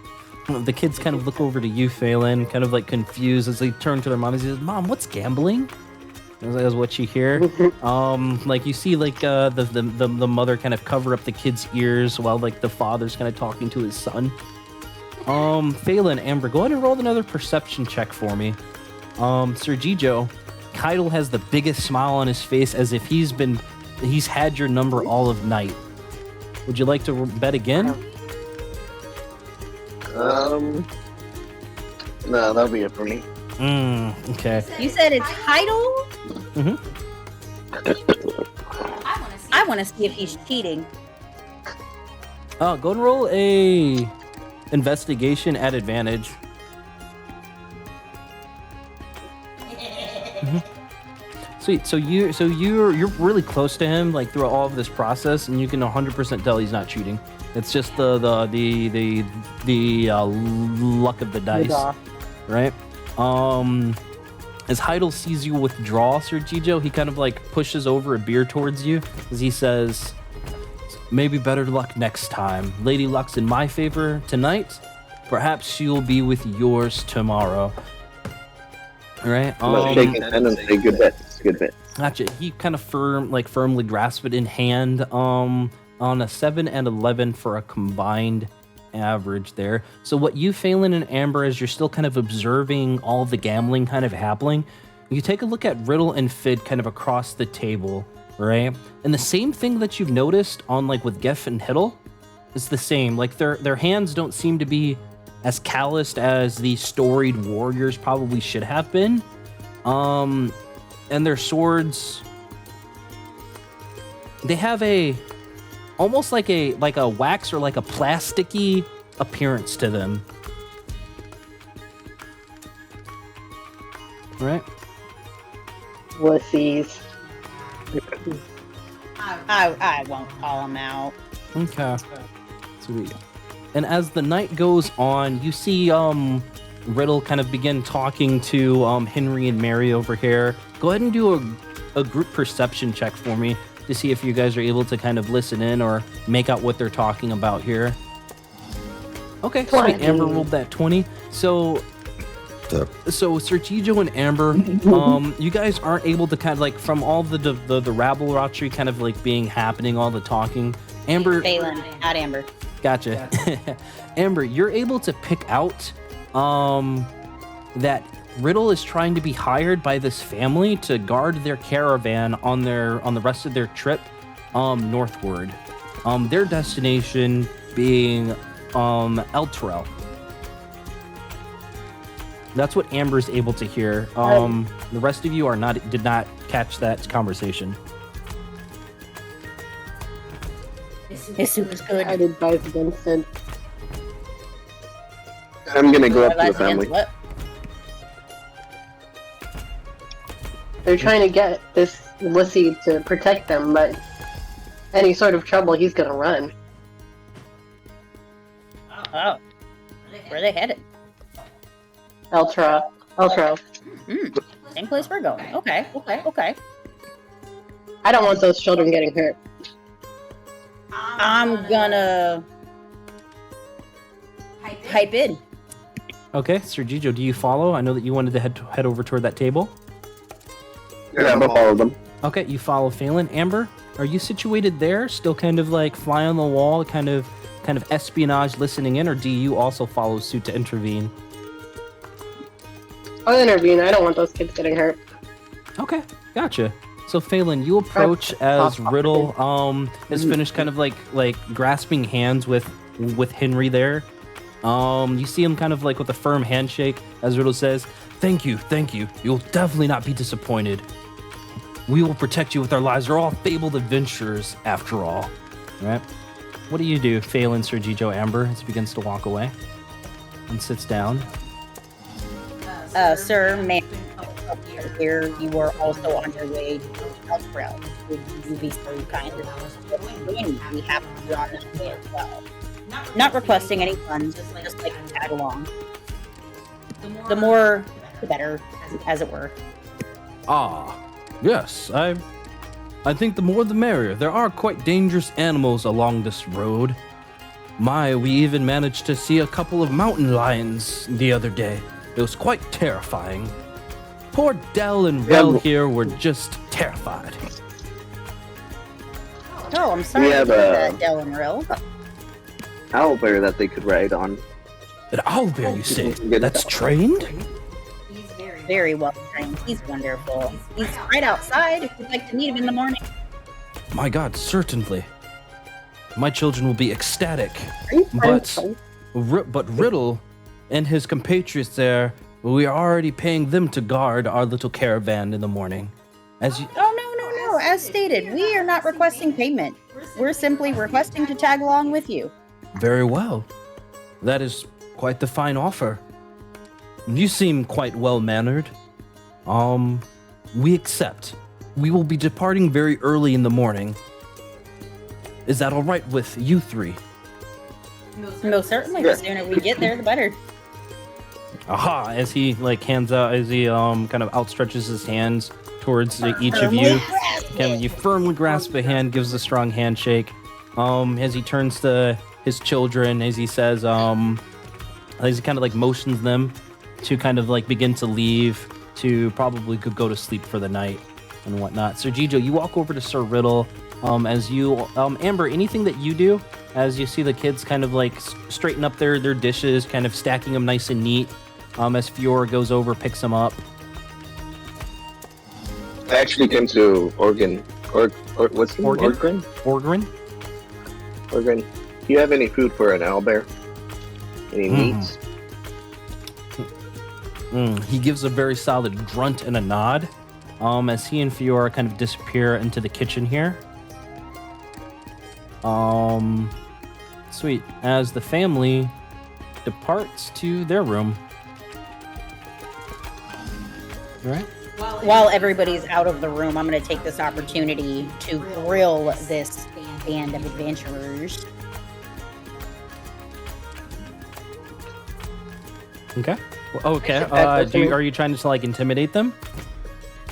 The kids kind of look over to you, Phelan, kind of like confused as they turn to their mom and says, "Mom, what's gambling?" That's what you hear. Like you see, like the mother kind of cover up the kid's ears while like the father's kind of talking to his son. Phelan, Amber, go ahead and roll another perception check for me. Sir Gijo, Keidel has the biggest smile on his face as if he's had your number all of night. Would you like to bet again? No, that'll be it for me. Okay. You said it's Heidel? Mm-hmm. I want to see if he's cheating. Go and roll a investigation at advantage. Sweet. So you're really close to him, like through all of this process, and you can 100% tell he's not cheating. It's just the luck of the dice, right? As Heidel sees you withdraw, Sir Gijo, he kind of like pushes over a beer towards you as he says, "Maybe better luck next time. Lady Luck's in my favor tonight. Perhaps she'll be with yours tomorrow." All right. I'm gonna shake his hand and say, "Good bet. Good bet." Gotcha. He kind of firmly grasps it in hand. On a 7 and 11 for a combined average there. So what you, Phelan and Amber, as you're still kind of observing all the gambling kind of happening, you take a look at Riddle and Fid kind of across the table, right? And the same thing that you've noticed on like with Geff and Hiddle is the same. Like their hands don't seem to be as calloused as the storied warriors probably should have been. And their swords, they have almost like a wax or like a plasticky appearance to them. Right? Wussies. I won't call him out. Okay. Sweet. And as the night goes on, you see Riddle kind of begin talking to Henry and Mary over here. Go ahead and do a group perception check for me to see if you guys are able to kind of listen in or make out what they're talking about here. Okay, sweet. Amber rolled that 20. So Sir Gijo and Amber, you guys aren't able to kind of like from all the rabble-rotchery kind of like being happening, all the talking. Amber, Phelan, not Amber. Gotcha. Amber, you're able to pick out that Riddle is trying to be hired by this family to guard their caravan on the rest of their trip northward. Their destination being Elturel. That's what Amber's able to hear. The rest of you did not catch that conversation. His soup is good. I did both against it. I'm gonna go up to the Against family. what? They're trying to get this wussy to protect them, but any sort of trouble, he's gonna run. Oh. Where are they headed? Eltro. Same place we're going. Okay. I don't want those children getting hurt. I'm gonna pipe in. Okay, Sir Gijo, do you follow? I know that you wanted to head over toward that table. Yeah, I'm gonna follow them. Okay, you follow Phelan. Amber, are you situated there, still kind of like fly on the wall, kind of espionage, listening in, or do you also follow suit to intervene? I'll intervene. I don't want those kids getting hurt. Okay, gotcha. So Phelan, you approach as Riddle is finished kind of like grasping hands with Henry there. You see him kind of like with a firm handshake as Riddle says, thank you. You'll definitely not be disappointed. We will protect you with our lives. We're all fabled adventurers after all. All right. What do you do, Phelan, Sir Gijo, Amber, as he begins to walk away and sits down? Sir, ma'am, here you were also on your way to Elsbrell. Would you be so kind as we have to be on this way as well? Not requesting any funds, just like to tag along. The more, the better, as it were. Ah, yes, I think the more the merrier. There are quite dangerous animals along this road. We even managed to see a couple of mountain lions the other day. It was quite terrifying. Poor Dell and Rel here were just terrified. Oh, I'm sorry to hear that, Del and Rel. Owlbear that they could ride on. An owlbear, you say? That's trained? Very well trained. He's wonderful. He's right outside if you'd like to meet him in the morning. My God, certainly. My children will be ecstatic. But But Riddle and his compatriots there, we are already paying them to guard our little caravan in the morning. As you, Oh, no. As stated, we are not requesting payment. We're simply requesting to tag along with you. very well. That is quite the fine offer. You seem quite well-mannered. We accept. We will be departing very early in the morning. Is that all right with you three? Most certainly. The sooner we get there, the better. Aha! As he kind of outstretches his hands towards each of you. You firmly grasp a hand, gives a strong handshake. As he turns to his children, as he says, as he kind of like motions them to kind of like begin to leave to probably go to sleep for the night and whatnot. Sir Gijo, you walk over to Sir Riddle. As you, Amber, anything that you do as you see the kids kind of like straighten up their dishes, kind of stacking them nice and neat. As Fiora goes over, picks them up. I actually came to Oregon. What's the name? Organ? Oregon? Do you have any food for an owlbear? Any meats? He gives a very solid grunt and a nod. As he and Fiora kind of disappear into the kitchen here. Sweet. As the family departs to their room. All right. While everybody's out of the room, I'm going to take this opportunity to grill this band of adventurers. Okay. Okay. Are you trying to like intimidate them?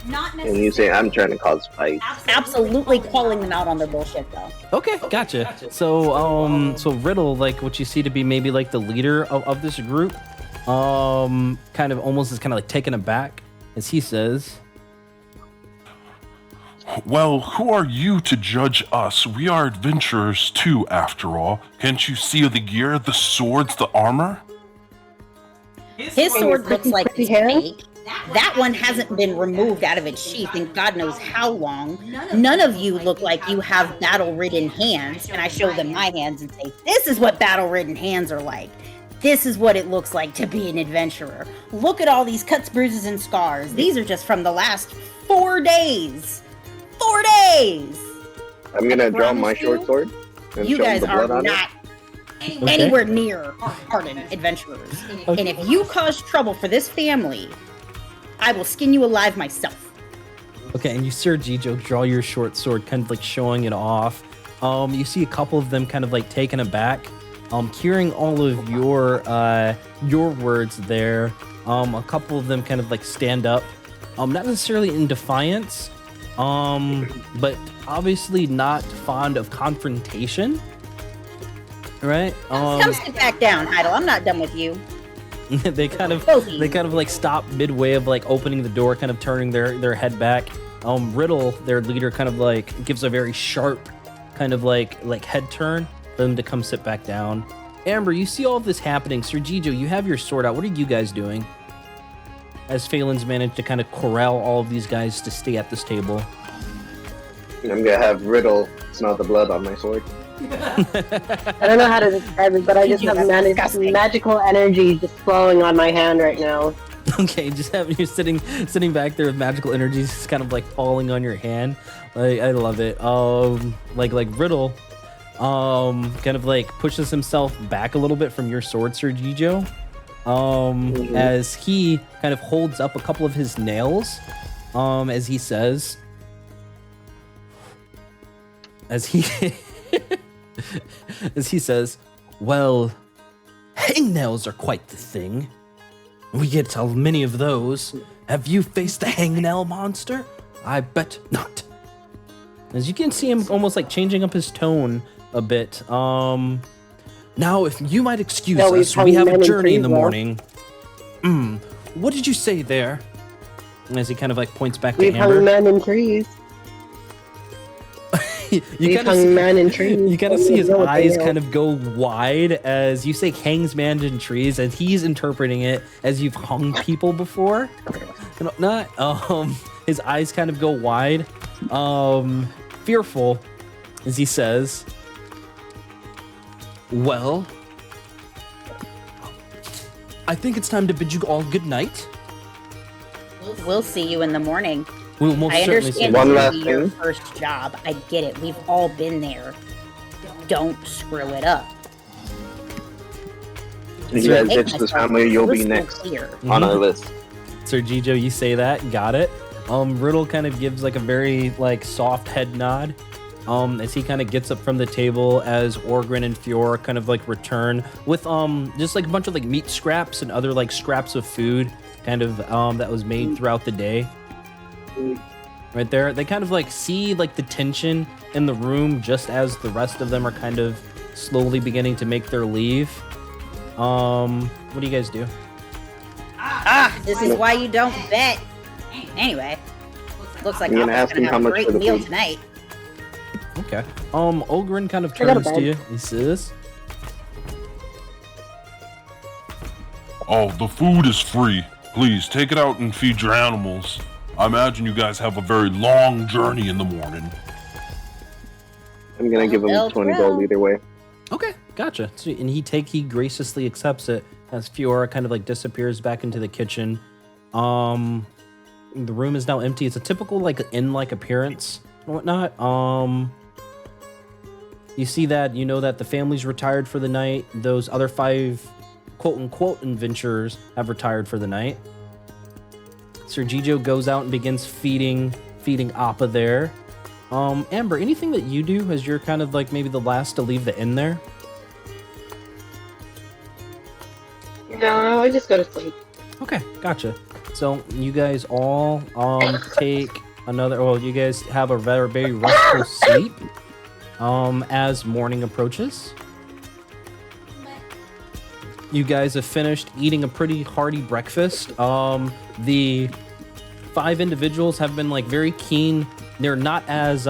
Not And necessarily. you say I'm trying to cause fights. Absolutely calling them out on their bullshit, though. Okay, gotcha. So, so Riddle, like what you see to be maybe like the leader of this group, kind of almost is kind of like taken aback as he says, Well, who are you to judge us? We are adventurers too, after all. Can't you see the gear, the swords, the armor? His sword looks like it's Hair? fake. That one hasn't been removed out of its sheath in God knows how long. None of you look like you have battle-ridden hands. And I show them my hands and say, this is what battle-ridden hands are like. This is what it looks like to be an adventurer. Look at all these cuts, bruises, and scars. These are just from the last 4 days. 4 days! I'm gonna draw my Promise short you, sword and You show guys the are blood on not anywhere near hardened adventurers. And if you cause trouble for this family, I will skin you alive myself. okay, and you Sir Gijo draw your short sword, kind of like showing it off. You see a couple of them kind of like taken aback, hearing all of your words there. A couple of them kind of like stand up, not necessarily in defiance, but obviously not fond of confrontation. Right? Come sit back down, Idle. I'm not done with you. they kind of like stop midway of like opening the door, kind of turning their head back. Riddle, their leader, kind of like gives a very sharp kind of like head turn for them to come sit back down. Amber, you see all of this happening. Sir Gijo, you have your sword out. What are you guys doing? As Phelan's managed to kind of corral all of these guys to stay at this table. I'm gonna have Riddle smell the blood on my sword. I don't know how to describe it, but I just have Disgusting. magical energy just flowing on my hand right now. Okay, just having you sitting back there with magical energies just kind of like falling on your hand. Like, I love it. Like Riddle, kind of like pushes himself back a little bit from your sword, Sir Jijo. As he kind of holds up a couple of his nails, as he says, as he says, well, hangnails are quite the thing. We get many of those. Have you faced a hangnail monster? I bet not. As you can see him almost like changing up his tone a bit. Now, if you might excuse us, we have a journey in the morning. What did you say there? As he kind of like points back to We've Amber. hung men in trees. You kind of see, man in trees. you kind of see his eyes kind of go wide as you say hangs man in trees, and he's interpreting it as you've hung people before. Not his eyes kind of go wide, fearful, as he says, well, I think it's time to bid you all good night. We'll see you in the morning. We'll most I certainly see understand you. One this last will be your thing. first job. I get it. We've all been there. Don't screw it up. If you guys ditch this family, you'll be Crystal next clear. on our list. Sir Jijo, you say that, got it. Riddle kind of gives like a very like soft head nod. As he kind of gets up from the table as Orgrin and Fiora kind of like return with just like a bunch of like meat scraps and other like scraps of food kind of that was made throughout the day. Right there, they kind of like see like the tension in the room just as the rest of them are kind of slowly beginning to make their leave. What do you guys do? This is why you don't bet. Anyway, looks like I'm gonna Alpha's ask gonna him have how a much great for the meal food. tonight. Okay. Ogren kind of I got a turns to bed. you. He says, Oh, the food is free. Please take it out and feed your animals. I imagine you guys have a very long journey in the morning. I'm gonna give him Well, 20 well. gold either way. okay, gotcha. So, and he graciously accepts it as Fiora kind of like disappears back into the kitchen. The room is now empty. It's a typical like inn-like appearance and whatnot. You see that, you know that the family's retired for the night. Those other 5 quote-unquote adventurers have retired for the night. Sir Jijo goes out and begins feeding Appa there. Amber, anything that you do as you're kind of like maybe the last to leave the inn there? No, I just go to sleep. Okay, gotcha. So you guys all take another. Well, you guys have a very, very restful sleep. As morning approaches, you guys have finished eating a pretty hearty breakfast. The 5 individuals have been like very keen. They're not as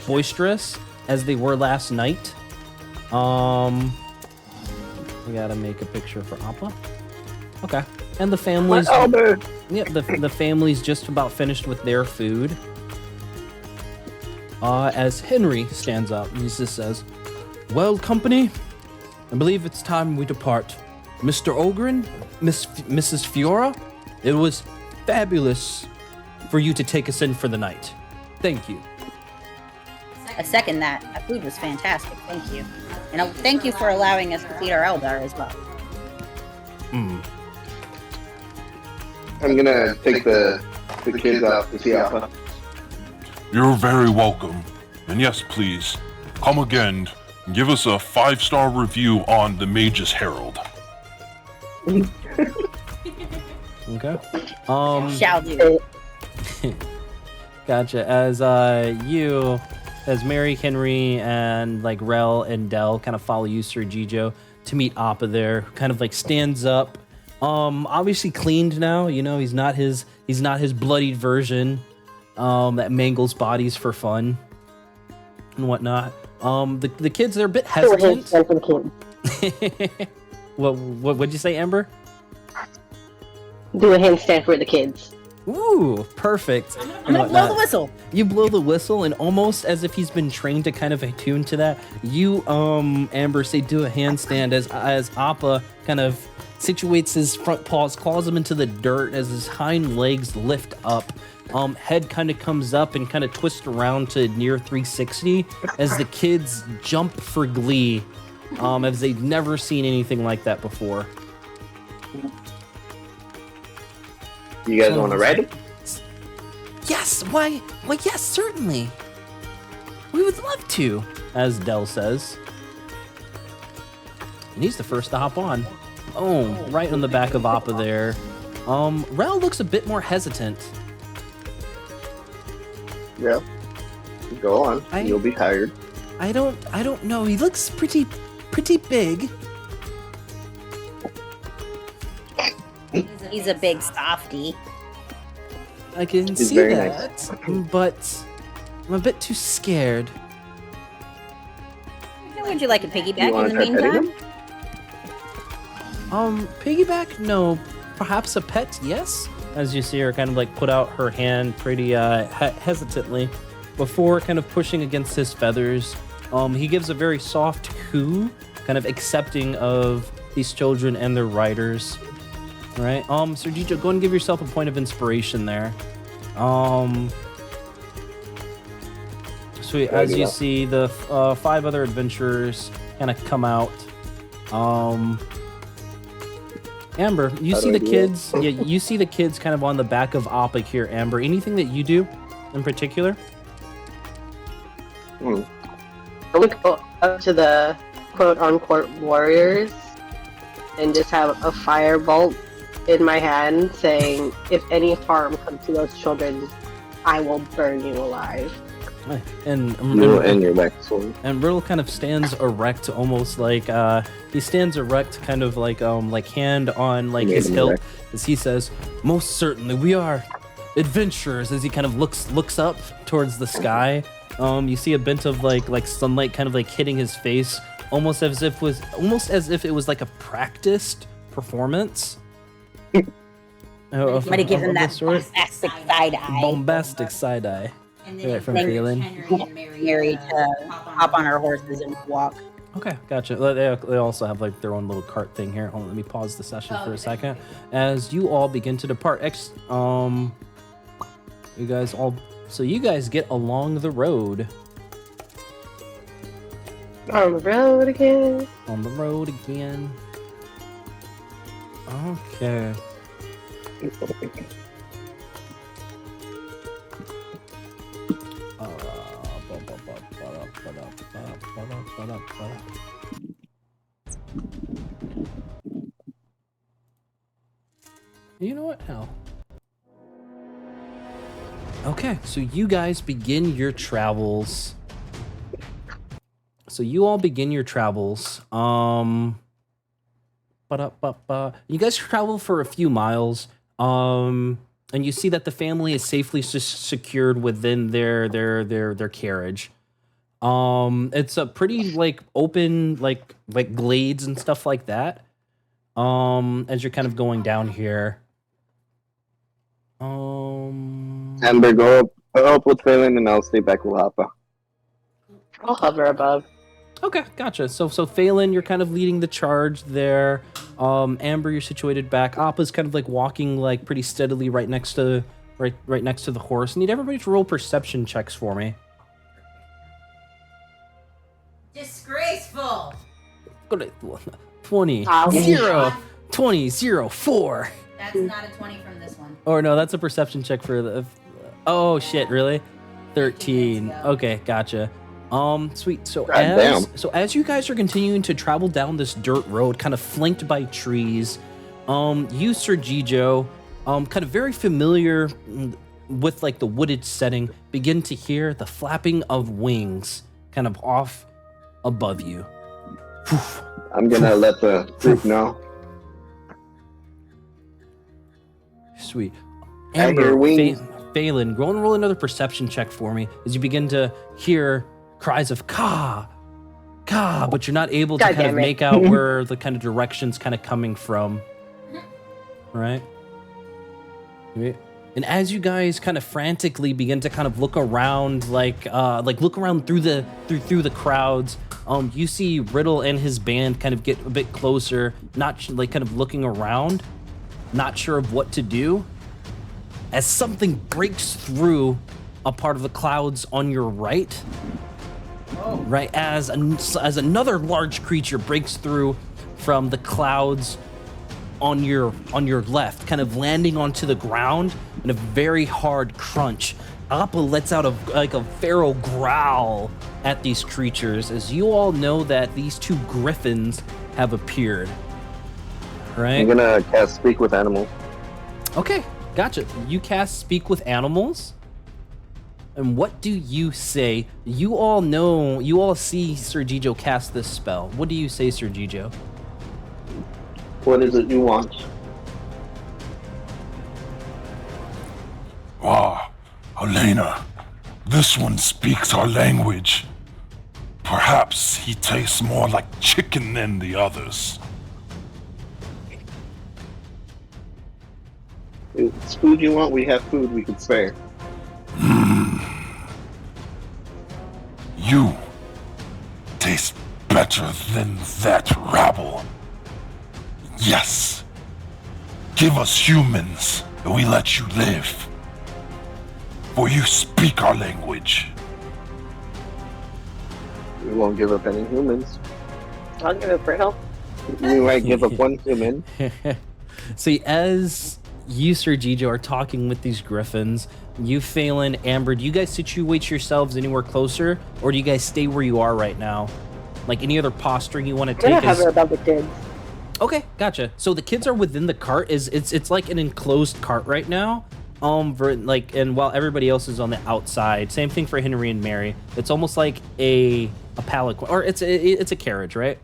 boisterous as they were last night. We gotta make a picture for Appa. Okay. And the families, yeah, the family's just about finished with their food. As Henry stands up, and he just says, "Well, company, I believe it's time we depart. Mr. Ogren, Mrs. Fiora, it was fabulous for you to take us in for the night. Thank you." I second that. That food was fantastic. Thank you. And thank you for allowing us to feed our Eldar as well. I'm gonna take the kids out to see Alpha. You're very welcome. And yes, please, come again and give us a 5-star review on the Mage's Herald. Okay. Shall do. Gotcha. As Mary, Henry, and like Rel and Del kind of follow you, Sir Jijo, to meet Appa there, kind of like stands up. Obviously cleaned now. You know, he's not his bloodied version. That mangles bodies for fun and whatnot. The kids, they're a bit hesitant. What'd you say, Amber? Do a handstand for the kids. Ooh, perfect. I'm gonna blow the whistle. You blow the whistle, and almost as if he's been trained to kind of attune to that, you, Amber, say do a handstand as Appa kind of situates his front paws, claws him into the dirt as his hind legs lift up. Head kind of comes up and kind of twists around to near 360 as the kids jump for glee, as they've never seen anything like that before. You guys want to ride him? Yes, why, yes, certainly. We would love to, as Dell says. And he's the first to hop on. Oh, right on the back of Appa there. Rel looks a bit more hesitant. Yeah. Go on. You'll be tired. I don't know. He looks pretty big. He's a big softy. I can He's see very that, but I'm a bit too scared. Would you like a piggyback You wanna in the try petting meantime? Piggyback? No. Perhaps a pet? Yes. As you see her kind of like put out her hand pretty hesitantly before kind of pushing against his feathers. He gives a very soft coo, kind of accepting of these children and their riders. All right. Sir Gijo, go and give yourself a point of inspiration there. Sweet. As you see the 5 other adventurers kind of come out. Amber, you see the kids. Yeah, you see the kids kind of on the back of Appa here. Amber, anything that you do in particular? I would go up to the quote-unquote warriors and just have a firebolt in my hand saying, if any harm comes to those children, I will burn you alive. And You'll end your next one. And Riddle kind of stands erect, almost like he stands erect, kind of like hand on like his hilt, as he says, "Most certainly, we are adventurers." As he kind of looks up towards the sky, you see a bit of like sunlight kind of like hitting his face, almost as if it was like a practiced performance. Might have given that bombastic side eye. Bombastic side eye. Right from Phelan. Mary to hop on our horses and walk. Okay, gotcha. They also have like their own little cart thing here. Hold on, let me pause the session for a second. As you all begin to depart, you guys get along the road. On the road again. On the road again. Okay. You know what? Hell. Okay, so you guys begin your travels. You guys travel for a few miles. And you see that the family is safely secured within their carriage. It's a pretty like open like glades and stuff like that. As you're kind of going down here. Amber, go up with Phelan and I'll stay back with Appa. I'll hover above. Okay, gotcha. So Phelan, you're kind of leading the charge there. Amber, you're situated back. Appa's kind of like walking like pretty steadily right next to the horse. I need everybody to roll perception checks for me. Disgraceful. Go to 20, Ow. 0, 20, 0, 4. That's not a 20 from this one. Or no, that's a perception check for the. Oh shit! Really? 13. Okay, gotcha. Sweet. So as you guys are continuing to travel down this dirt road, kind of flanked by trees, you, Sir Gijo, kind of very familiar with like the wooded setting, begin to hear the flapping of wings, kind of off above you. I'm gonna let the group know. Sweet. I hear Amber, wings. Phelan, go and roll another perception check for me as you begin to hear cries of "Ka, Ka," but you're not able to God kind of damn it. make out where the kind of direction's kind of coming from. Right? Wait. And as you guys kind of frantically begin to kind of look around, like look around through the crowds, you see Riddle and his band kind of get a bit closer, like kind of looking around, not sure of what to do, as something breaks through a part of the clouds on your right. Right, as another large creature breaks through from the clouds on your left, kind of landing onto the ground in a very hard crunch. Appa lets out a feral growl at these creatures, as you all know that these two griffins have appeared. Right? I'm gonna cast Speak with Animals. Okay, gotcha. You cast Speak with Animals. And what do you say? You all see Sir Gijo cast this spell. What do you say, Sir Gijo? What is it you want? Ah, Elena, this one speaks our language. Perhaps he tastes more like chicken than the others. If it's food you want, we have food we can spare. You taste better than that rabble. Yes. Give us humans, and we let you live. For you speak our language. We won't give up any humans. I'll give it Riddle. We might give up one human. See, as you, Sir Gijo, are talking with these griffins, you, Phelan, Amber, do you guys situate yourselves anywhere closer, or do you guys stay where you are right now? Like, any other posturing you want to I'm gonna take? have her about the kids. Okay, gotcha. So the kids are within the cart. It's like an enclosed cart right now. And while everybody else is on the outside. Same thing for Henry and Mary. It's almost like a palanquin, or it's a carriage, right?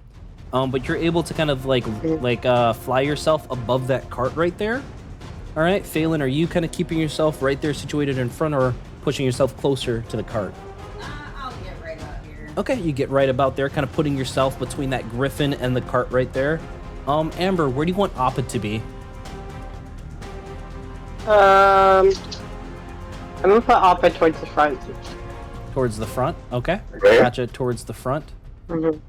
But you're able to kind of fly yourself above that cart right there. All right, Phelan, are you kind of keeping yourself right there situated in front, or pushing yourself closer to the cart? I'll get right out here. Okay, you get right about there, kind of putting yourself between that griffin and the cart right there. Amber, where do you want Appa to be? I'm gonna put Appa towards the front. Towards the front? Okay. Where? Gotcha, towards the front. Mm-hmm.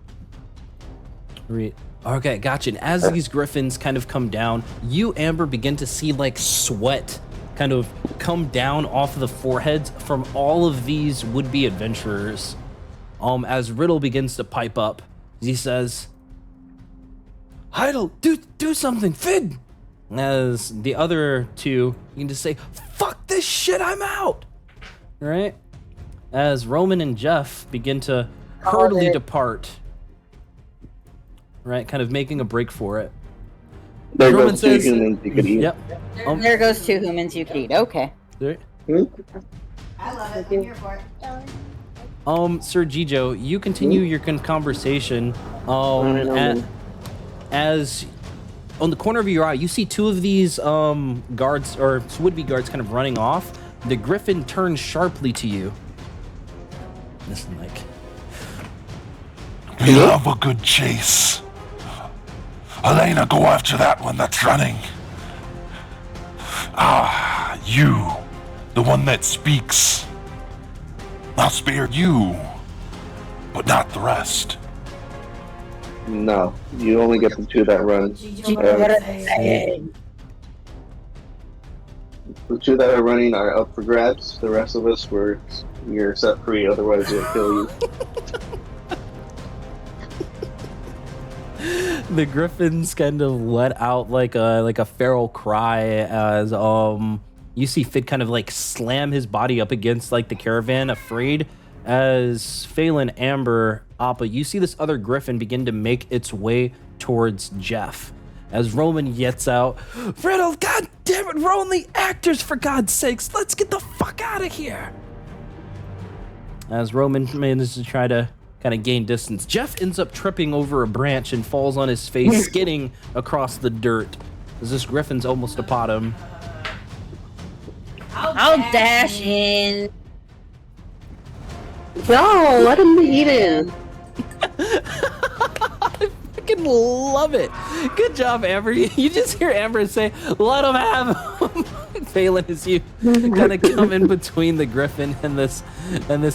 Okay, gotcha. And as these griffins kind of come down, you, Amber, begin to see like sweat kind of come down off of the foreheads from all of these would-be adventurers. As Riddle begins to pipe up, he says, Heidel, do something, Fid! As the other two begin to say, fuck this shit, I'm out! Right? As Roman and Jeff begin to hurriedly depart. Right, kind of making a break for it. There Roman goes two says- humans you could eat. Yep. There goes two humans you could eat. Okay. There- I love it. I'm here for it. Sir Gijo, you continue your conversation. As on the corner of your eye, you see two of these guards, or would-be guards, kind of running off. The griffin turns sharply to you. Listen, like, We love a good chase. Elena, go after that one that's running. Ah, you, the one that speaks. I'll spare you, but not the rest. No, you only get the two that run. The two that are running are up for grabs. The rest of us, you're set free. Otherwise, it'll kill you. the griffins kind of let out like a feral cry as you see Fid kind of like slam his body up against like the caravan, afraid. As Phelan, Amber, Appa, you see this other griffin begin to make its way towards Jeff. As Roman yets out, Riddle, god damn it, we're only actors, for God's sakes, let's get the fuck out of here. As Roman manages to try to kind of gain distance, Jeff ends up tripping over a branch and falls on his face, skidding across the dirt as this griffin's almost upon him. I'll dash in. No, let him be eaten. I fucking love it. Good job, Amber. You just hear Amber say, let him have him. Phelan, as you kind of come in between the griffin and this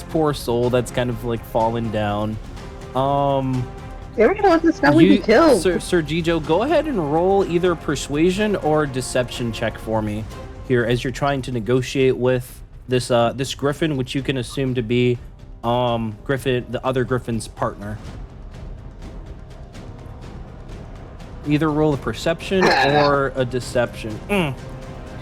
poor soul that's kind of like fallen down. There we go. This guy we can kill. Sir Gijo, go ahead and roll either persuasion or deception check for me here as you're trying to negotiate with this this griffin, which you can assume to be the other griffin's partner. Either roll a perception or a deception.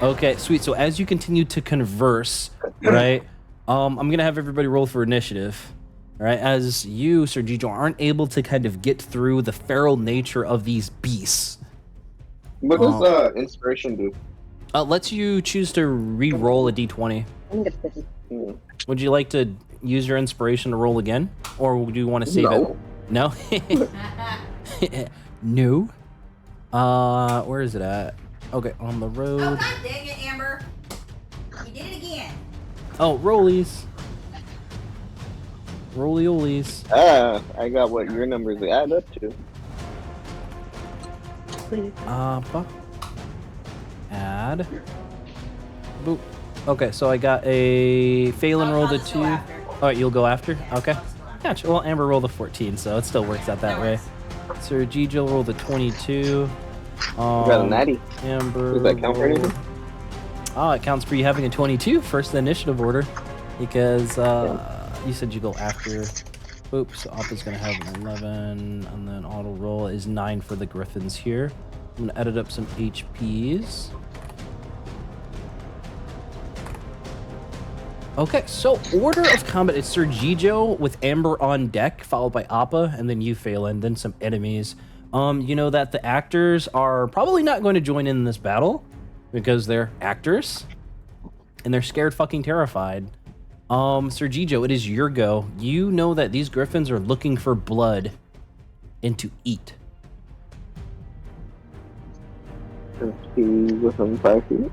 Okay, sweet. So as you continue to converse, right, I'm going to have everybody roll for initiative. All right, as you, Sir Gijo, aren't able to kind of get through the feral nature of these beasts. What does inspiration do? Lets you choose to re-roll a d20. Would you like to use your inspiration to roll again? Or would you want to save it? No? No? Where is it at? Okay, on the road. Oh, God dang it, Amber. You did it again. Oh, rollies. Rolly-olies. I got what your numbers add up to. Add. Boop. Okay, so I got a Phelan rolled a 2. All right, you'll go after? Okay. Gotcha. Well, Amber rolled a 14, so it still works out that way. Sir Gijo rolled a 22. You got a natty. Amber. Does that count for anything? Oh, it counts for you having a 22 first in the initiative order, because you said you go after. Oops, so Appa's gonna have an 11, and then auto roll is 9 for the griffins here. I'm gonna edit up some HPs. Okay, so order of combat is Sir Gijo with Amber on deck, followed by Appa, and then you, Phelan, then some enemies. You know that the actors are probably not going to join in this battle because they're actors and they're scared fucking terrified. Sir Gijo, it is your go. You know that these griffins are looking for blood and to eat. He's within 5 feet.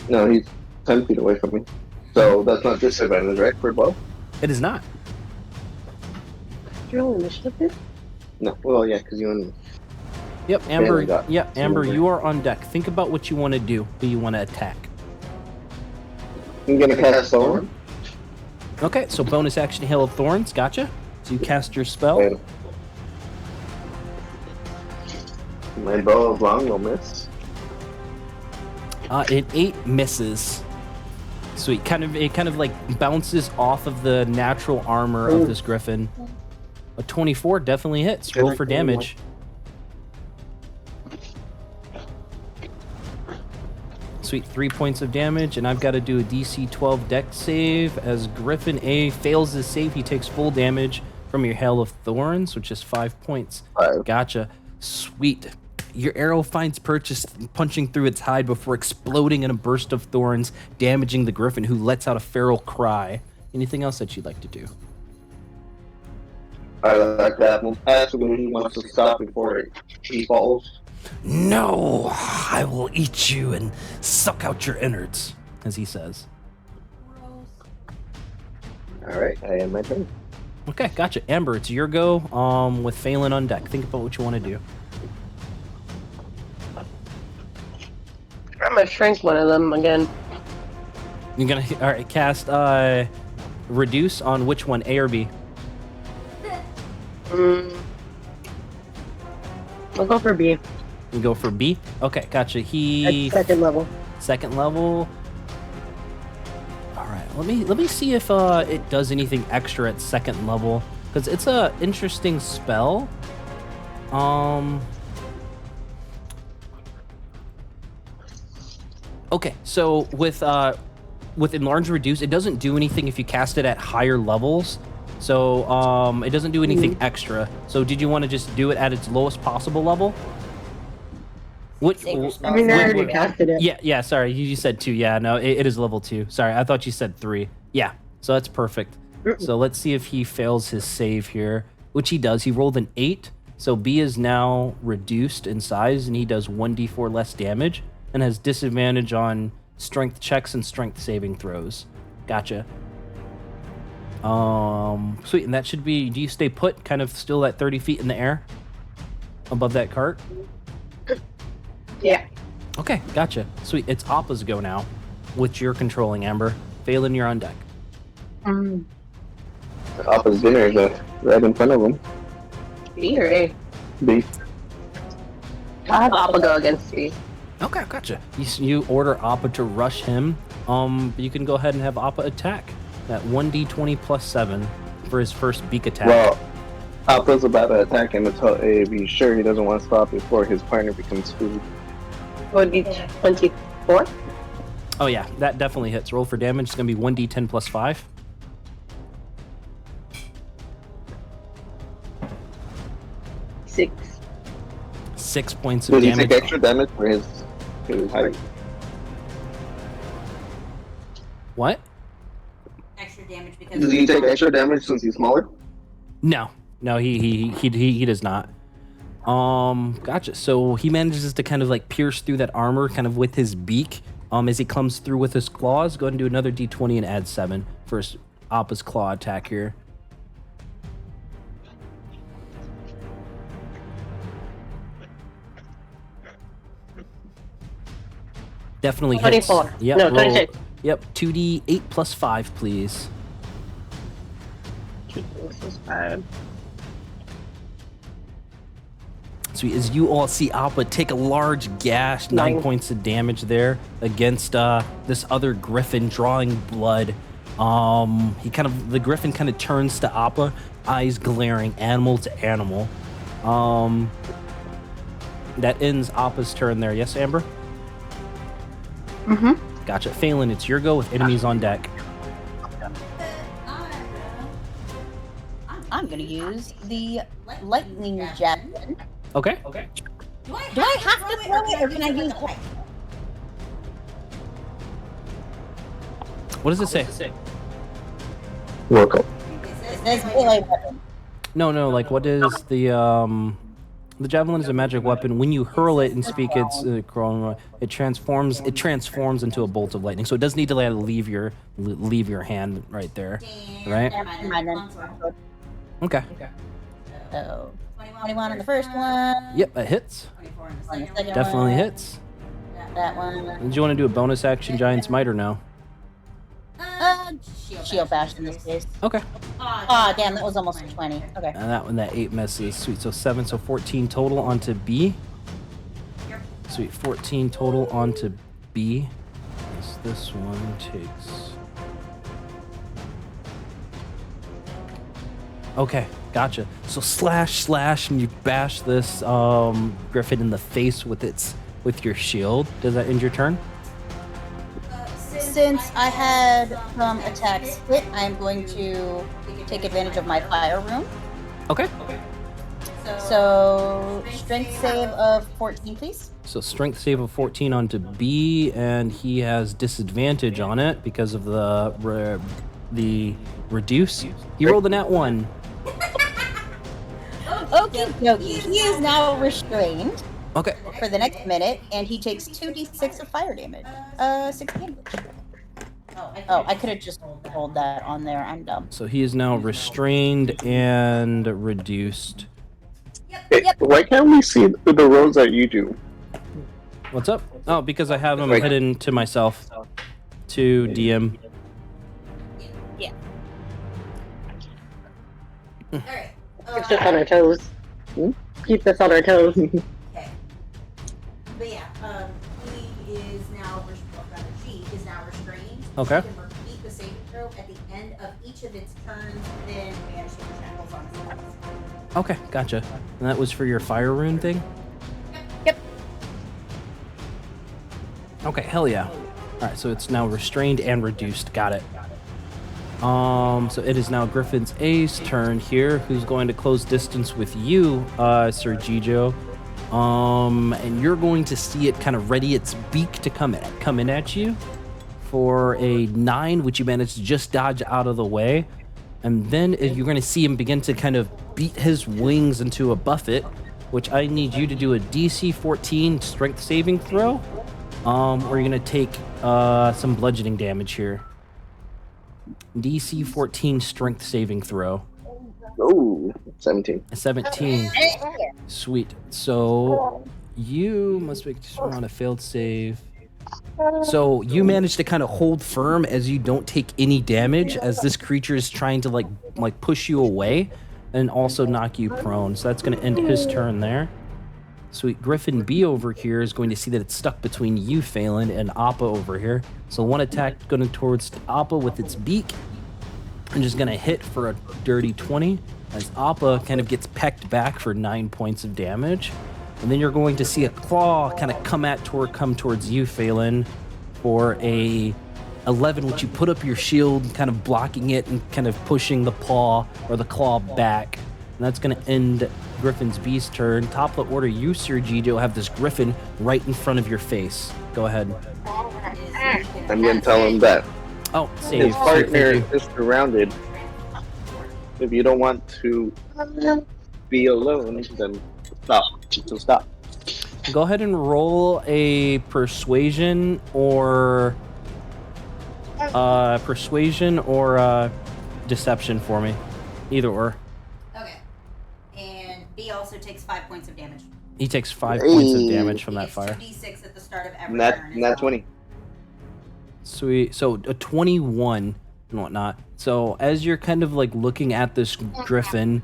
No, he's 10 feet away from me. So that's not disadvantage, right, for both? It is not. Your initiative is? No, well, yeah, because you and Yep, Amber. got Yep, Amber, two you are on deck. Think about what you want to do. Who you want to attack. I'm gonna cast Thorn. Okay, so bonus action, Hail of Thorns. Gotcha. So you cast your spell. And my bow is long, will miss. An 8 misses. Sweet. It kind of like bounces off of the natural armor of this griffin. A 24 definitely hits. Roll for damage. Sweet, 3 points of damage, and I've got to do a DC 12 dex save. As Griffin A fails his save, he takes full damage from your Hail of Thorns, which is 5 points. 5. Gotcha. Sweet. Your arrow finds purchase, punching through its hide before exploding in a burst of thorns, damaging the griffin, who lets out a feral cry. Anything else that you'd like to do? I like that one. Absolutely wants to stop before he falls. No, I will eat you and suck out your innards, as he says. Alright, I am my turn. Okay, gotcha. Amber, it's your go with Phelan on deck. Think about what you want to do. I'm gonna shrink one of them again. You're gonna all right. Cast reduce on which one, A or B? I'll go for B. You go for B. Okay, gotcha. He At second level. second level. All right. Let me see if it does anything extra at second level, because it's a interesting spell. Okay, so with enlarge reduce, it doesn't do anything if you cast it at higher levels. So it doesn't do anything extra. So did you want to just do it at its lowest possible level? What? I mean, I already casted it. Yeah. Sorry, you said 2. Yeah, no, it is level 2. Sorry, I thought you said 3. Yeah, so that's perfect. So let's see if he fails his save here, which he does. He rolled an 8, so B is now reduced in size, and he does 1d4 less damage, and has disadvantage on strength checks and strength saving throws. Gotcha. Sweet, and that should be. Do you stay put, kind of still at 30 feet in the air, above that cart? Yeah. Okay, gotcha. Sweet. It's Appa's go now, which you're controlling, Amber. Phelan, you're on deck. Appa's dinner is right in front of him. B or A? B. I'll have Appa go against B. Okay, gotcha. You order Appa to rush him. You can go ahead and have Appa attack. That 1d20 plus 7 for his first beak attack. Well, Appa's about to attack him until A. Be sure he doesn't want to stop before his partner becomes food. Would be 24? Oh yeah, that definitely hits. Roll for damage. It's gonna be 1d10 plus 5. Six. 6 points of Does he damage. take extra damage for his height? What? Extra damage because Does he take extra damage since he's smaller? No, he does not. Gotcha. So he manages to kind of like pierce through that armor, kind of with his beak. As he comes through with his claws, go ahead and do another d20 and add 7 for his Appa's claw attack here. Definitely hits. 24. Yep, No, roll- 26. Yep, 2d8 plus 5, please. This is bad. Sweet. As you all see Appa take a large gash, 9 Nine. points of damage there against this other griffin, drawing blood. The griffin kind of turns to Appa, eyes glaring, animal to animal. That ends Appa's turn there. Yes, Amber? Mm-hmm. Gotcha. Phelan, it's your go with enemies on deck. I'm gonna use the lightning javelin. Okay. Do I have to throw it or can I use it? What does it say? Work. It says melee weapon. No, like what is the javelin is a magic weapon. When you hurl it and speak it transforms into a bolt of lightning. So it does need to leave your hand right there, right? Never mind then. Okay. So 21 on the first one. Yep, that hits. On the second Definitely one, hits. That one. Did you want to do a bonus action giant smite or no? Shield bash in this case. Okay. Ah, damn, that was almost a 20. Okay. And that 8 misses. Sweet. So 7, so 14 total onto B. Sweet. 14 total onto B. This one takes. Okay, gotcha. So slash, and you bash this griffin in the face with your shield. Does that end your turn? Since I had attacks hit, I'm going to take advantage of my fire rune. Okay. So, strength save of 14, please. So strength save of 14 onto B, and he has disadvantage on it because of the reduce. He rolled a nat 1. Okay, dokie. He is now restrained Okay. for the next minute, and he takes 2d6 of fire damage. 6 damage. Oh, I could have just rolled that on there. I'm dumb. So he is now restrained and reduced. Hey, why can't we see the rolls that you do? What's up? Oh, because I have them Right. hidden to myself. To DM. Yeah. Alright. Keeps us on our toes. Keeps us on our toes. Okay. But yeah, he is now, she is now restrained. Okay. She can repeat the saving throw at the end of each of its turns, then banish the shackles on its legs. Okay, gotcha. And that was for your fire rune thing? Yep. Okay, hell yeah. Alright, so it's now restrained and reduced. Got it. So it is now Griffin's A's turn here, who's going to close distance with you, Sir Jijo. And you're going to see it kind of ready its beak to come in at you for a 9, which you managed to just dodge out of the way. And then you're going to see him begin to kind of beat his wings into a buffet, which I need you to do a DC 14 strength saving throw. Or you're going to take some bludgeoning damage here. DC 14 strength saving throw. Oh, 17. A 17. Sweet. So You must make on a failed save. So you manage to kind of hold firm as you don't take any damage as this creature is trying to like push you away and also knock you prone. So that's going to end his turn there. Sweet. Griffin B over here is going to see that it's stuck between you, Phelan, and Appa over here. So one attack going towards Appa with its beak. I'm just going to hit for a dirty 20 as Appa kind of gets pecked back for 9 points of damage. And then you're going to see a claw kind of come towards you, Phelan, for a 11, which you put up your shield, kind of blocking it and kind of pushing the paw or the claw back. And that's going to end Griffin's Beast turn. Top of the order, you, Sir Gijo, have this Griffin right in front of your face. Go ahead. I'm going to tell him that Oh, save. his partner is surrounded. If you don't want to be alone, then stop. So stop. Go ahead and roll a persuasion or deception for me. Either or. Okay. And B also takes 5 points of damage. He takes 5 points of damage from He that gets fire. 2d6 at the start of every Not, turn. as not well. 20. Sweet. So a 21 and whatnot. So as you're kind of like looking at this Griffin,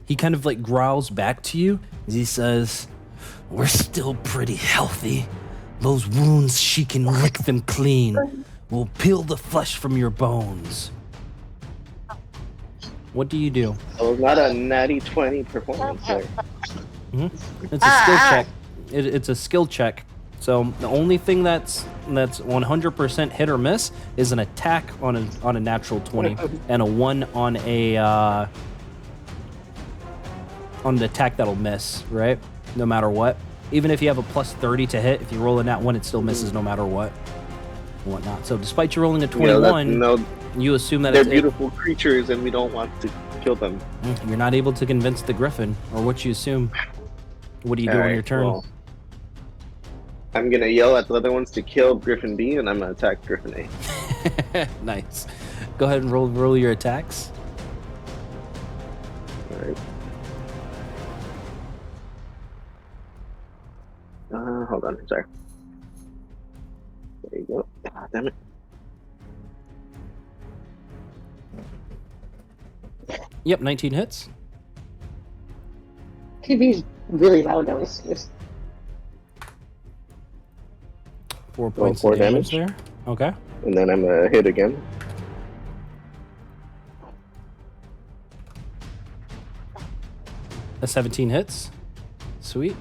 he kind of like growls back to you as he says, "We're still pretty healthy. Those wounds, she can lick them clean. We'll peel the flesh from your bones." What do you do? So it's not a natty 20 performance there. It's a skill check. It's a skill check. So the only thing that's 100% hit or miss is an attack on a natural 20 and a 1 on an attack that'll miss, right? No matter what. Even if you have a plus 30 to hit, if you roll in that one, it still misses no matter what. And whatnot. So despite you rolling a 21, you assume that they're it's beautiful creatures and we don't want to kill them. You're not able to convince the Griffin, or what you assume. What do you do on your turn? Well, I'm gonna yell at the other ones to kill Griffin B, and I'm gonna attack Griffin A. Nice. Go ahead and roll your attacks. Alright. Hold on, sorry. There you go. Ah, damn it. Yep, 19 hits. TV's really loud downstairs. 4 points four of damage damage. there. Okay. And then I'm gonna hit again. A 17 hits. Sweet.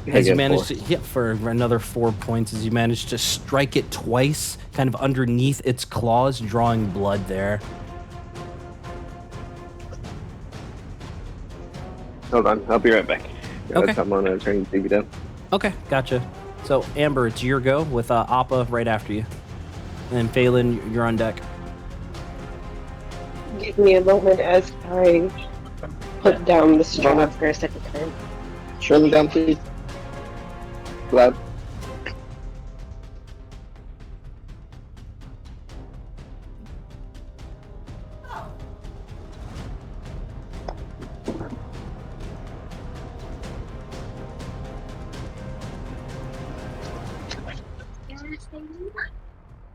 As you Again, manage 4. to hit for another 4 points, as you manage to strike it twice, kind of underneath its claws, drawing blood there. Hold on, I'll be right back. Okay. I'm gonna turn the TV down. Okay, gotcha. So, Amber, it's your go with Appa right after you. And Phelan, you're on deck. Give me a moment as I put down the straw for a second time. Turn them down, please. Loud.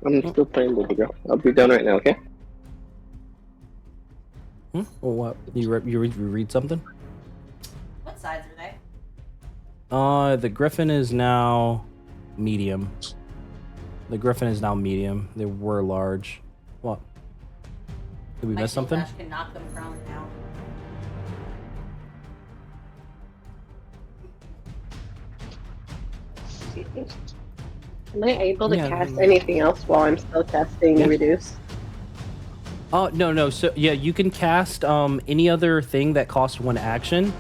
I'm still playing with the girl. I'll be done right now, okay? Well, what? You read something? What size are they? The Griffin is now medium. The Griffin is now medium. They were large. What? Did we My miss shield something? dash can knock them prone now. Am I able to Yeah. cast anything else while I'm still casting Yeah. Reduce? Oh, no. So, yeah, you can cast any other thing that costs 1 action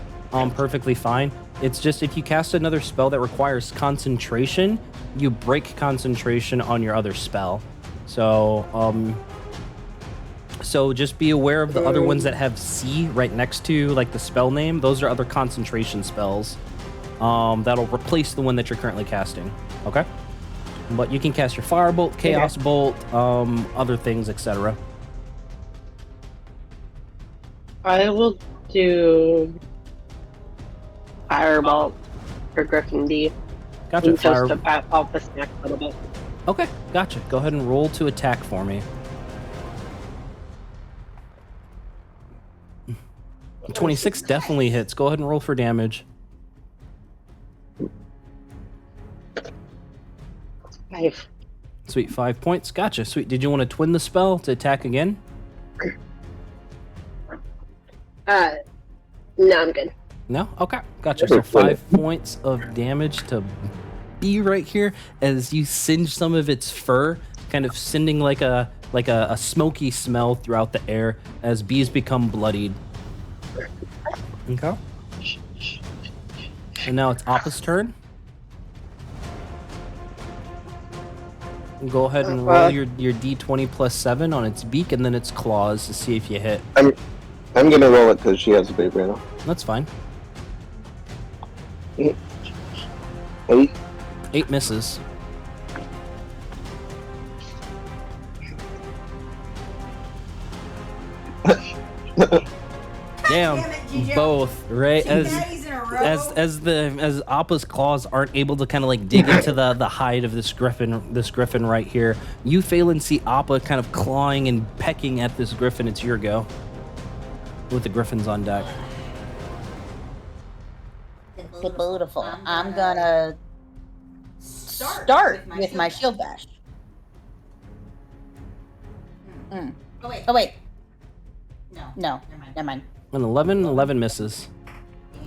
perfectly fine. It's just if you cast another spell that requires concentration, you break concentration on your other spell. So, so just be aware of the other ones that have C right next to like the spell name. Those are other concentration spells that'll replace the one that you're currently casting. Okay? But you can cast your Firebolt, Chaos Bolt, other things, etc. I will do firebolt for Griffin D. Gotcha. And Fire. just to pat off the snack a little bit. Okay, gotcha. Go ahead and roll to attack for me. 26 definitely hits. Go ahead and roll for damage. 5. Sweet, 5 points. Gotcha. Sweet. Did you want to twin the spell to attack again? No, I'm good. No? Okay. Gotcha. So 5 points of damage to B right here as you singe some of its fur, kind of sending like a smoky smell throughout the air as bees become bloodied. Okay. And now it's Appa's turn. Go ahead and roll your d20 plus 7 on its beak and then its claws to see if you hit. I'm gonna roll it because she has a big right now. That's fine. 8. 8 misses. Damn, both, right? As Appa's claws aren't able to kind of like dig into the hide of this griffin right here. You, Phelan, see Appa kind of clawing and pecking at this griffin. It's your go. With the griffins on deck. Beautiful. I'm gonna start with my shield bash. Oh wait. No. Never mind. An 11 misses.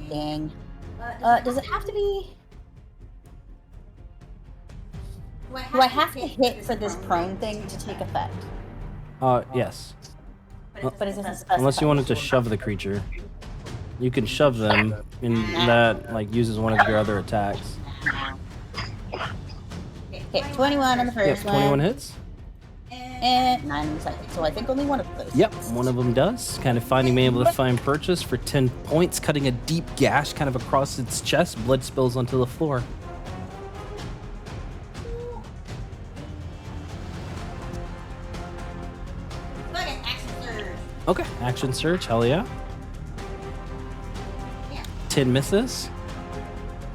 Dang. Does it have to be? Do I have to hit for this prone thing to take effect? Yes. But is it specified? Unless you wanted to shove the creature. You can shove them, and that like uses one of your other attacks. Okay, 21 on the first Yep, one. 21 hits. And 9 on the second. So I think only one of those. Yep, one of them does. Kind of finding me able to find purchase for 10 points, cutting a deep gash kind of across its chest. Blood spills onto the floor. Okay, action surge, hell yeah. 10 misses.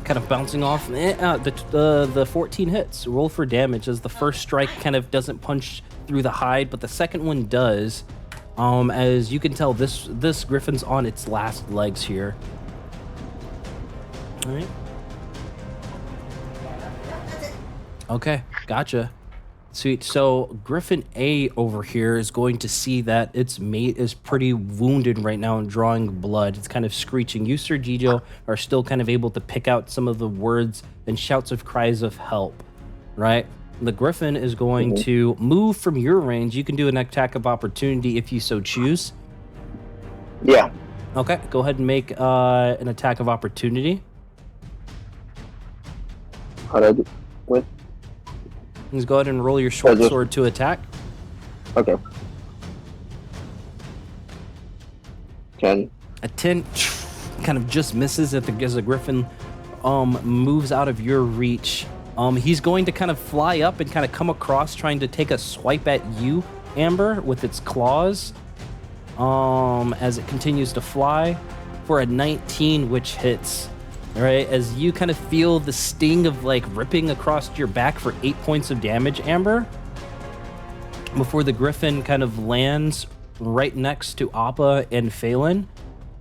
Kind of bouncing off. The 14 hits. Roll for damage as the first strike kind of doesn't punch through the hide, but the second one does. As you can tell, this griffin's on its last legs here. All right. Okay, gotcha. Sweet. So Griffin A over here is going to see that its mate is pretty wounded right now and drawing blood. It's kind of screeching. You, Sir Gijo, are still kind of able to pick out some of the words and shouts of cries of help, right? The Griffin is going to move from your range. You can do an attack of opportunity if you so choose. Yeah. Okay, go ahead and make an attack of opportunity. How do I do? What? Let's go ahead and roll your short sword to attack. Okay. 10. A 10 kind of just misses as the Griffin moves out of your reach. He's going to kind of fly up and kind of come across, trying to take a swipe at you, Amber, with its claws. As it continues to fly for a 19, which hits. All right, as you kind of feel the sting of like ripping across your back for 8 points of damage, Amber, before the Griffin kind of lands right next to Appa and Phelan,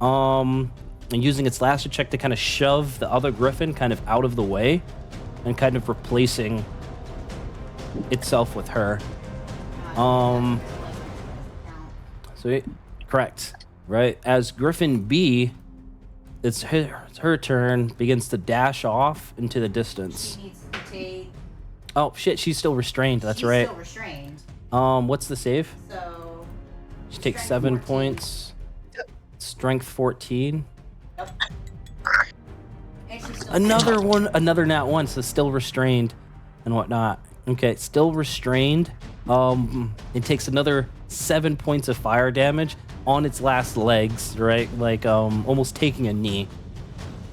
and using its lasso check to kind of shove the other Griffin kind of out of the way and kind of replacing itself with her. So correct, right? As Griffin B, it's her turn, begins to dash off into the distance. She needs to take. Oh shit, she's still restrained. That's right. Still restrained. What's the save? So. She takes Strength 7 14. points. Strength 14. Yep. And she's still Another nat 1, so still restrained and whatnot. Okay, still restrained. It takes another 7 points of fire damage on its last legs, right? Like almost taking a knee.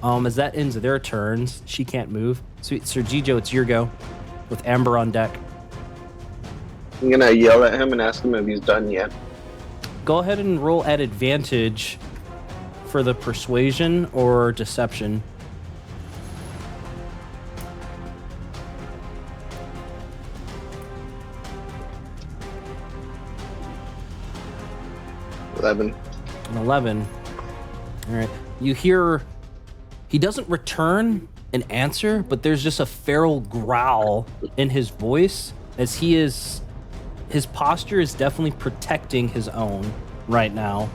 As that ends their turns, she can't move. Sweet Sir Gijo, it's your go with Amber on deck. I'm gonna yell at him and ask him if he's done yet. Go ahead and roll at advantage for the persuasion or deception. 11. An 11. All right. You hear he doesn't return an answer, but there's just a feral growl in his voice as his posture is definitely protecting his own right now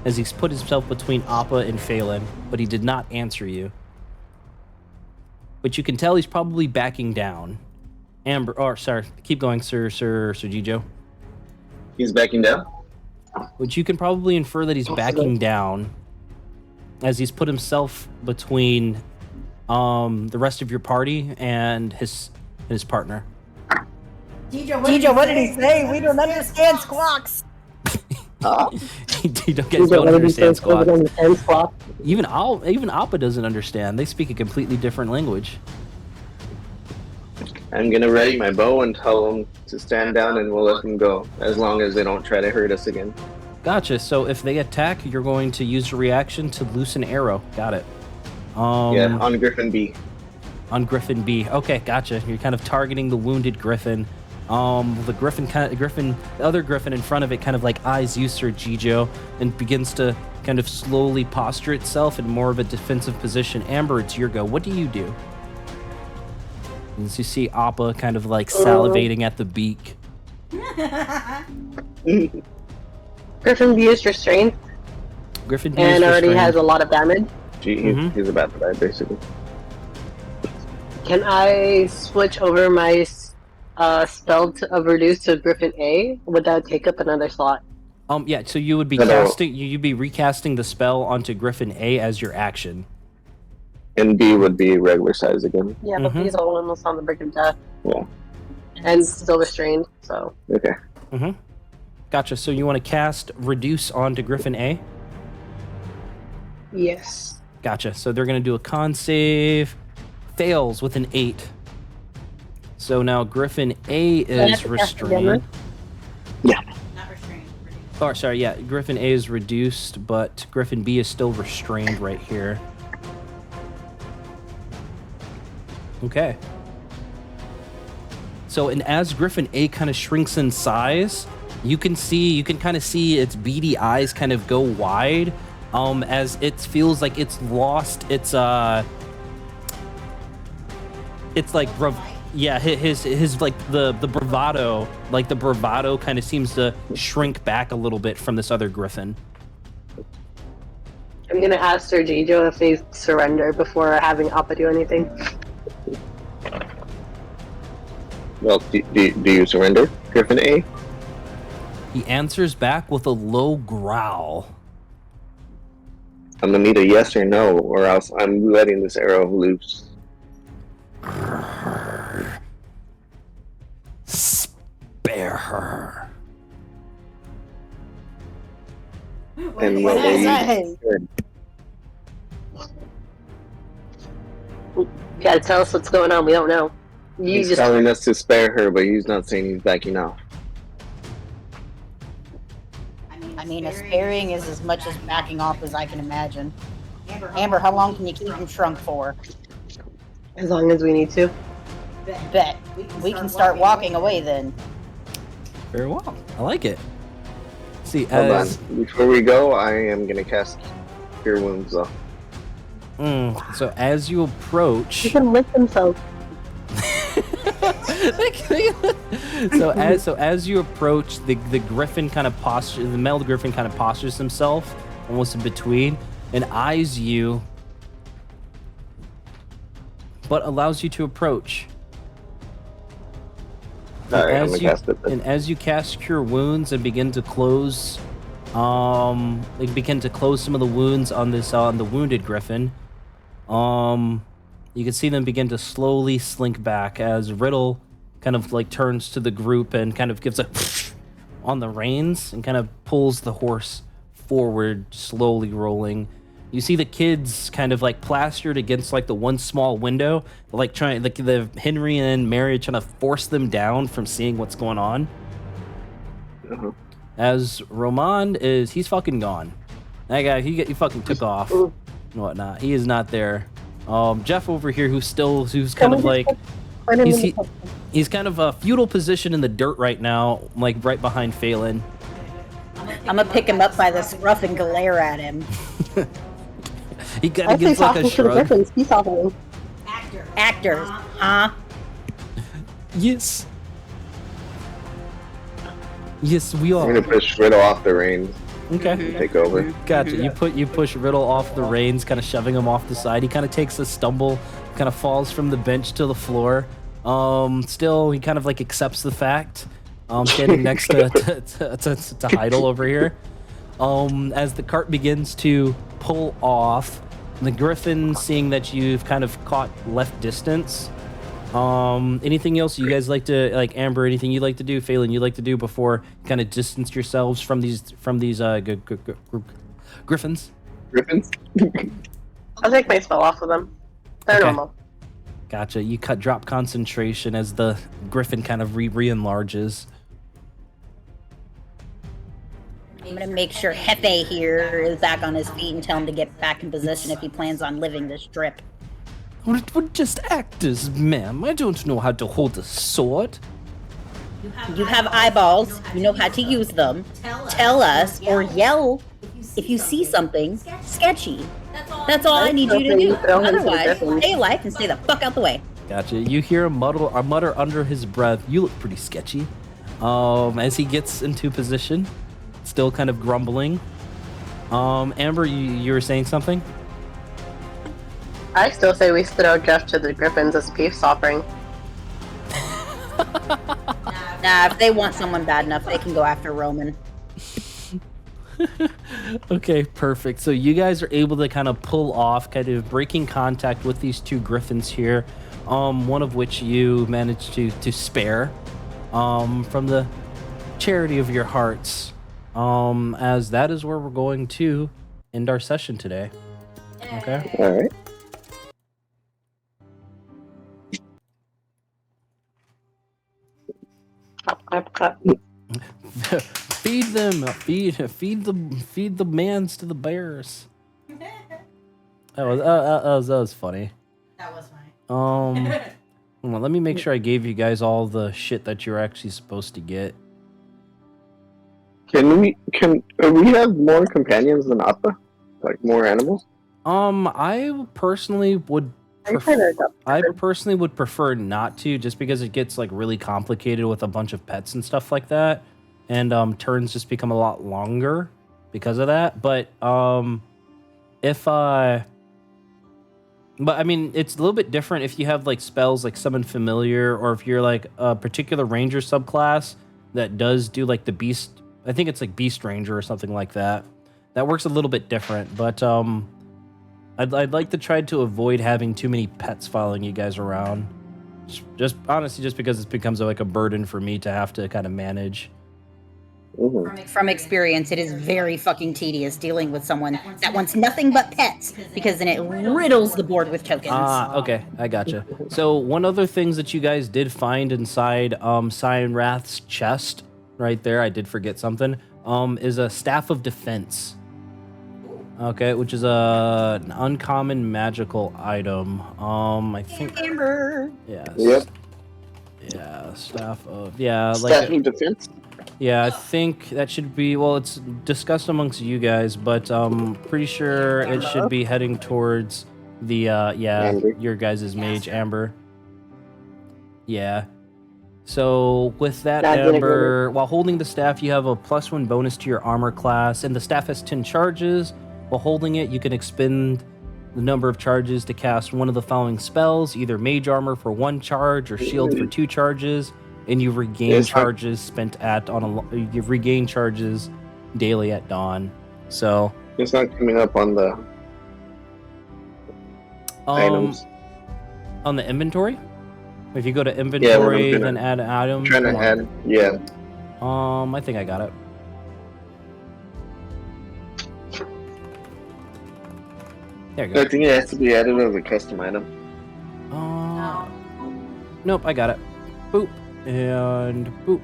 as he's put himself between Appa and Phelan, but he did not answer you. But you can tell he's probably backing down. Amber, or sorry, keep going, Sir Gijo. He's backing down? Which you can probably infer that he's backing down as he's put himself between the rest of your party and his partner. Gijo, what did he say? We don't understand squawks. You guys don't understand squawk. Even Appa doesn't understand. They speak a completely different language. I'm gonna ready my bow and tell them to stand down, and we'll let them go as long as they don't try to hurt us again. Gotcha. So if they attack, you're going to use a reaction to loose an arrow. Got it. Yeah, on Griffin B. On Griffin B. Okay, gotcha. You're kind of targeting the wounded Griffin. The other Griffin in front of it kind of like eyes you, Sir Gijo, and begins to kind of slowly posture itself in more of a defensive position. Amber, it's your go. What do you do? As you see Appa kind of like salivating at the beak. Griffin B is restrained. Griffin B and is already restrained. has a lot of damage. He's about to die, basically. Can I switch over my spell of reduce to Griffin A? Would that take up another slot? Yeah, so you would be you'd be recasting the spell onto Griffin A as your action. And B would be regular size again. Yeah, but he's almost on the brink of death. Yeah. And still restrained, so. Okay. Gotcha. So you want to cast Reduce onto Griffin A? Yes. Gotcha. So they're going to do a con save. Fails with an 8. So now Griffin A is restrained. Yeah. Not restrained. Oh, sorry. Yeah, Griffin A is reduced, but Griffin B is still restrained right here. Okay. So, and as Griffin A kind of shrinks in size, you can kind of see its beady eyes kind of go wide, as it feels like it's lost its like his like the bravado kind of seems to shrink back a little bit from this other Griffin. I'm gonna ask Sir Gijo if they surrender before having Appa do anything. Well, do you surrender, Griffin A? He answers back with a low growl. I'm gonna need a yes or no, or else I'm letting this arrow loose. Spare her. And what will you do? You gotta tell us what's going on. We don't know. He's telling us to spare her, but he's not saying he's backing out. I mean, a sparing is as much as backing off as I can imagine. Amber, how long can you keep him shrunk for? As long as we need to. Bet. We can start walking away then. Very well. I like it. See, Hold on. Before we go, I am gonna cast Cure Wounds though. So as you approach, He can lift himself. so as you approach, the Griffin kind of postures, the male Griffin kind of postures himself almost in between and eyes you, but allows you to approach. Alright, I'm gonna cast it then. And as you cast Cure Wounds and begin to close, some of the wounds on this on the wounded Griffin, you can see them begin to slowly slink back as Riddle kind of like turns to the group and kind of gives a on the reins and kind of pulls the horse forward, slowly rolling. You see the kids kind of like plastered against like the one small window, like trying, like the Henry and Mary trying to force them down from seeing what's going on. As Roman he's fucking gone. That guy, he fucking took off and whatnot. He is not there. Jeff over here, who's kind of like, he's kind of a feudal position in the dirt right now, like right behind Phelan. I'm gonna pick him up by the scruff and glare at him. He kind I of say gives like talking a to the shrug. Griffins. Peace offering. Actors, huh? Yes. Yes, we I'm are. gonna push Riddle off the reins Okay. and take over. Gotcha. You push Riddle off the reins, kind of shoving him off the side. He kind of takes a stumble, kind of falls from the bench to the floor. Still, he kind of like accepts the fact. Standing next to Heidel over here. As the cart begins to pull off, the Griffin, seeing that you've kind of caught left distance. Anything else you guys like to, like Amber? Anything you like to do, Phelan? You like to do before kind of distance yourselves from these Griffins? Griffins? I'll take my spell off of them. They're Okay. normal. Gotcha. You drop concentration as the Griffin kind of re-enlarges. I'm gonna make sure Hefe here is back on his feet and tell him to get back in position if he plans on living this trip. We're just actors, ma'am. I don't know how to hold a sword. You have eyeballs. You know how to use them. Tell us or yell if you see something sketchy. That's all I need you to do. Otherwise, stay alive and stay the fuck out the way. Gotcha. You hear a mutter under his breath. You look pretty sketchy. As he gets into position, still kind of grumbling. Amber, you were saying something? I still say we throw Jeff to the Griffins as a peace offering. Nah, if they want someone bad enough, they can go after Roman. Okay, perfect. So you guys are able to kind of pull off, kind of breaking contact with these two Griffins here. One of which you managed to spare from the charity of your hearts. As that is where we're going to end our session today. Okay. All right. Feed them. Feed the mans to the bears. That was funny. That was funny. Hold on, let me make sure I gave you guys all the shit that you're actually supposed to get. Can we have more companions than Appa? Like more animals? I personally would prefer not to, just because it gets like really complicated with a bunch of pets and stuff like that, and turns just become a lot longer because of that. But but I mean, it's a little bit different if you have like spells like Summon Familiar, or if you're like a particular Ranger subclass that does do like the Beast. I think it's like Beast Ranger or something like that. That works a little bit different, but I'd like to try to avoid having too many pets following you guys around. Just honestly, just because it becomes like a burden for me to have to kind of manage. Mm-hmm. From experience, it is very fucking tedious dealing with someone that wants nothing but pets, because then it riddles the board with tokens. Okay, I gotcha. So one other things that you guys did find inside Cyan Wrath's chest, right there, I did forget something, is a Staff of Defense. Okay, which is an uncommon magical item. I think. Amber. Yeah. Yep. Yeah, Staff of Staff of defense. Yeah, I think that should be, well, it's discussed amongst you guys, but pretty sure it should be heading towards the Amber. your guys' mage, Amber. Yeah. So with that, Amber, while holding the staff, you have a +1 bonus to your armor class, and the staff has 10 charges. While holding it, you can expend the number of charges to cast one of the following spells, either mage armor for 1 charge or shield for 2 charges, and you regain charges spent you regain charges daily at dawn. So It's not coming up on the items. on the inventory. If you go to inventory, then add an item. I'm trying to add, yeah. I think I got it. There you I go. think it has to be added as a custom item. Nope, I got it. Boop and boop.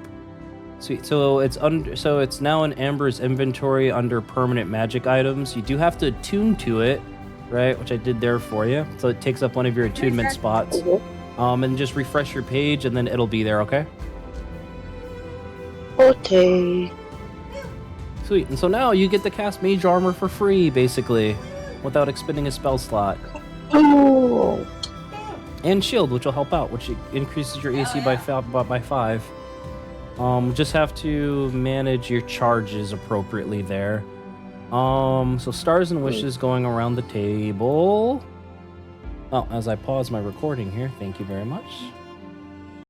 Sweet. So it's now in Amber's inventory under permanent magic items. You do have to attune to it, right? Which I did there for you. So it takes up one of your attunement spots. And just refresh your page, and then it'll be there. Okay. Okay. Sweet. And so now you get to cast Mage Armor for free, basically, without expending a spell slot. Oh. And Shield, which will help out, which increases your AC by 5. Just have to manage your charges appropriately there. So Stars and Wishes going around the table. Oh, as I pause my recording here, thank you very much.